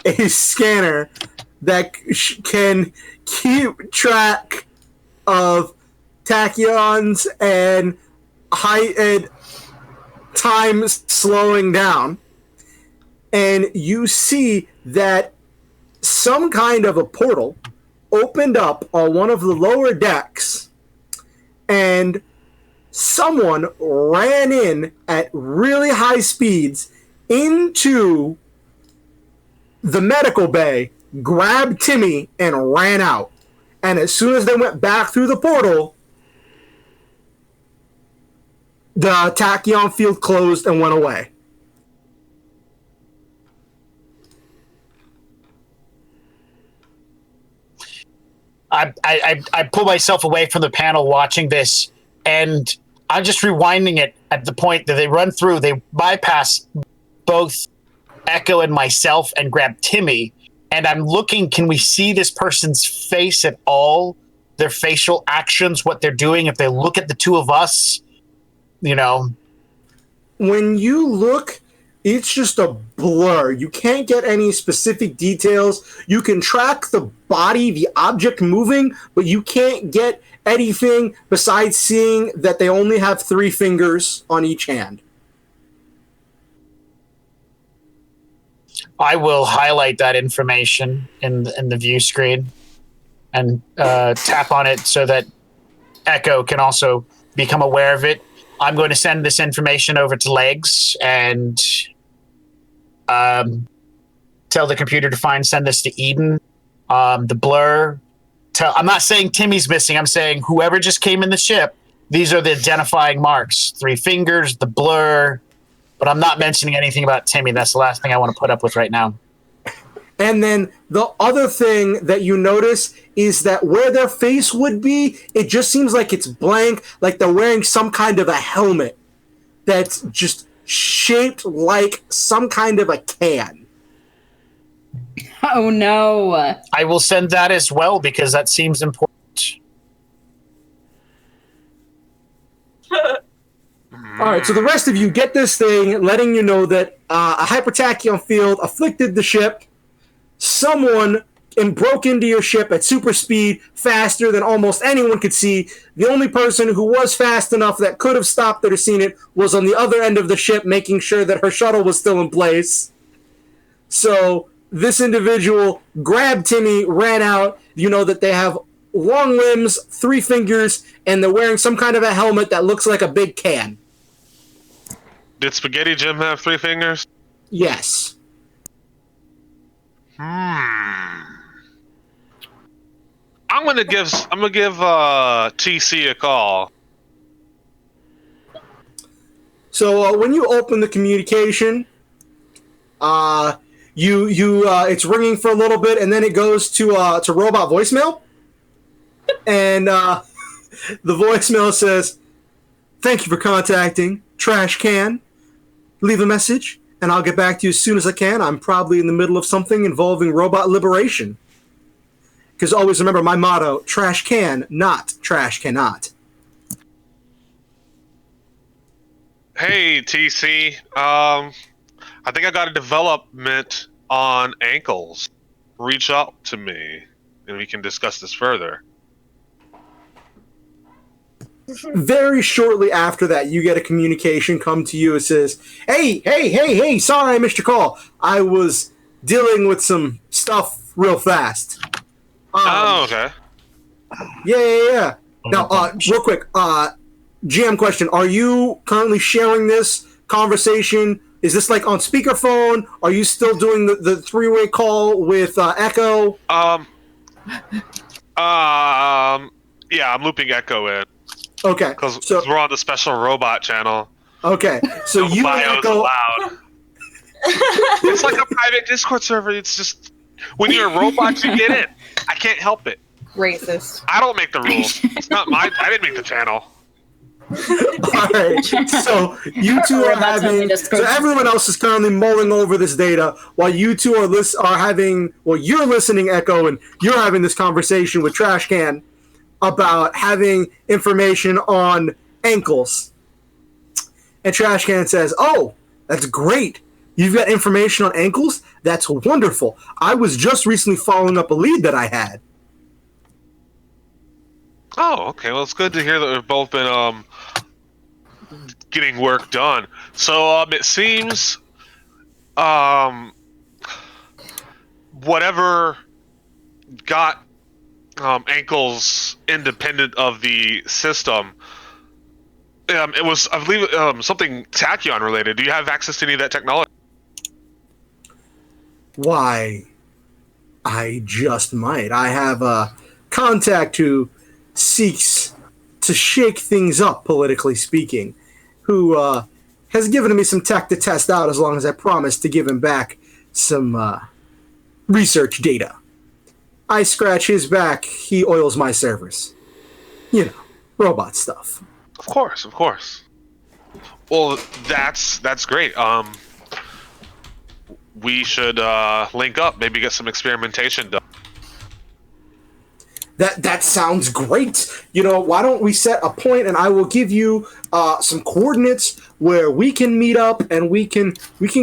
Speaker 1: a scanner that can keep track of tachyons and height and time slowing down, and you see that some kind of a portal opened up on one of the lower decks, and someone ran in at really high speeds into the medical bay, grabbed Timmy, and ran out. And as soon as they went back through the portal, the tachyon field closed and went away.
Speaker 7: I pull myself away from the panel watching this, and I'm just rewinding it at the point that they run through. They bypass both Echo and myself and grab Timmy. And I'm looking, can we see this person's face at all? Their facial actions, what they're doing, if they look at the two of us, you know.
Speaker 1: When you look, it's just a blur. You can't get any specific details. You can track the body, the object moving, but you can't get anything besides seeing that they only have 3 fingers on each hand.
Speaker 7: I will highlight that information in the view screen and tap on it so that Echo can also become aware of it. I'm going to send this information over to Legs and tell the computer to send this to Eden. The blur. I'm not saying Timmy's missing. I'm saying whoever just came in the ship, these are the identifying marks. 3 fingers, the blur. But I'm not mentioning anything about Timmy. That's the last thing I want to put up with right now.
Speaker 1: And then the other thing that you notice is that where their face would be, it just seems like it's blank, like they're wearing some kind of a helmet that's just shaped like some kind of a can.
Speaker 4: Oh no.
Speaker 7: I will send that as well because that seems important.
Speaker 1: All right, so the rest of you get this thing letting you know that a hypertachyon field afflicted the ship. Someone broke into your ship at super speed, faster than almost anyone could see. The only person who was fast enough that could have stopped it or seen it was on the other end of the ship, making sure that her shuttle was still in place. So this individual grabbed Timmy, ran out. You know that they have long limbs, 3 fingers, and they're wearing some kind of a helmet that looks like a big can.
Speaker 5: Did Spaghetti Jim have 3 fingers?
Speaker 1: Yes.
Speaker 5: I'm gonna give TC a call.
Speaker 1: So when you open the communication, it's ringing for a little bit, and then it goes to robot voicemail, and the voicemail says, "Thank you for contacting Trash Can. Leave a message, and I'll get back to you as soon as I can. I'm probably in the middle of something involving robot liberation." Because always remember my motto: trash can, not trash cannot.
Speaker 5: Hey TC, I think I got a development on ankles, reach out to me, and we can discuss this further.
Speaker 1: Very shortly after that, you get a communication come to you. It says, hey, sorry I missed your call. I was dealing with some stuff real fast.
Speaker 5: Okay.
Speaker 1: Yeah. Now, real quick, GM question. Are you currently sharing this conversation? Is this like on speakerphone? Are you still doing the three-way call with Echo?
Speaker 5: Yeah, I'm looping Echo in.
Speaker 1: Okay.
Speaker 5: Because
Speaker 1: so
Speaker 5: we're on the special robot channel.
Speaker 1: Okay. So you and
Speaker 5: Bio's
Speaker 1: Echo.
Speaker 5: allowed. It's like a private Discord server. It's just when you're a robot, you get in. I can't help it.
Speaker 6: Racist.
Speaker 5: I don't make the rules. It's not my. I didn't make the channel.
Speaker 1: All right. So you two are having. So everyone else is currently mulling over this data while you two are having. Well, you're listening, Echo, and you're having this conversation with Trash Can about having information on ankles. And Trash Can says, "Oh, that's great. You've got information on ankles? That's wonderful. I was just recently following up a lead that I had."
Speaker 5: Oh, okay. Well, it's good to hear that we've both been getting work done. So it seems whatever got ankles independent of the system. It was, I believe, something Tachyon related. Do you have access to any of that technology?
Speaker 1: Why, I just might. I have a contact who seeks to shake things up, politically speaking, who has given me some tech to test out as long as I promise to give him back some research data. I scratch his back, he oils my servers. You know, robot stuff.
Speaker 5: Of course. Well, that's great. We should link up, maybe get some experimentation done.
Speaker 1: That sounds great. You know, why don't we set a point and I will give you some coordinates where we can meet up and we can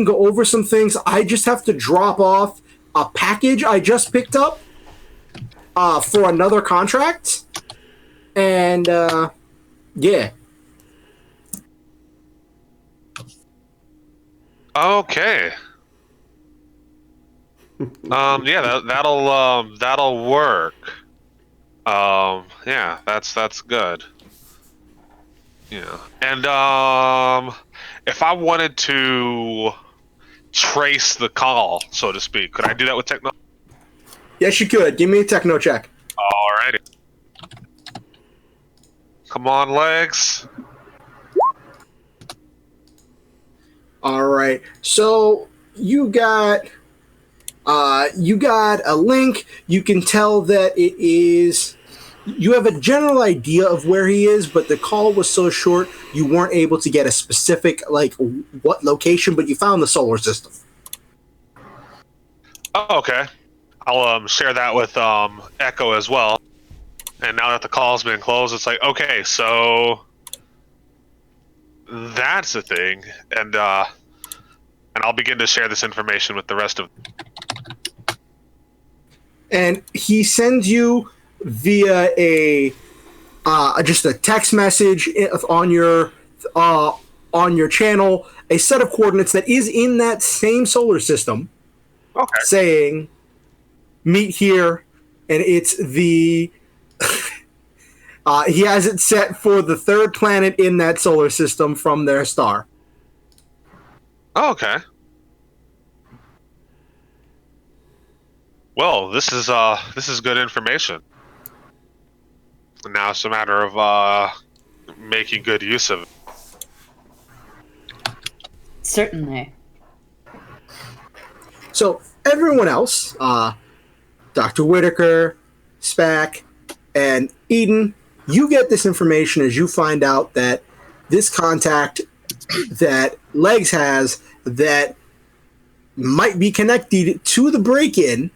Speaker 1: go over some things. I just have to drop off a package I just picked up for another contract. And yeah.
Speaker 5: Okay. Yeah, that'll work. Yeah, that's good. Yeah, and if I wanted to trace the call, so to speak, could I do that with techno?
Speaker 1: Yes, you could. Give me a techno check.
Speaker 5: Alrighty. Come on, legs.
Speaker 1: All right. So you got a link. You can tell that it is. You have a general idea of where he is, but the call was so short you weren't able to get a specific like what location. But you found the solar system.
Speaker 5: Oh, okay. I'll share that with Echo as well. And now that the call's been closed, it's like, okay, so that's a thing, and I'll begin to share this information with the rest of.
Speaker 1: And he sends you via a just a text message on your channel a set of coordinates that is in that same solar system.
Speaker 5: Okay.
Speaker 1: Saying, meet here, and it's the. He has it set for the third planet in that solar system from their star.
Speaker 5: Oh, okay. Well, this is good information. Now it's a matter of making good use of it.
Speaker 4: Certainly.
Speaker 1: So everyone else, Dr. Whitaker, Spack, and Eden, you get this information as you find out that this contact that Legs has that might be connected to the break-in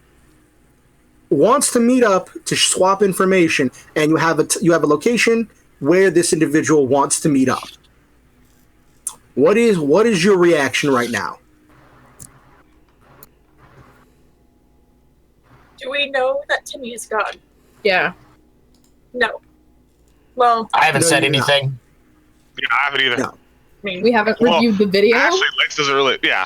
Speaker 1: wants to meet up to swap information, and you have a location where this individual wants to meet up. What is your reaction right now?
Speaker 3: Do we know that Timmy is gone?
Speaker 6: Yeah.
Speaker 3: No. Well,
Speaker 7: I haven't
Speaker 1: No,
Speaker 7: said
Speaker 1: you're not.
Speaker 7: anything.
Speaker 5: Yeah, I haven't either.
Speaker 1: No.
Speaker 3: I mean,
Speaker 6: We haven't
Speaker 5: Well,
Speaker 6: reviewed the video.
Speaker 5: Actually, Lex doesn't really. Yeah.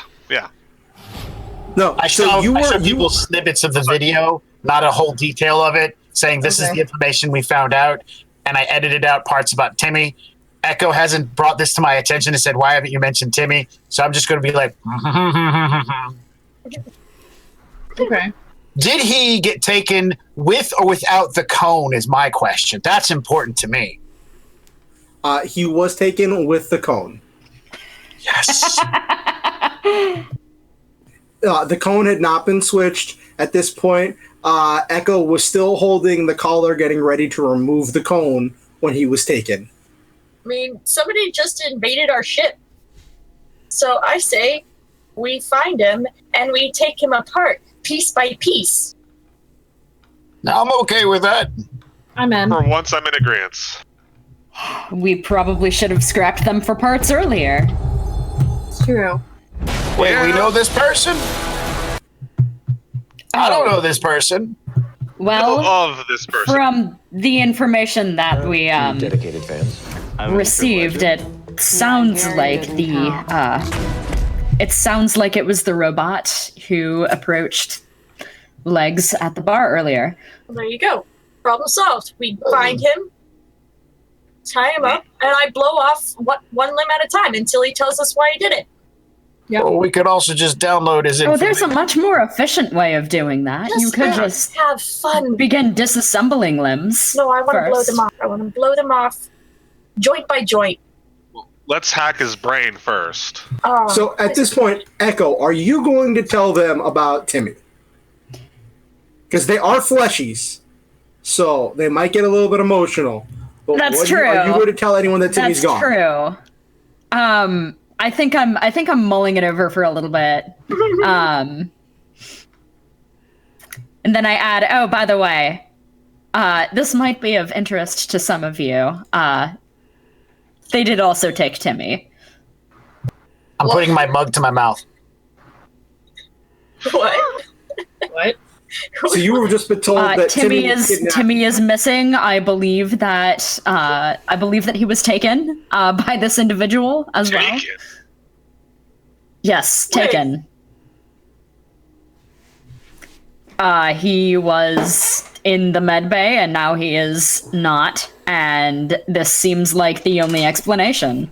Speaker 1: No,
Speaker 7: I
Speaker 1: so
Speaker 7: showed people snippets of the video, not a whole detail of it, saying this is
Speaker 6: Okay.
Speaker 7: the information we found out, and I edited out parts about Timmy. Echo hasn't brought this to my attention and said, why haven't you mentioned Timmy? So I'm just going to be like,
Speaker 6: Okay.
Speaker 7: did he get taken with or without the cone is my question. That's important to me.
Speaker 1: he was taken with the cone.
Speaker 7: Yes.
Speaker 1: The cone had not been switched at this point. Echo was still holding the collar, getting ready to remove the cone when he was taken.
Speaker 3: I mean, somebody just invaded our ship. So I say we find him and we take him apart piece by piece.
Speaker 7: Now I'm okay with that.
Speaker 6: I'm in.
Speaker 5: For once, I'm in agreement.
Speaker 4: We probably should have scrapped them for parts earlier.
Speaker 6: It's true.
Speaker 7: Wait, we
Speaker 5: Yeah.
Speaker 7: know this person? I don't know this person.
Speaker 4: Well,
Speaker 5: Of this person.
Speaker 4: from the information that we
Speaker 2: Dedicated fans.
Speaker 4: received, it sounds like it was the robot who approached Legs at the bar earlier.
Speaker 3: Well, there you go. Problem solved. We find him, tie him up, and I blow off one limb at a time until he tells us why he did it.
Speaker 6: Yep.
Speaker 7: Or we could also just download his
Speaker 4: Oh,
Speaker 7: information.
Speaker 4: there's a much more efficient way of doing that. You could just
Speaker 3: have fun.
Speaker 4: begin disassembling limbs.
Speaker 3: No, I want to blow
Speaker 4: first.
Speaker 3: them off. I want to blow them off joint by joint.
Speaker 5: Let's hack his brain first.
Speaker 3: Oh,
Speaker 1: So at this point, Echo, are you going to tell them about Timmy? Because they are fleshies, so they might get a little bit emotional. But
Speaker 4: That's
Speaker 1: are
Speaker 4: true.
Speaker 1: you going to tell anyone that Timmy's
Speaker 4: That's
Speaker 1: gone?
Speaker 4: true. I think I'm mulling it over for a little bit. And then I add, oh, by the way, this might be of interest to some of you. They did also take Timmy.
Speaker 7: I'm putting my mug to my mouth.
Speaker 3: what?
Speaker 6: What?
Speaker 1: So you were just been told that
Speaker 4: Timmy is
Speaker 1: kidnapped.
Speaker 4: Timmy is missing. I believe that he was taken by this individual as well.
Speaker 5: Take it.
Speaker 4: Yes,
Speaker 3: Wait.
Speaker 4: taken. He was in the med bay and now he is not, and this seems like the only explanation.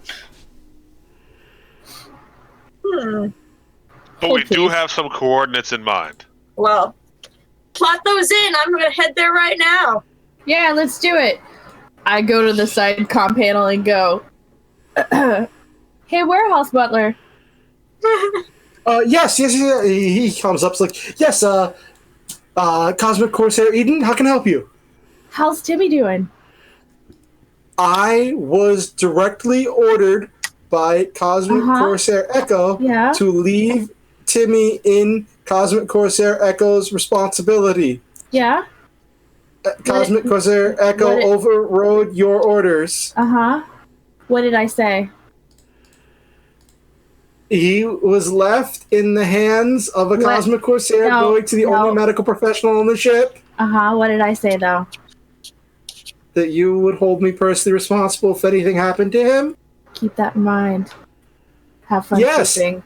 Speaker 5: But we do have some coordinates in mind.
Speaker 3: Well, plot those in. I'm going to head there right now.
Speaker 6: Yeah, let's do it. I go to the side comm panel and go, hey, warehouse butler.
Speaker 1: Yes. He comes up, like, yes, Cosmic Corsair Eden, how can I help you?
Speaker 6: How's Timmy doing?
Speaker 1: I was directly ordered by Cosmic Corsair Echo
Speaker 6: Yeah.
Speaker 1: to leave Timmy in Cosmic Corsair Echo's responsibility.
Speaker 6: Yeah?
Speaker 1: Cosmic Corsair Echo
Speaker 6: what-
Speaker 1: overrode your orders.
Speaker 6: Uh-huh. What did I say?
Speaker 1: He was left in the hands of a
Speaker 6: What?
Speaker 1: Cosmic Corsair
Speaker 6: No,
Speaker 1: going to the
Speaker 6: no.
Speaker 1: only medical professional on the ship.
Speaker 6: Uh-huh. What did I say, though?
Speaker 1: That you would hold me personally responsible if anything happened to him.
Speaker 6: Keep that in mind. Have fun
Speaker 1: Yes.
Speaker 6: sleeping.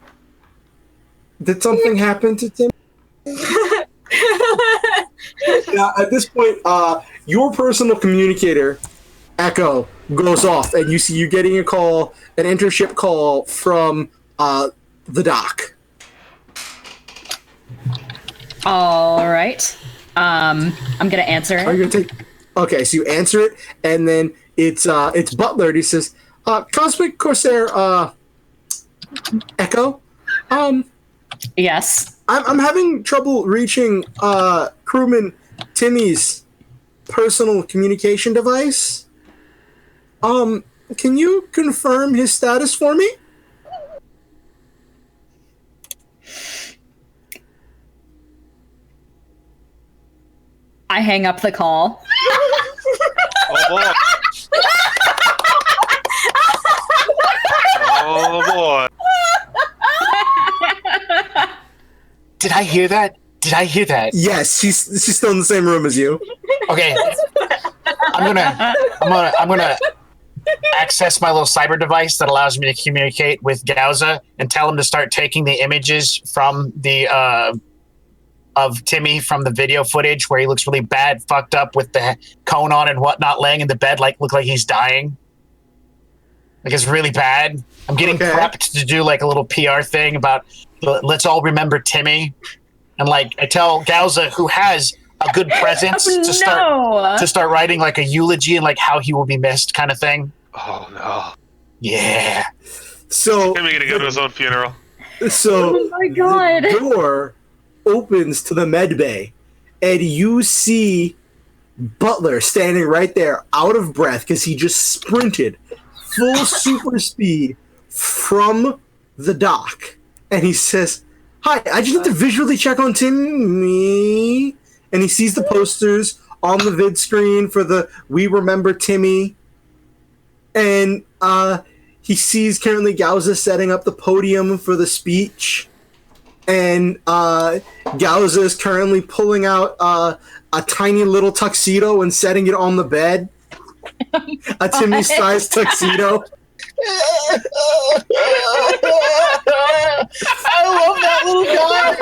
Speaker 1: Did something happen to Tim? Now, at this point, your personal communicator, Echo, goes off, and you see you getting a call, an intership call from the dock.
Speaker 4: All right. I'm gonna answer
Speaker 1: Are
Speaker 4: it.
Speaker 1: you gonna take? Okay, so you answer it, and then it's Butler. And he says, "Cosmic Corsair, Echo,
Speaker 4: Yes.
Speaker 1: I'm having trouble reaching crewman Timmy's personal communication device. Can you confirm his status for me?"
Speaker 4: I hang up the call.
Speaker 5: Oh boy. Oh boy.
Speaker 7: Did I hear that? Did I hear that?
Speaker 1: Yes, she's still in the same room as you.
Speaker 7: Okay. I'm gonna access my little cyber device that allows me to communicate with Gauza and tell him to start taking the images from the of Timmy from the video footage where he looks really bad, fucked up with the cone on and whatnot, laying in the bed look like he's dying. Like it's really bad. I'm getting prepped to do like a little PR thing about let's all remember Timmy. And like I tell Gauza, who has a good presence, to start writing like a eulogy and like how he will be missed, kind of thing.
Speaker 5: Oh no!
Speaker 7: Yeah.
Speaker 1: So
Speaker 5: Timmy gonna go to his own funeral.
Speaker 1: So
Speaker 4: Oh my God.
Speaker 1: the door opens to the med bay, and you see Butler standing right there, out of breath because he just sprinted full super speed from the dock, and he says, "Hi, I just need to visually check on Timmy." And he sees the posters on the vid screen for the "We Remember Timmy," and he sees currently Gauza setting up the podium for the speech, and Gauza is currently pulling out a tiny little tuxedo and setting it on the bed, a Timmy-sized tuxedo.
Speaker 7: I love that little guy.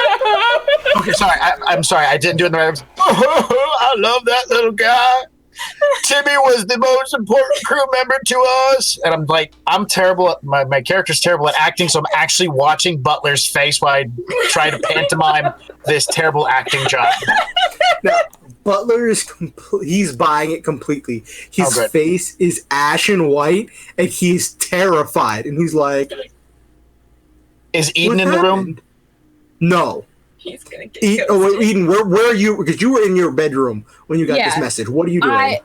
Speaker 7: Okay, sorry. I'm sorry. I didn't do it in the right. I love that little guy. Timmy was the most important crew member to us. And I'm like, I'm terrible at my character's terrible at acting, so I'm actually watching Butler's face while I try to pantomime this terrible acting job.
Speaker 1: Now, Butler is he's buying it completely. His face is ashen white, and he's terrified. And he's like,
Speaker 7: "Is Eden in the room?"
Speaker 1: No.
Speaker 3: He's gonna get
Speaker 1: Eden, where are you? Because you were in your bedroom when you got this message. What are you doing?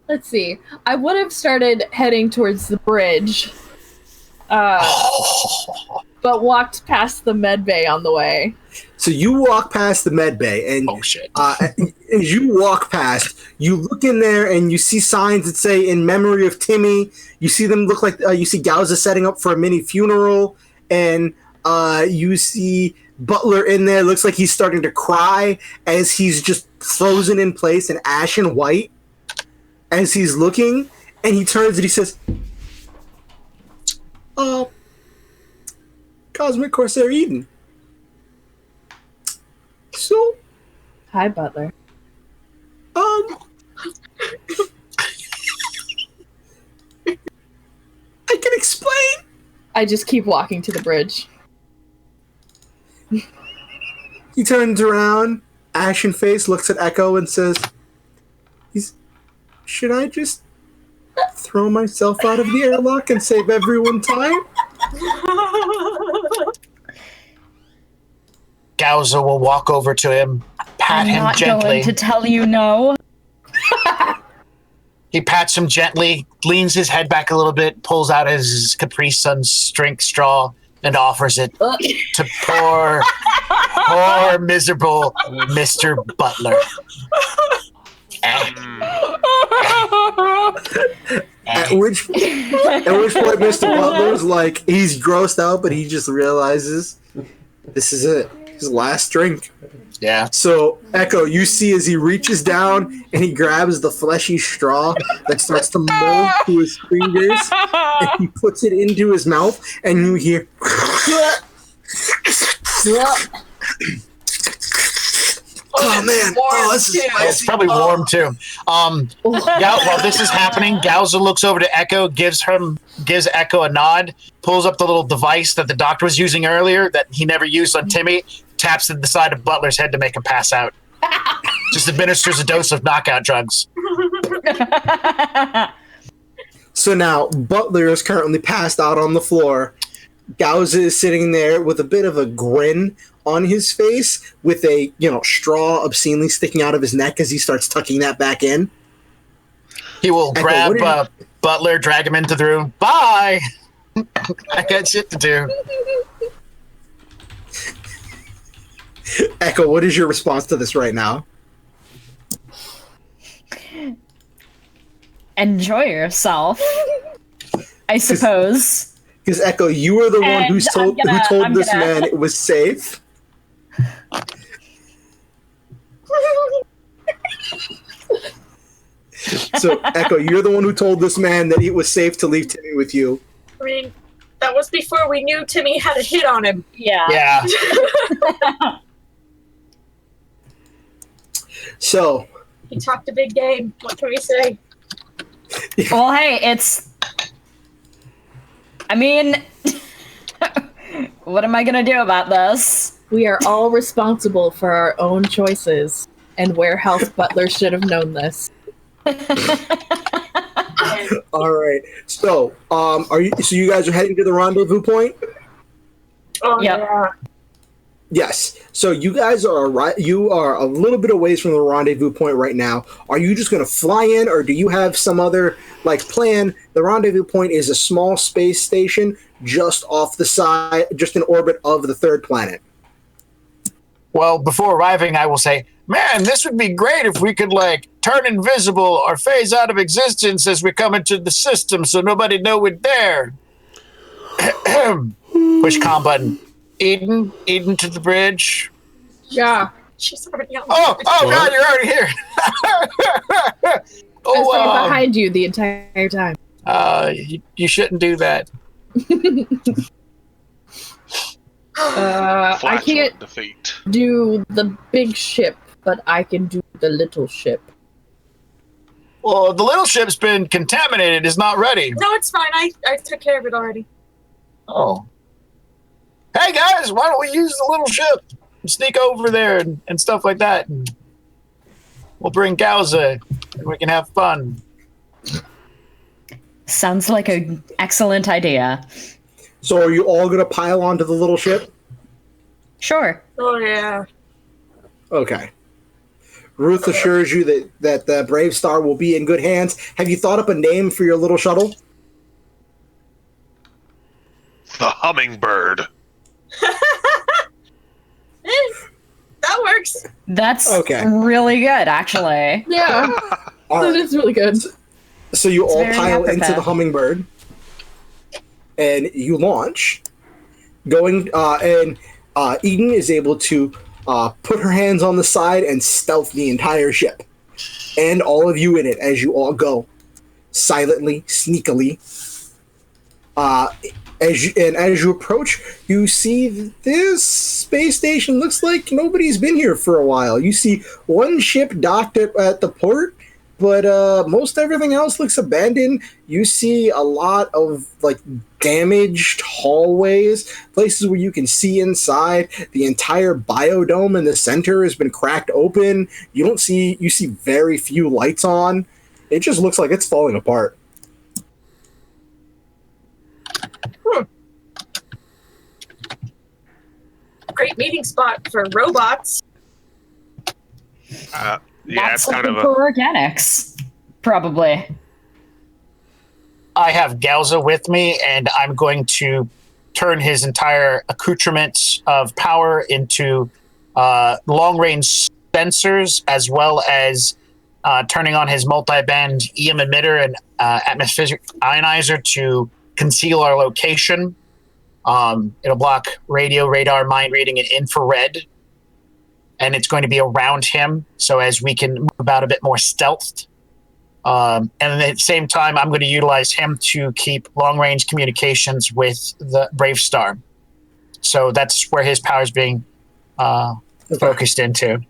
Speaker 6: Let's see. I would have started heading towards the bridge, but walked past the med bay on the way.
Speaker 1: So you walk past the med bay, and as you walk past, you look in there and you see signs that say "In memory of Timmy." You see them look like you see Gauza setting up for a mini funeral, and you see Butler in there. Looks like he's starting to cry as he's just frozen in place in ashen white. As he's looking, and he turns and he says, Cosmic Corsair Eden. So,
Speaker 6: hi, Butler.
Speaker 1: I can explain.
Speaker 6: I just keep walking to the bridge.
Speaker 1: He turns around, ashen face, looks at Echo and says, "Should I just throw myself out of the airlock and save everyone time?"
Speaker 7: Gauza will walk over to him, pat him gently.
Speaker 4: I'm not going to tell you no.
Speaker 7: He pats him gently, leans his head back a little bit, pulls out his Capri Sun drink straw, and offers it to poor miserable Mr. Butler.
Speaker 1: At which point Mr. Butler's like, he's grossed out, but he just realizes this is it. His last drink.
Speaker 7: Yeah.
Speaker 1: So, Echo, you see as he reaches down and he grabs the fleshy straw that starts to mold to his fingers, and he puts it into his mouth, and you hear oh man! Oh, this is spicy.
Speaker 7: It's probably warm too. While this is happening, Gauza looks over to Echo, gives Echo a nod, pulls up the little device that the doctor was using earlier that he never used on Timmy, taps at the side of Butler's head to make him pass out. Just administers a dose of knockout drugs.
Speaker 1: So now Butler is currently passed out on the floor. Gauza is sitting there with a bit of a grin on his face, with a straw obscenely sticking out of his neck as he starts tucking that back in.
Speaker 7: He will grab Butler, drag him into the room. Bye! I got shit to do.
Speaker 1: Echo, what is your response to this right now?
Speaker 4: Enjoy yourself, I suppose.
Speaker 1: Because Echo, you were the one who told this man it was safe. So, Echo, you're the one who told this man that it was safe to leave Timmy with you.
Speaker 3: I mean, that was before we knew Timmy had a hit on him.
Speaker 4: Yeah.
Speaker 7: Yeah.
Speaker 1: So,
Speaker 3: He talked a big game. What can we say?
Speaker 4: Well, hey, I mean, what am I gonna do about this?
Speaker 6: We are all responsible for our own choices, and Warehouse Butler should have known this.
Speaker 1: all right. So, So you guys are heading to the rendezvous point?
Speaker 3: Oh,
Speaker 4: Yep.
Speaker 3: yeah.
Speaker 1: Yes. So you guys are you are a little bit away from the rendezvous point right now. Are you just going to fly in, or do you have some other plan? The rendezvous point is a small space station just off the side, just in orbit of the third planet.
Speaker 7: Well, before arriving, I will say, man, this would be great if we could turn invisible or phase out of existence as we come into the system, so nobody know we're there. Push comm button. Eden to the bridge.
Speaker 6: Yeah.
Speaker 3: She's already on.
Speaker 7: Oh God, you're already here.
Speaker 6: I was right behind you the entire time.
Speaker 7: You shouldn't do that.
Speaker 6: I can't
Speaker 5: defeat.
Speaker 6: do the big ship, but I can do the little ship.
Speaker 7: Well, the little ship's been contaminated. It's not ready.
Speaker 3: No, it's fine. I took care of it already.
Speaker 7: Oh. Hey guys, why don't we use the little ship and sneak over there and stuff like that? And we'll bring Gauza and we can have fun.
Speaker 4: Sounds like an excellent idea.
Speaker 1: So are you all going to pile onto the little ship?
Speaker 4: Sure.
Speaker 3: Oh, yeah.
Speaker 1: Okay. Ruth assures you that the Brave Star will be in good hands. Have you thought up a name for your little shuttle?
Speaker 5: The Hummingbird.
Speaker 3: That works.
Speaker 4: That's
Speaker 1: Okay.
Speaker 4: really good, actually.
Speaker 6: Yeah,
Speaker 1: All
Speaker 6: that
Speaker 1: right.
Speaker 6: is really good.
Speaker 1: So you all
Speaker 4: very
Speaker 1: pile into
Speaker 4: apropos.
Speaker 1: the Hummingbird, and you launch. Eden is able to put her hands on the side and stealth the entire ship, and all of you in it as you all go silently, sneakily. As you approach, you see this space station looks like nobody's been here for a while. You see one ship docked at the port, but most everything else looks abandoned. You see a lot of damaged hallways, places where you can see inside. The entire biodome in the center has been cracked open. You see very few lights on. It just looks like it's falling apart.
Speaker 3: Great meeting spot for robots.
Speaker 5: Yeah,
Speaker 4: Not
Speaker 5: it's kind
Speaker 4: something
Speaker 5: of
Speaker 4: for organics. Probably.
Speaker 7: I have Gauza with me, and I'm going to turn his entire accoutrements of power into long-range sensors, as well as turning on his multi-band EM emitter and atmospheric ionizer to conceal our location. It'll block radio, radar, mind reading, and infrared. And it's going to be around him, so as we can move about a bit more stealthed. And at the same time, I'm going to utilize him to keep long-range communications with the Brave Star. So that's where his power is being focused into.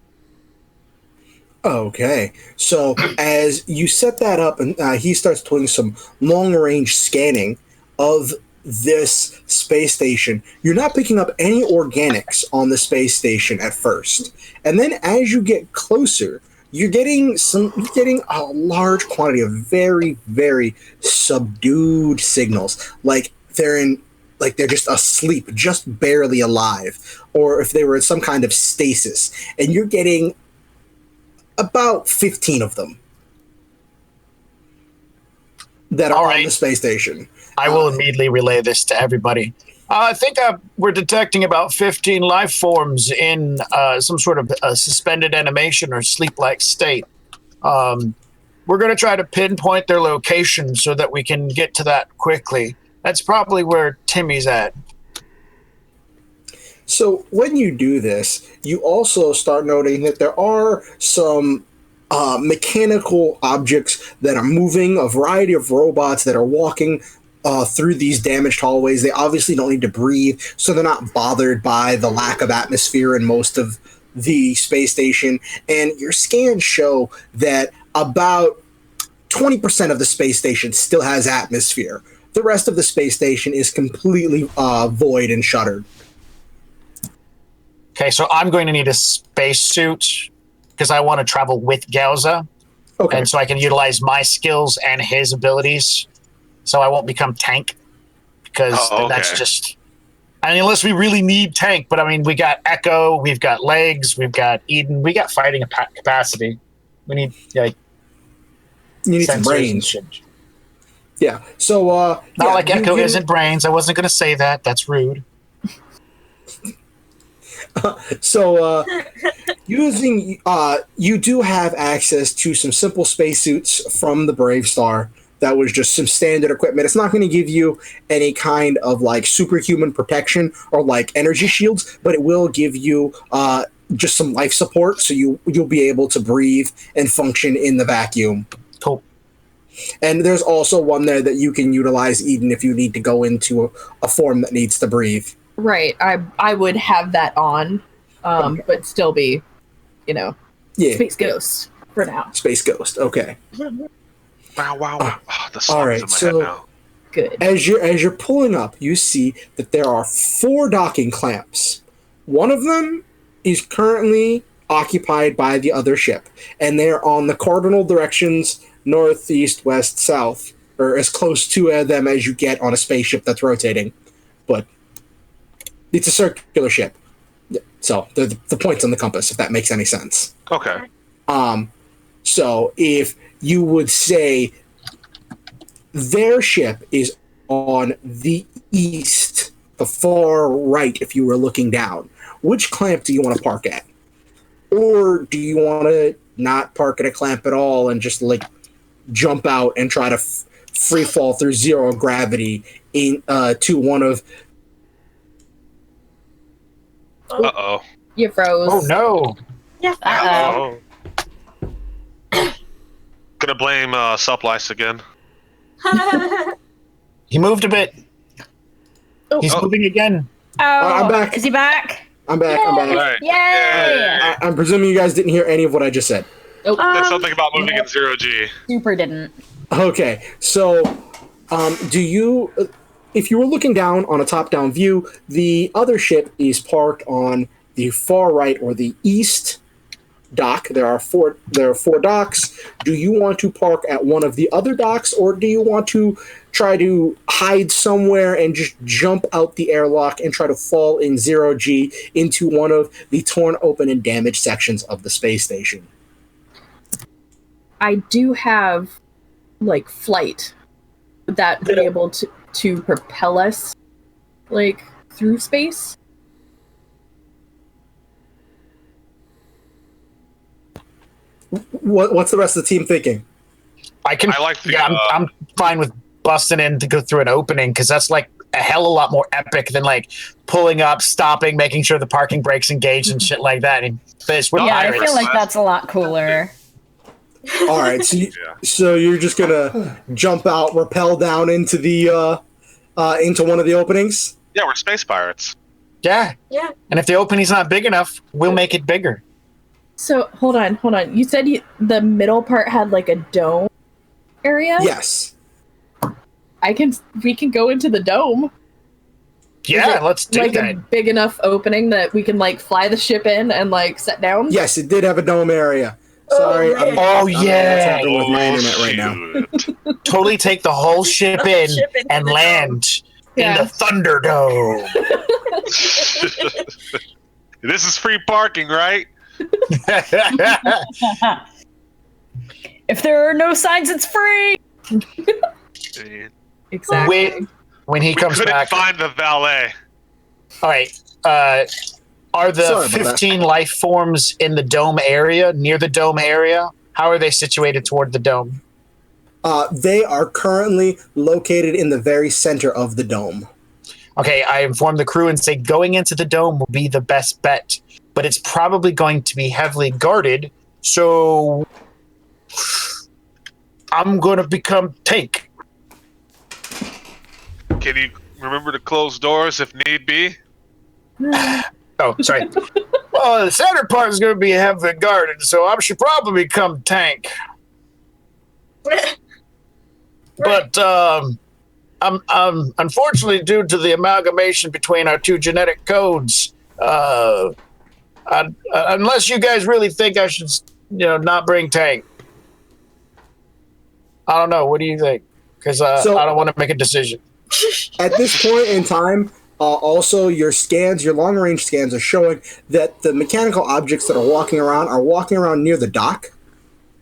Speaker 1: Okay, so as you set that up, and he starts doing some long-range scanning of this space station, you're not picking up any organics on the space station at first, and then as you get closer, you're getting a large quantity of very, very subdued signals, like they're just asleep, just barely alive, or if they were in some kind of stasis, and you're getting about 15 of them that are on the space station.
Speaker 7: I will immediately relay this to everybody. I think we're detecting about 15 life forms in some sort of suspended animation or sleep-like state. We're going to try to pinpoint their location so that we can get to that quickly. That's probably where Timmy's at.
Speaker 1: So when you do this, you also start noting that there are some mechanical objects that are moving, a variety of robots that are walking through these damaged hallways. They obviously don't need to breathe, so they're not bothered by the lack of atmosphere in most of the space station. And your scans show that about 20% of the space station still has atmosphere. The rest of the space station is completely void and shuttered.
Speaker 7: Okay, so I'm going to need a spacesuit because I want to travel with Gauza.
Speaker 1: Okay.
Speaker 7: And so I can utilize my skills and his abilities. So I won't become tank. Because that's just... I mean, unless we really need tank. But I mean, we got Echo, we've got legs, we've got Eden. We got fighting capacity. We need, like...
Speaker 1: You need some brains. Yeah, so...
Speaker 7: Not like Echo isn't brains. I wasn't going to say that. That's rude.
Speaker 1: So, using you do have access to some simple spacesuits from the Brave Star. That was just some standard equipment. It's not going to give you any kind of like superhuman protection or like energy shields, but it will give you just some life support, so you'll be able to breathe and function in the vacuum.
Speaker 7: Cool.
Speaker 1: And there's also one there that you can utilize, Eden, if you need to go into a form that needs to breathe.
Speaker 6: Right. I would have that on, but still be, Space Ghost for now.
Speaker 1: Space Ghost. Okay.
Speaker 5: Wow. The song
Speaker 1: all right.
Speaker 5: is in my head now.
Speaker 6: Good.
Speaker 1: As you're pulling up, you see that there are 4 docking clamps. One of them is currently occupied by the other ship, and they're on the cardinal directions north, east, west, south, or as close to them as you get on a spaceship that's rotating. But it's a circular ship, so the points on the compass, if that makes any sense.
Speaker 5: Okay.
Speaker 1: So if you would say their ship is on the east, the far right, if you were looking down, which clamp do you want to park at? Or do you want to not park at a clamp at all and just like jump out and try to free fall through zero gravity to one of...
Speaker 5: Uh-oh.
Speaker 6: You froze.
Speaker 7: Oh, no.
Speaker 3: Yeah.
Speaker 5: Uh-oh. Gonna blame Supplice again.
Speaker 7: He moved a bit. He's moving again.
Speaker 4: Oh,
Speaker 1: I'm back.
Speaker 4: Is he back?
Speaker 1: I'm back.
Speaker 5: Right.
Speaker 4: Yay!
Speaker 1: I'm presuming you guys didn't hear any of what I just said.
Speaker 5: There's something about moving in 0G.
Speaker 4: Super didn't.
Speaker 1: Okay, so do you... If you were looking down on a top-down view, the other ship is parked on the far right or the east dock. There are four docks. Do you want to park at one of the other docks, or do you want to try to hide somewhere and just jump out the airlock and try to fall in 0G into one of the torn open and damaged sections of the space station?
Speaker 6: I do have, like, flight that would be able to propel us, like, through space.
Speaker 1: What's the rest of the team thinking?
Speaker 7: I'm fine with busting in to go through an opening, because that's like a hell of a lot more epic than like pulling up, stopping, making sure the parking brakes engaged and shit like that. And
Speaker 4: I feel like that's a lot cooler.
Speaker 1: All right, so you're just gonna jump out, rappel down into the into one of the openings?
Speaker 5: Yeah, we're space pirates.
Speaker 7: Yeah.
Speaker 3: Yeah.
Speaker 7: And if the opening's not big enough, we'll make it bigger.
Speaker 6: So, hold on. You said the middle part had, like, a dome area?
Speaker 1: Yes.
Speaker 6: We can go into the dome.
Speaker 7: Yeah, let's do
Speaker 6: like
Speaker 7: that.
Speaker 6: a big enough opening that we can, like, fly the ship in and, like, set down?
Speaker 1: Yes, it did have a dome area. Sorry.
Speaker 7: Oh, yeah.
Speaker 1: I'm with my internet right now.
Speaker 7: Totally take the whole ship in and land in the Thunderdome.
Speaker 5: This is free parking, right?
Speaker 4: If there are no signs, it's free.
Speaker 6: Exactly.
Speaker 7: When he comes
Speaker 5: couldn't
Speaker 7: back,
Speaker 5: find the valet.
Speaker 7: all right. Are the 15 life forms in the dome area, near the dome area? How are they situated toward the dome?
Speaker 1: They are currently located in the very center of the dome.
Speaker 7: Okay, I inform the crew and say going into the dome will be the best bet, but it's probably going to be heavily guarded, so I'm going to become tank.
Speaker 5: Can you remember to close doors if need be?
Speaker 7: Oh, sorry. Well, the center part is going to be heavily guarded, so I should probably become tank. But unfortunately, due to the amalgamation between our two genetic codes, unless you guys really think I should, not bring tank. I don't know. What do you think? Because I don't want to make a decision.
Speaker 1: At this point in time, also your long-range scans are showing that the mechanical objects that are walking around near the dock.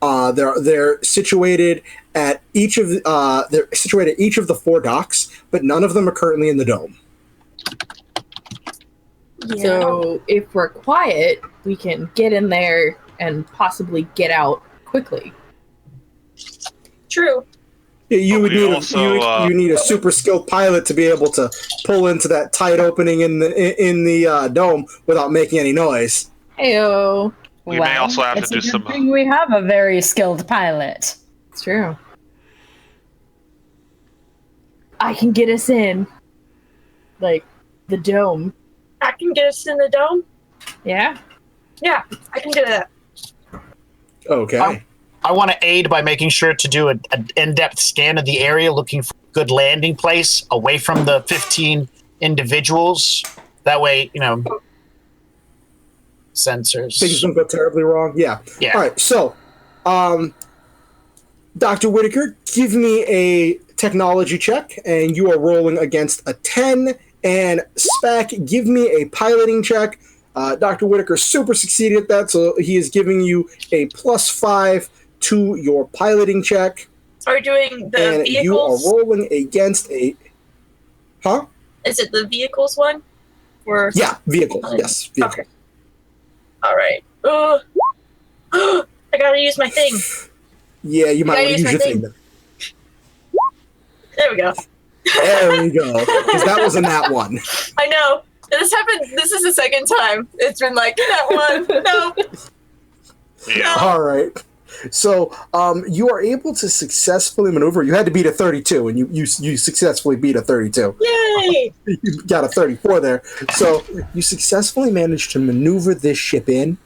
Speaker 1: They're situated at each of the 4 docks, but none of them are currently in the dome.
Speaker 6: Yeah. So if we're quiet, we can get in there and possibly get out quickly.
Speaker 3: True.
Speaker 1: You need a super skilled pilot to be able to pull into that tight opening in the dome without making any noise.
Speaker 6: Heyo.
Speaker 5: We may also have to do some.
Speaker 4: We have a very skilled pilot.
Speaker 6: It's true. I can get us in, like the dome.
Speaker 3: I can get us in the dome?
Speaker 6: Yeah?
Speaker 3: Yeah, I can do that.
Speaker 1: Okay.
Speaker 7: I want to aid by making sure to do an in-depth scan of the area, looking for a good landing place away from the 15 individuals. That way, sensors.
Speaker 1: Things don't go terribly wrong. Yeah. All right. So, Dr. Whitaker, give me a technology check, and you are rolling against a 10. And Spack, give me a piloting check. Dr. Whitaker super succeeded at that, so he is giving you a +5 to your piloting check.
Speaker 3: Are we doing the
Speaker 1: and
Speaker 3: vehicles?
Speaker 1: You are rolling against a... Huh?
Speaker 3: Is it the vehicles one? Or
Speaker 1: yeah, vehicles. Yes, vehicles.
Speaker 3: Okay. All right. I gotta use my thing.
Speaker 1: Yeah, you might want to use your thing then.
Speaker 3: There we go.
Speaker 1: There we go. Because that wasn't that one.
Speaker 3: I know. This happened. This is the second time. It's been like, that one. No.
Speaker 5: Yeah.
Speaker 1: All right. So you are able to successfully maneuver. You had to beat a 32, and you successfully beat a 32.
Speaker 3: Yay!
Speaker 1: You got a 34 there. So you successfully managed to maneuver this ship in,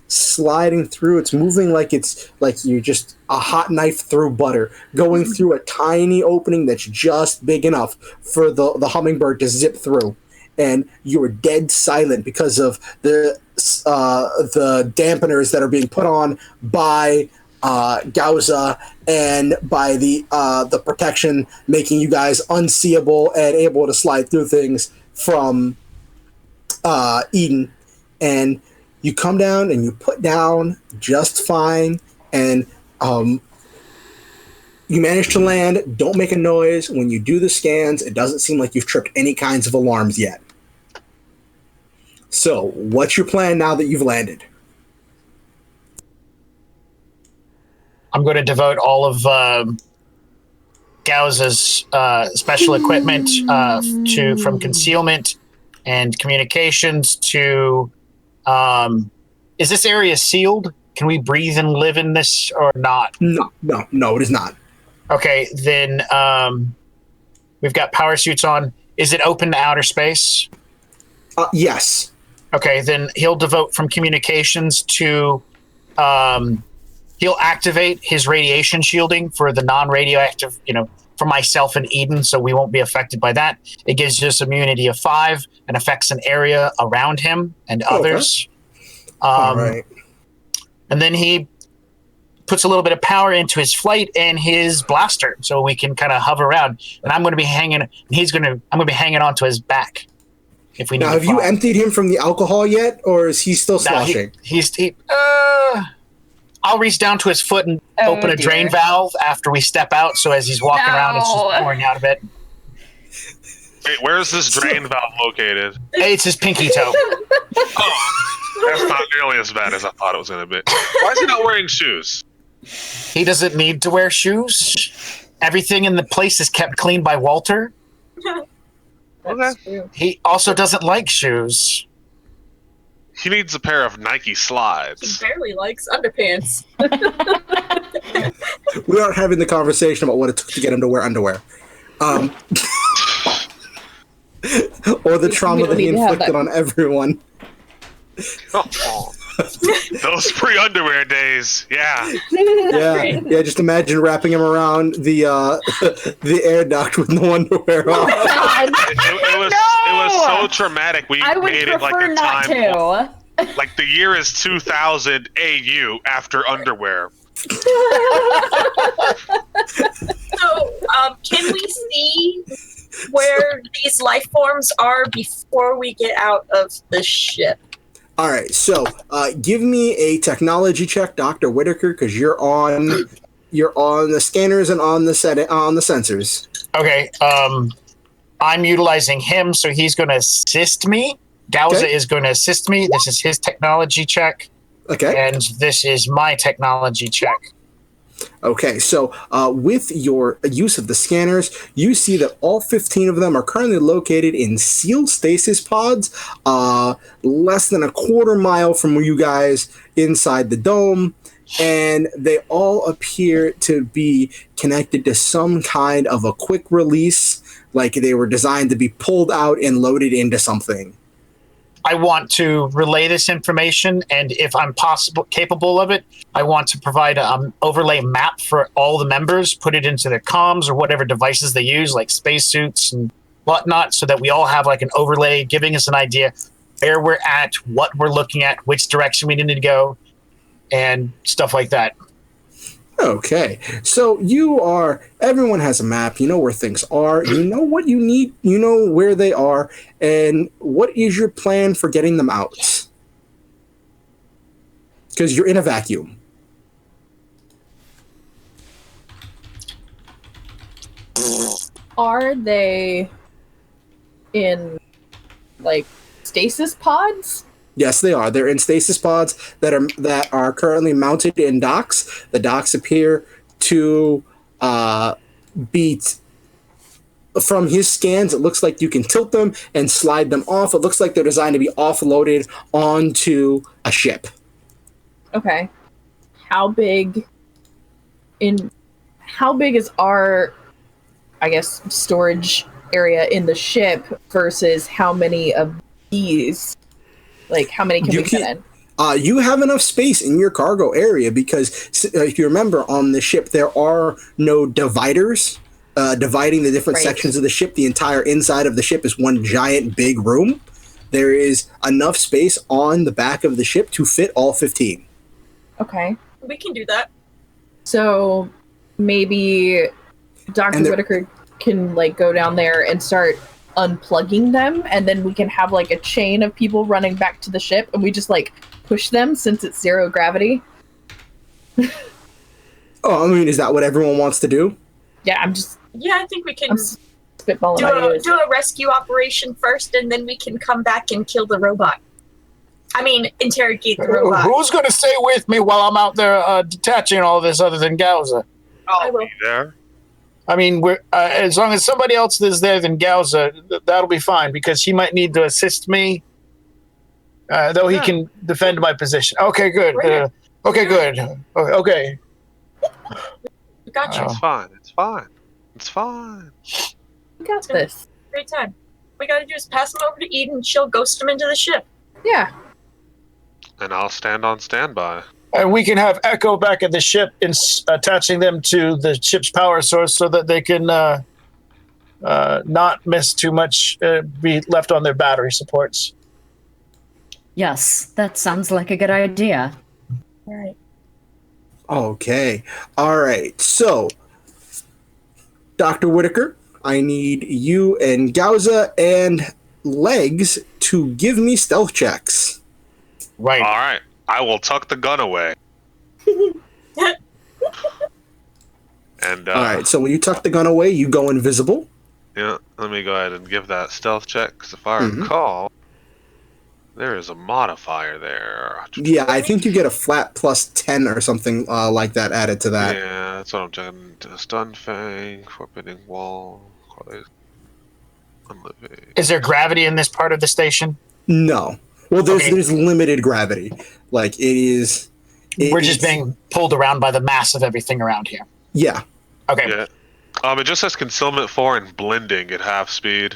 Speaker 1: sliding through. It's moving like you're just a hot knife through butter, going through a tiny opening that's just big enough for the hummingbird to zip through. And you are dead silent because of the dampeners that are being put on by Gauza and by the protection, making you guys unseeable and able to slide through things from Eden. And you come down and you put down just fine, and you manage to land. Don't make a noise. When you do the scans, it doesn't seem like you've tripped any kinds of alarms yet. So, what's your plan now that you've landed?
Speaker 7: I'm going to devote all of Gauza's special equipment from concealment and communications to... is this area sealed? Can we breathe and live in this or not?
Speaker 1: No, it is not.
Speaker 7: Okay, then we've got power suits on. Is it open to outer space?
Speaker 1: Yes.
Speaker 7: Okay, then he'll devote from communications to... he'll activate his radiation shielding for the non-radioactive, for myself and Eden, so we won't be affected by that. It gives us immunity of 5 and affects an area around him and others.
Speaker 1: All right.
Speaker 7: And then he puts a little bit of power into his flight and his blaster, so we can kind of hover around. And I'm going to be hanging. I'm going to be hanging onto his back. If we
Speaker 1: now, have you emptied him from the alcohol yet, or is he still sloshing?
Speaker 7: I'll reach down to his foot and open a drain valve after we step out, so as he's walking around, it's just pouring out of it.
Speaker 5: Wait, where is this drain valve located?
Speaker 7: Hey, it's his pinky toe.
Speaker 5: Oh, that's not nearly as bad as I thought it was going to be. Why is he not wearing shoes?
Speaker 7: He doesn't need to wear shoes. Everything in the place is kept clean by Walter.
Speaker 3: That's true.
Speaker 7: He also doesn't like shoes.
Speaker 5: He needs a pair of Nike
Speaker 3: He
Speaker 5: slides.
Speaker 3: barely likes underpants.
Speaker 1: We aren't having the conversation about what it took to get him to wear underwear. Or the trauma that he inflicted on everyone.
Speaker 5: Oh, those pre-underwear days, yeah.
Speaker 1: Yeah. Just imagine wrapping him around the the air duct with no underwear on.
Speaker 5: It was so traumatic. We
Speaker 4: I would
Speaker 5: made it like
Speaker 4: prefer
Speaker 5: a
Speaker 4: not
Speaker 5: time.
Speaker 4: to.
Speaker 5: Like the year is 2000 AU after underwear.
Speaker 3: So, can we see where these life forms are before we get out of the ship?
Speaker 1: All right, so give me a technology check, Dr. Whitaker, because you're on the scanners and on the sensors.
Speaker 7: Okay, I'm utilizing him, so he's going to assist me. Gauza is going to assist me. This is his technology check.
Speaker 1: Okay.
Speaker 7: And this is my technology check.
Speaker 1: Okay, so with your use of the scanners, you see that all 15 of them are currently located in sealed stasis pods, less than a quarter mile from you guys inside the dome, and they all appear to be connected to some kind of a quick release, like they were designed to be pulled out and loaded into something.
Speaker 7: I want to relay this information, and if I'm capable of it, I want to provide an overlay map for all the members, put it into their comms or whatever devices they use, like spacesuits and whatnot, so that we all have like an overlay giving us an idea where we're at, what we're looking at, which direction we need to go, and stuff like that.
Speaker 1: Okay, so everyone has a map, you know where things are, you know what you need, you know where they are, and what is your plan for getting them out? Because you're in a vacuum.
Speaker 6: Are they in, like, stasis pods?
Speaker 1: Yes, they are. They're in stasis pods that are currently mounted in docks. The docks appear to be from his scans. It looks like you can tilt them and slide them off. It looks like they're designed to be offloaded onto a ship.
Speaker 6: Okay. How big is our, I guess, storage area in the ship versus how many of these? Like, how many can we fit in?
Speaker 1: You have enough space in your cargo area because, if you remember, on the ship there are no dividers dividing the different sections of the ship. The entire inside of the ship is one giant big room. There is enough space on the back of the ship to fit all 15.
Speaker 6: Okay.
Speaker 3: We can do that.
Speaker 6: So maybe Dr. Whitaker can, like, go down there and start unplugging them, and then we can have like a chain of people running back to the ship, and we just like push them since it's zero gravity.
Speaker 1: Oh, I mean, is that what everyone wants to do?
Speaker 6: Yeah,
Speaker 3: I think we can
Speaker 6: spitballing
Speaker 3: do a rescue operation first, and then we can come back and kill the robot. I mean, interrogate the robot.
Speaker 7: Who's going to stay with me while I'm out there detaching all this other than Gauza?
Speaker 3: I will.
Speaker 5: Be there.
Speaker 7: I mean, we're as long as somebody else is there than Gauza, that'll be fine, because he might need to assist me, though he can defend my position. Okay, good. Good. Okay.
Speaker 3: We got you.
Speaker 5: It's fine. It's fine. It's fine.
Speaker 6: We got this.
Speaker 3: Great time. What we gotta do is pass him over to Eden, and she'll ghost him into the ship.
Speaker 6: Yeah.
Speaker 5: And I'll stand on standby.
Speaker 7: And we can have Echo back at the ship, attaching them to the ship's power source so that they can not miss too much, be left on their battery supports.
Speaker 4: Yes, that sounds like a good idea.
Speaker 3: All right.
Speaker 1: Okay. All right. So, Dr. Whitaker, I need you and Gauza and Legs to give me stealth checks.
Speaker 7: Right.
Speaker 5: All right. I will tuck the gun away. And
Speaker 1: all right, so when you tuck the gun away, you go invisible.
Speaker 5: Yeah, let me go ahead and give that stealth check, because if I recall, There is a modifier there.
Speaker 1: Yeah, I think you get a flat plus 10 or something like that added to that.
Speaker 5: Yeah, that's what I'm checking. Stun Fang, Forbidding Wall. Unliving.
Speaker 7: Is there gravity in this part of the station?
Speaker 1: No. Well, there's
Speaker 7: Okay.
Speaker 1: there's limited gravity. Like, it is...
Speaker 7: We're just being pulled around by the mass of everything around here.
Speaker 1: Yeah.
Speaker 7: Okay.
Speaker 5: Yeah. It just says Concealment 4 and Blending at half speed.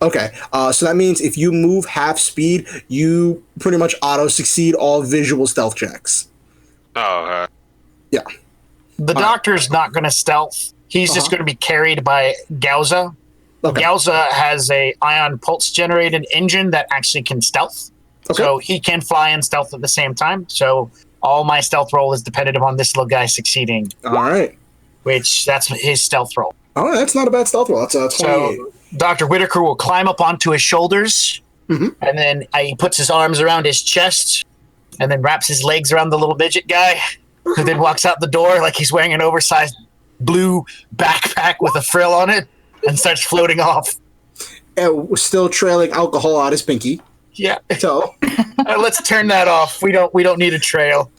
Speaker 1: Okay. So that means if you move half speed, you pretty much auto-succeed all visual stealth checks.
Speaker 5: Oh, okay.
Speaker 1: Yeah.
Speaker 7: The doctor's not going to stealth. He's just going to be carried by Gauza.
Speaker 1: Okay.
Speaker 7: Gauza has a ion pulse generated engine that actually can stealth.
Speaker 1: Okay.
Speaker 7: So he can fly and stealth at the same time. So all my stealth roll is dependent upon this little guy succeeding,
Speaker 1: All right.
Speaker 7: which that's his stealth roll.
Speaker 1: Oh, that's not a bad stealth roll. That's a 28.
Speaker 7: So Dr. Whitaker will climb up onto his shoulders,
Speaker 1: Mhm.
Speaker 7: and then he puts his arms around his chest, and then wraps his legs around the little midget guy, who then walks out the door like he's wearing an oversized blue backpack with a frill on it, and starts floating off.
Speaker 1: And we're still trailing alcohol out his pinky.
Speaker 7: Yeah,
Speaker 1: So,
Speaker 7: let's turn that off. We don't need a trail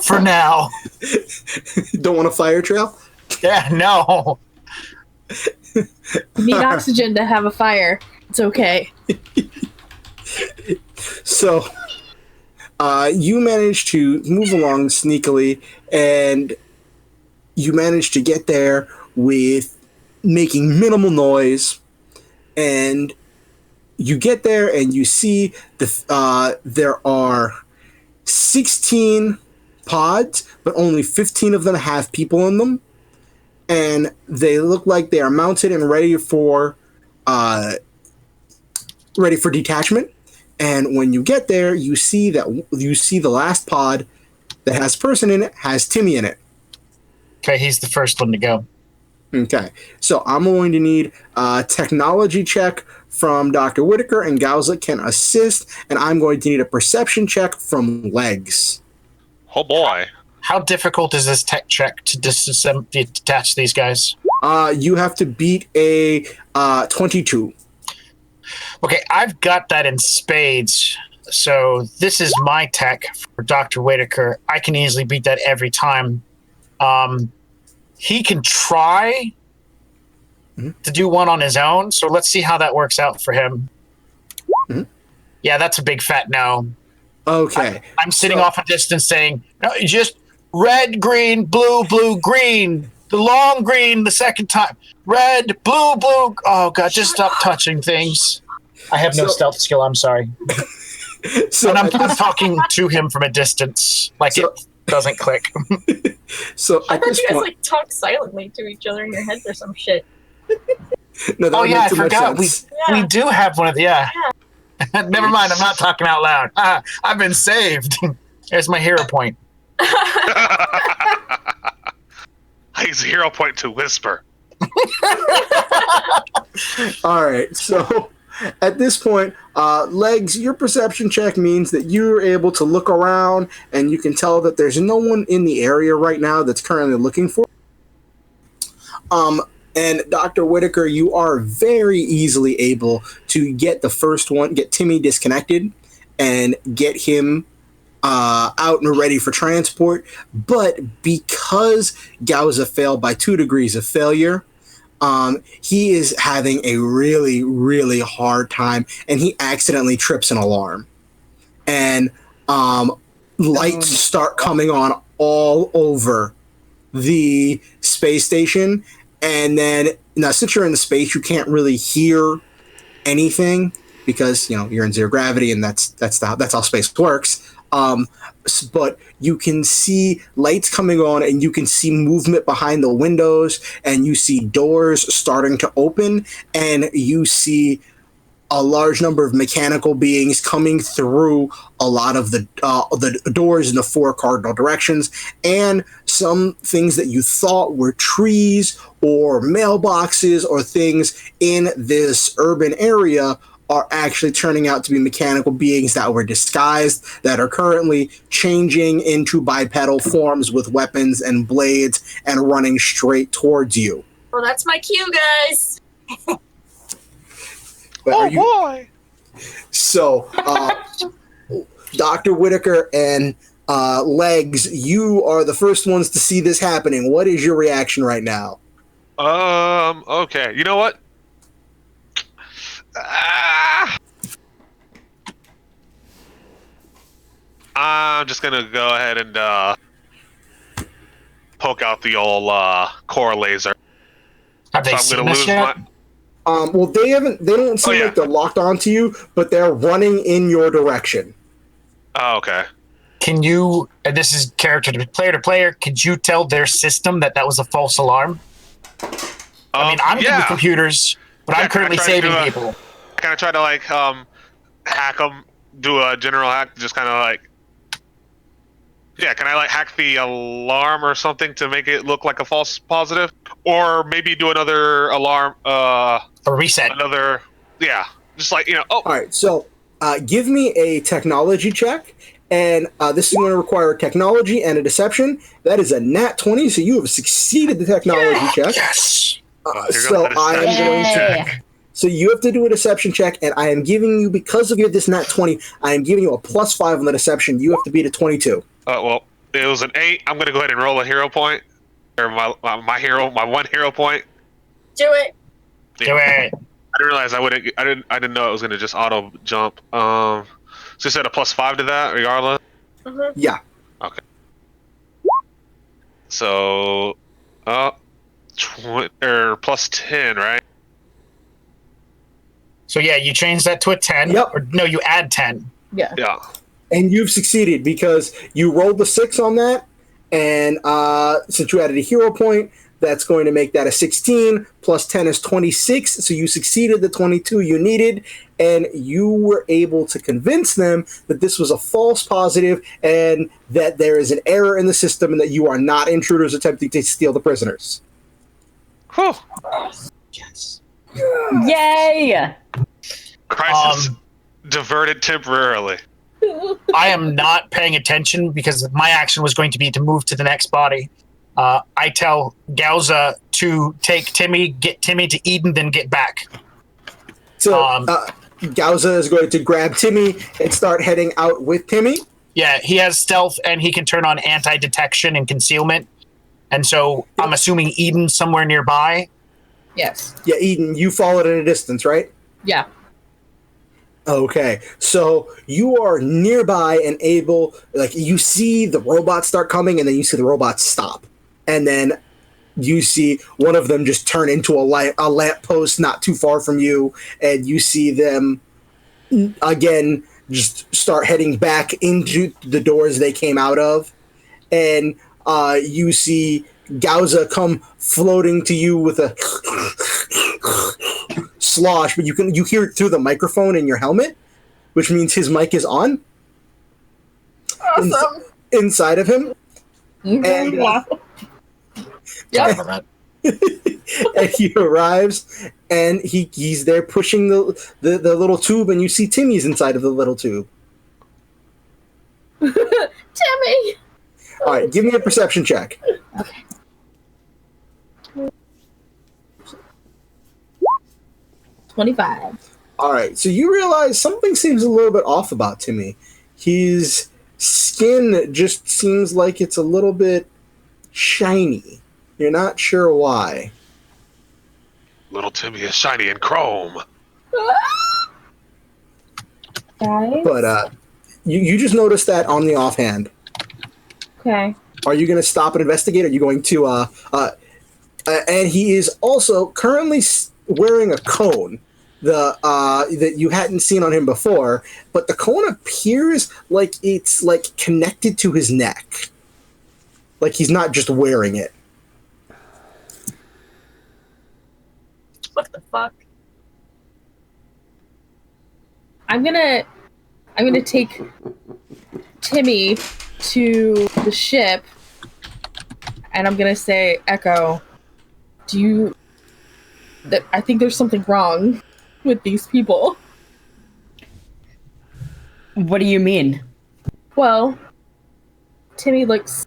Speaker 7: for now.
Speaker 1: don't want a fire trail?
Speaker 7: Yeah, no.
Speaker 6: You need oxygen to have a fire. It's okay.
Speaker 1: So, you manage to move along sneakily, and you manage to get there with making minimal noise, and you get there and you see there are 16 pods, but only 15 of them have people in them, and they look like they are mounted and ready for detachment. And when you get there, you see the last pod that has a person in it has Timmy in it.
Speaker 7: Okay, he's the first one to go.
Speaker 1: Okay, so I'm going to need a technology check from Dr. Whitaker, and Gauza can assist, and I'm going to need a perception check from Legs.
Speaker 5: Oh boy.
Speaker 7: How difficult is this tech check to detach these guys?
Speaker 1: You have to beat a 22.
Speaker 7: Okay, I've got that in spades. So this is my tech for Dr. Whitaker. I can easily beat that every time. He can try to do one on his own, so let's see how that works out for him.
Speaker 1: Mhm.
Speaker 7: Yeah, that's a big fat no.
Speaker 1: Okay.
Speaker 7: I'm sitting
Speaker 1: So-
Speaker 7: off a distance saying, no, just red, green, blue, blue, green. The long green the second time. Red, blue, blue. Oh, God, just stop touching things. I have no
Speaker 1: So-
Speaker 7: stealth skill, I'm sorry.
Speaker 1: So
Speaker 7: And I'm
Speaker 1: at this,
Speaker 7: talking to him from a distance. Like
Speaker 1: So-
Speaker 7: it doesn't click.
Speaker 1: so
Speaker 3: I
Speaker 1: at
Speaker 3: thought
Speaker 1: this
Speaker 3: you guys
Speaker 1: point,
Speaker 3: like talk silently to each other in your heads or some shit.
Speaker 1: no, that
Speaker 7: Oh,
Speaker 1: would
Speaker 7: yeah,
Speaker 1: make
Speaker 7: I
Speaker 1: too much
Speaker 7: forgot.
Speaker 1: sense.
Speaker 7: We do have one of the, yeah. Never mind, I'm not talking out loud. I've been saved. There's my hero point.
Speaker 5: I use a hero point to whisper.
Speaker 1: All right, so at this point, Legs, your perception check means that you're able to look around and you can tell that there's no one in the area right now that's currently looking for. And Dr. Whitaker, you are very easily able to get Timmy disconnected and get him out and ready for transport. But because Gauza failed by 2 degrees of failure, he is having a really, really hard time, and he accidentally trips an alarm. And lights start coming on all over the space station. And then, now, since you're in the space, you can't really hear anything because you're in zero gravity, and that's how space works. But you can see lights coming on, and you can see movement behind the windows, and you see doors starting to open, and you see a large number of mechanical beings coming through a lot of the doors in the 4 cardinal directions, and some things that you thought were trees or mailboxes or things in this urban area are actually turning out to be mechanical beings that were disguised, that are currently changing into bipedal forms with weapons and blades and running straight towards you.
Speaker 3: Well, that's my cue, guys.
Speaker 1: But
Speaker 5: boy!
Speaker 1: So, Dr. Whitaker and Legs, you are the first ones to see this happening. What is your reaction right now?
Speaker 5: Okay. You know what? I'm just gonna go ahead and poke out the old core laser.
Speaker 7: Have they seen this yet?
Speaker 1: Well, they don't seem like they're locked onto you, but they're running in your direction.
Speaker 5: Oh, okay.
Speaker 7: Can you, and this is player to player, could you tell their system that was a false alarm? I mean, I'm good with computers, but I'm currently saving people.
Speaker 5: I kind of try to, like, hack them, do a general hack, just kind of like... Yeah, can I, like, hack the alarm or something to make it look like a false positive? Or maybe do another alarm,
Speaker 7: a reset.
Speaker 5: Just like, All
Speaker 1: right, so give me a technology check, and this is going to require technology and a deception. That is a nat 20, so you have succeeded the technology check.
Speaker 7: Yes!
Speaker 1: So I am going to... So you have to do a deception check, and I am giving you, because of this nat 20, I am giving you a +5 on the deception. You have to beat a 22.
Speaker 5: Well, it was an 8. I'm going to go ahead and roll a hero point. Or my one hero point.
Speaker 3: Do it.
Speaker 7: Do it.
Speaker 5: I didn't realize I didn't know it was going to just auto jump. So you said a +5 to that, regardless?
Speaker 3: Mm-hmm.
Speaker 1: Yeah.
Speaker 5: Okay. So, +10, right?
Speaker 7: So yeah, you change that to a 10.
Speaker 1: Yep.
Speaker 7: Or no, you add 10.
Speaker 3: Yeah.
Speaker 5: Yeah.
Speaker 1: And you've succeeded because you rolled the 6 on that, and since you added a hero point, that's going to make that a 16, plus 10 is 26, so you succeeded the 22 you needed, and you were able to convince them that this was a false positive and that there is an error in the system and that you are not intruders attempting to steal the prisoners.
Speaker 5: Whew.
Speaker 7: Yes.
Speaker 4: Yay!
Speaker 5: Crisis diverted temporarily.
Speaker 7: I am not paying attention because my action was going to be to move to the next body. I tell Gauza to take Timmy, get Timmy to Eden, then get back.
Speaker 1: So Gauza is going to grab Timmy and start heading out with Timmy.
Speaker 7: Yeah, he has stealth and he can turn on anti-detection and concealment. And so I'm assuming Eden's somewhere nearby.
Speaker 6: Yes.
Speaker 1: Yeah, Eden, you followed at a distance, right?
Speaker 6: Yeah.
Speaker 1: Okay, so you are nearby and able, like, you see the robots start coming, and then you see the robots stop. And then you see one of them just turn into a lamppost not too far from you, and you see them, again, just start heading back into the doors they came out of. And you see Gauza come floating to you with a slosh, but you hear it through the microphone in your helmet, which means his mic is on.
Speaker 6: Awesome.
Speaker 1: Inside of him.
Speaker 6: Mm-hmm.
Speaker 1: And, and he arrives, and he's there pushing the little tube, and you see Timmy's inside of the little tube.
Speaker 6: Timmy!
Speaker 1: All right, give me a perception check.
Speaker 6: Okay. 25.
Speaker 1: All right, so you realize something seems a little bit off about Timmy. His skin just seems like it's a little bit shiny. You're not sure why.
Speaker 5: Little Timmy is shiny and chrome.
Speaker 6: Guys?
Speaker 1: But you just noticed that on the offhand.
Speaker 6: Okay.
Speaker 1: Are you going to stop and investigate? Are you going to and he is also currently wearing a cone that you hadn't seen on him before, but the cone appears like it's like connected to his neck. Like he's not just wearing it.
Speaker 3: What the fuck?
Speaker 6: I'm gonna take Timmy to the ship, and I'm gonna say, Echo, I think there's something wrong with these people.
Speaker 4: What do you mean?
Speaker 6: Well, Timmy looks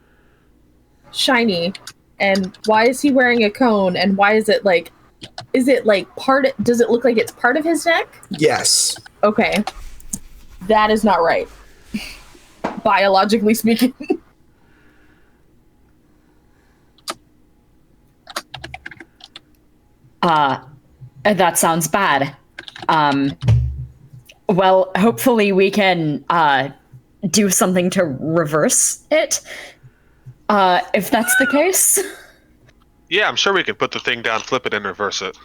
Speaker 6: shiny, and why is he wearing a cone, and why is it like does it look like it's part of his neck?
Speaker 1: Yes.
Speaker 6: Okay. That is not right. Biologically speaking.
Speaker 4: That sounds bad. Well, hopefully we can do something to reverse it. If that's the case.
Speaker 5: Yeah, I'm sure we can put the thing down, flip it, and reverse it.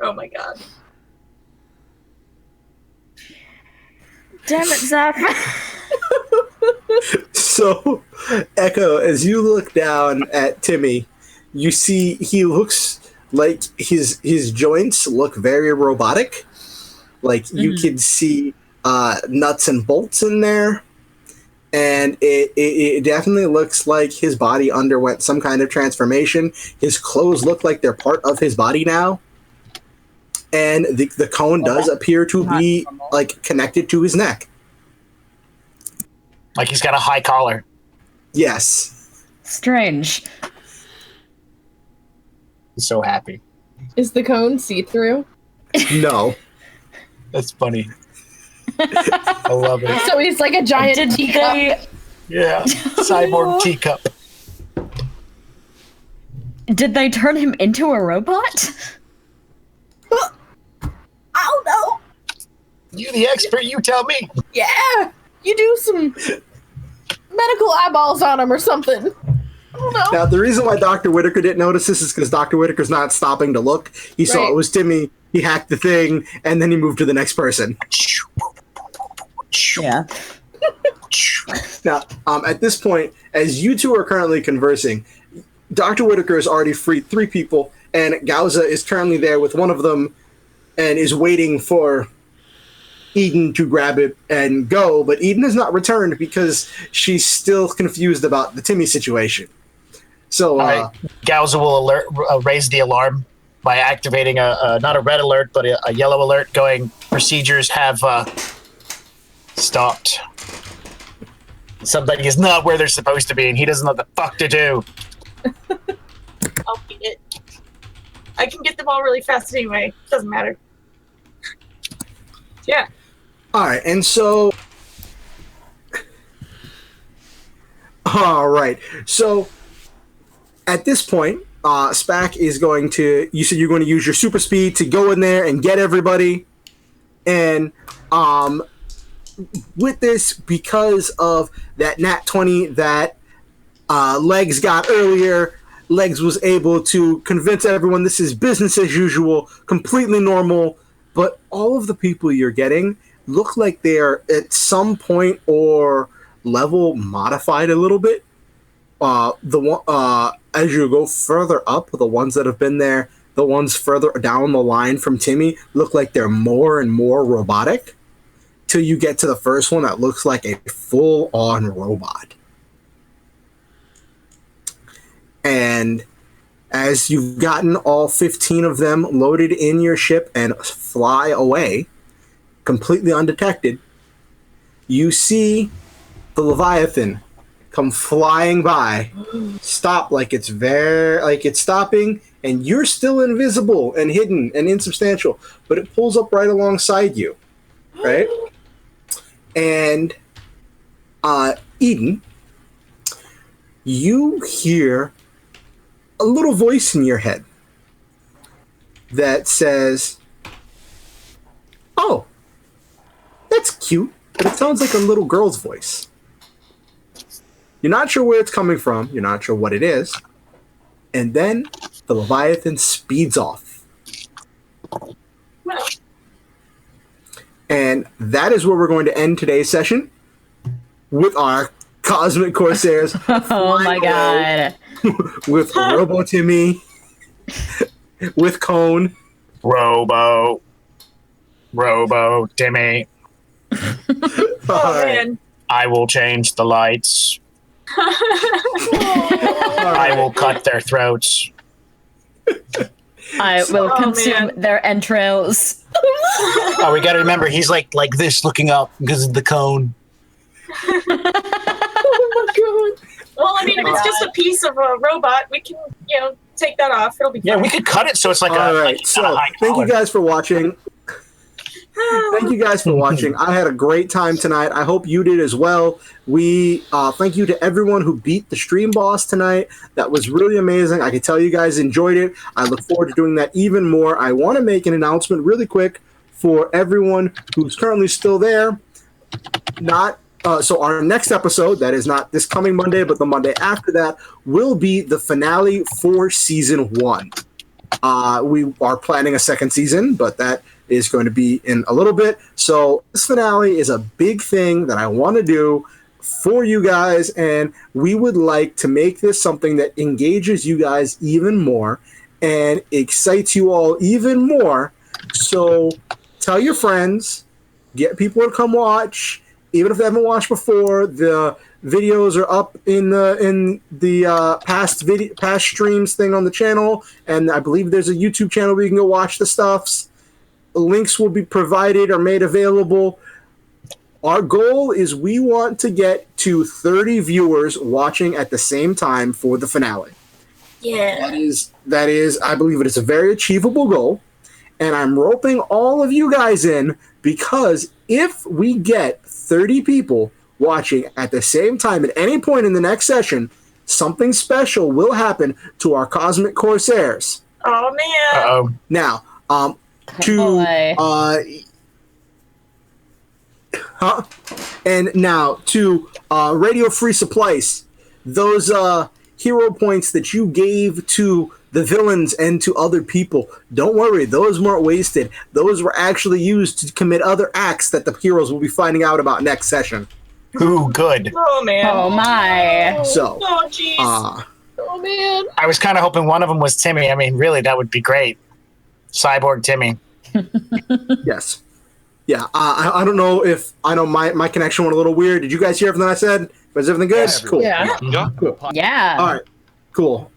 Speaker 3: Oh my god.
Speaker 4: Damn it, Zap.
Speaker 1: So, Echo, as you look down at Timmy, you see he looks like his joints look very robotic. Like you can see nuts and bolts in there, and it definitely looks like his body underwent some kind of transformation. His clothes look like they're part of his body now, and the cone does appear to be like connected to his neck.
Speaker 7: Like he's got a high collar.
Speaker 1: Yes.
Speaker 4: Strange.
Speaker 7: He's so happy.
Speaker 6: Is the cone see-through?
Speaker 1: No.
Speaker 7: That's funny. I love it.
Speaker 6: So he's like a giant teacup.
Speaker 7: Yeah. Cyborg teacup.
Speaker 4: Did they turn him into a robot?
Speaker 6: I don't know.
Speaker 7: You the expert, you tell me.
Speaker 6: Yeah. You do some medical eyeballs on him or something. I don't know.
Speaker 1: Now, the reason why Dr. Whitaker didn't notice this is because Dr. Whitaker's not stopping to look. He saw
Speaker 6: Right.
Speaker 1: it was Timmy, he hacked the thing, and then he moved to the next person.
Speaker 4: Yeah.
Speaker 1: Now, at this point, as you two are currently conversing, Dr. Whitaker has already freed 3 people, and Gauza is currently there with one of them and is waiting for Eden to grab it and go, but Eden has not returned because she's still confused about the Timmy situation. So,
Speaker 7: Gauza will raise the alarm by activating not a red alert, but a yellow alert going, procedures have stopped. Somebody is not where they're supposed to be, and he doesn't know what the fuck to do.
Speaker 3: I'll beat it. I can get them all really fast anyway. Doesn't matter. Yeah.
Speaker 1: all right, and so... All right, so at this point, Spack is going to... You said you're going to use your super speed to go in there and get everybody, and with this, because of that nat 20 that Legs got earlier, Legs was able to convince everyone this is business as usual, completely normal, but all of the people you're getting look like they're at some point or level modified a little bit. As you go further up, the ones that have been there, the ones further down the line from Timmy, look like they're more and more robotic, till you get to the first one that looks like a full-on robot. And as you've gotten all 15 of them loaded in your ship and fly away, completely undetected, you see the Leviathan come flying by, stop like it's stopping, and you're still invisible and hidden and insubstantial, but it pulls up right alongside you, right? And Eden, you hear a little voice in your head that says, "Oh, that's cute," but it sounds like a little girl's voice. You're not sure where it's coming from. You're not sure what it is. And then the Leviathan speeds off. And that is where we're going to end today's session with our Cosmic Corsairs.
Speaker 4: Oh my god.
Speaker 1: With Robo Timmy, with Cone.
Speaker 7: Robo Timmy.
Speaker 3: Oh, man.
Speaker 7: I will change the lights. I will cut their throats.
Speaker 4: I will
Speaker 3: Oh,
Speaker 4: consume
Speaker 3: man.
Speaker 4: their entrails.
Speaker 7: Oh, we gotta remember, he's like this looking up because of the cone.
Speaker 6: Oh my god.
Speaker 3: Well, I mean, if it's just a piece of a robot, we can, take that off. It'll be fine.
Speaker 7: Yeah, we could cut it so it's like
Speaker 1: All right, so thank you guys for watching. Thank you guys for watching. I had a great time tonight. I hope you did as well. We thank you to everyone who beat the stream boss tonight. That was really amazing. I can tell you guys enjoyed it. I look forward to doing that even more. I want to make an announcement really quick for everyone who's currently still there. So our next episode, that is not this coming Monday, but the Monday after that, will be the finale for season 1. We are planning a second season, but that is going to be in a little bit. So this finale is a big thing that I want to do for you guys, and we would like to make this something that engages you guys even more and excites you all even more. So tell your friends, get people to come watch. Even if they haven't watched before, the videos are up in the past streams thing on the channel, and I believe there's a YouTube channel where you can go watch the stuffs. Links will be provided or made available. Our goal is we want to get to 30 viewers watching at the same time for the finale.
Speaker 3: Yeah.
Speaker 1: That is, I believe it is a very achievable goal, and I'm roping all of you guys in because if we get 30 people watching at the same time at any point in the next session, something special will happen to our Cosmic Corsairs.
Speaker 3: Oh man.
Speaker 7: Uh-oh.
Speaker 1: Now, and now to Radio Free Supplies, those hero points that you gave to the villains and to other people, don't worry, those weren't wasted. Those were actually used to commit other acts that the heroes will be finding out about next session.
Speaker 7: Ooh, good.
Speaker 3: Oh man.
Speaker 4: Oh my.
Speaker 1: So,
Speaker 3: Oh jeez.
Speaker 6: Oh man.
Speaker 7: I was kind of hoping one of them was Timmy. I mean, really, that would be great. Cyborg Timmy.
Speaker 1: yes. Yeah, I don't know if, I know my connection went a little weird. Did you guys hear everything I said? Was everything good? Cool.
Speaker 6: Yeah.
Speaker 5: Yeah.
Speaker 1: Cool.
Speaker 4: Yeah.
Speaker 1: All right. Cool.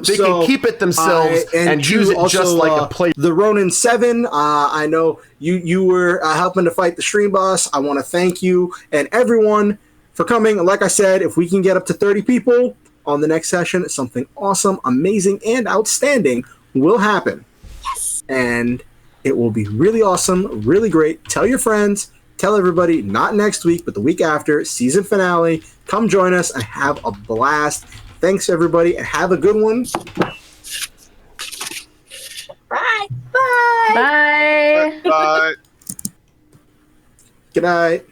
Speaker 8: They can keep it themselves and use it just like a play.
Speaker 1: The Ronin 7, I know you were helping to fight the stream boss. I want to thank you and everyone for coming. Like I said, if we can get up to 30 people on the next session, something awesome, amazing, and outstanding will happen.
Speaker 3: Yes.
Speaker 1: And it will be really awesome, really great. Tell your friends, tell everybody, not next week, but the week after, season finale. Come join us and have a blast. Thanks, everybody, and have a good one.
Speaker 3: Bye.
Speaker 6: Bye.
Speaker 4: Bye.
Speaker 5: Bye.
Speaker 1: Good night.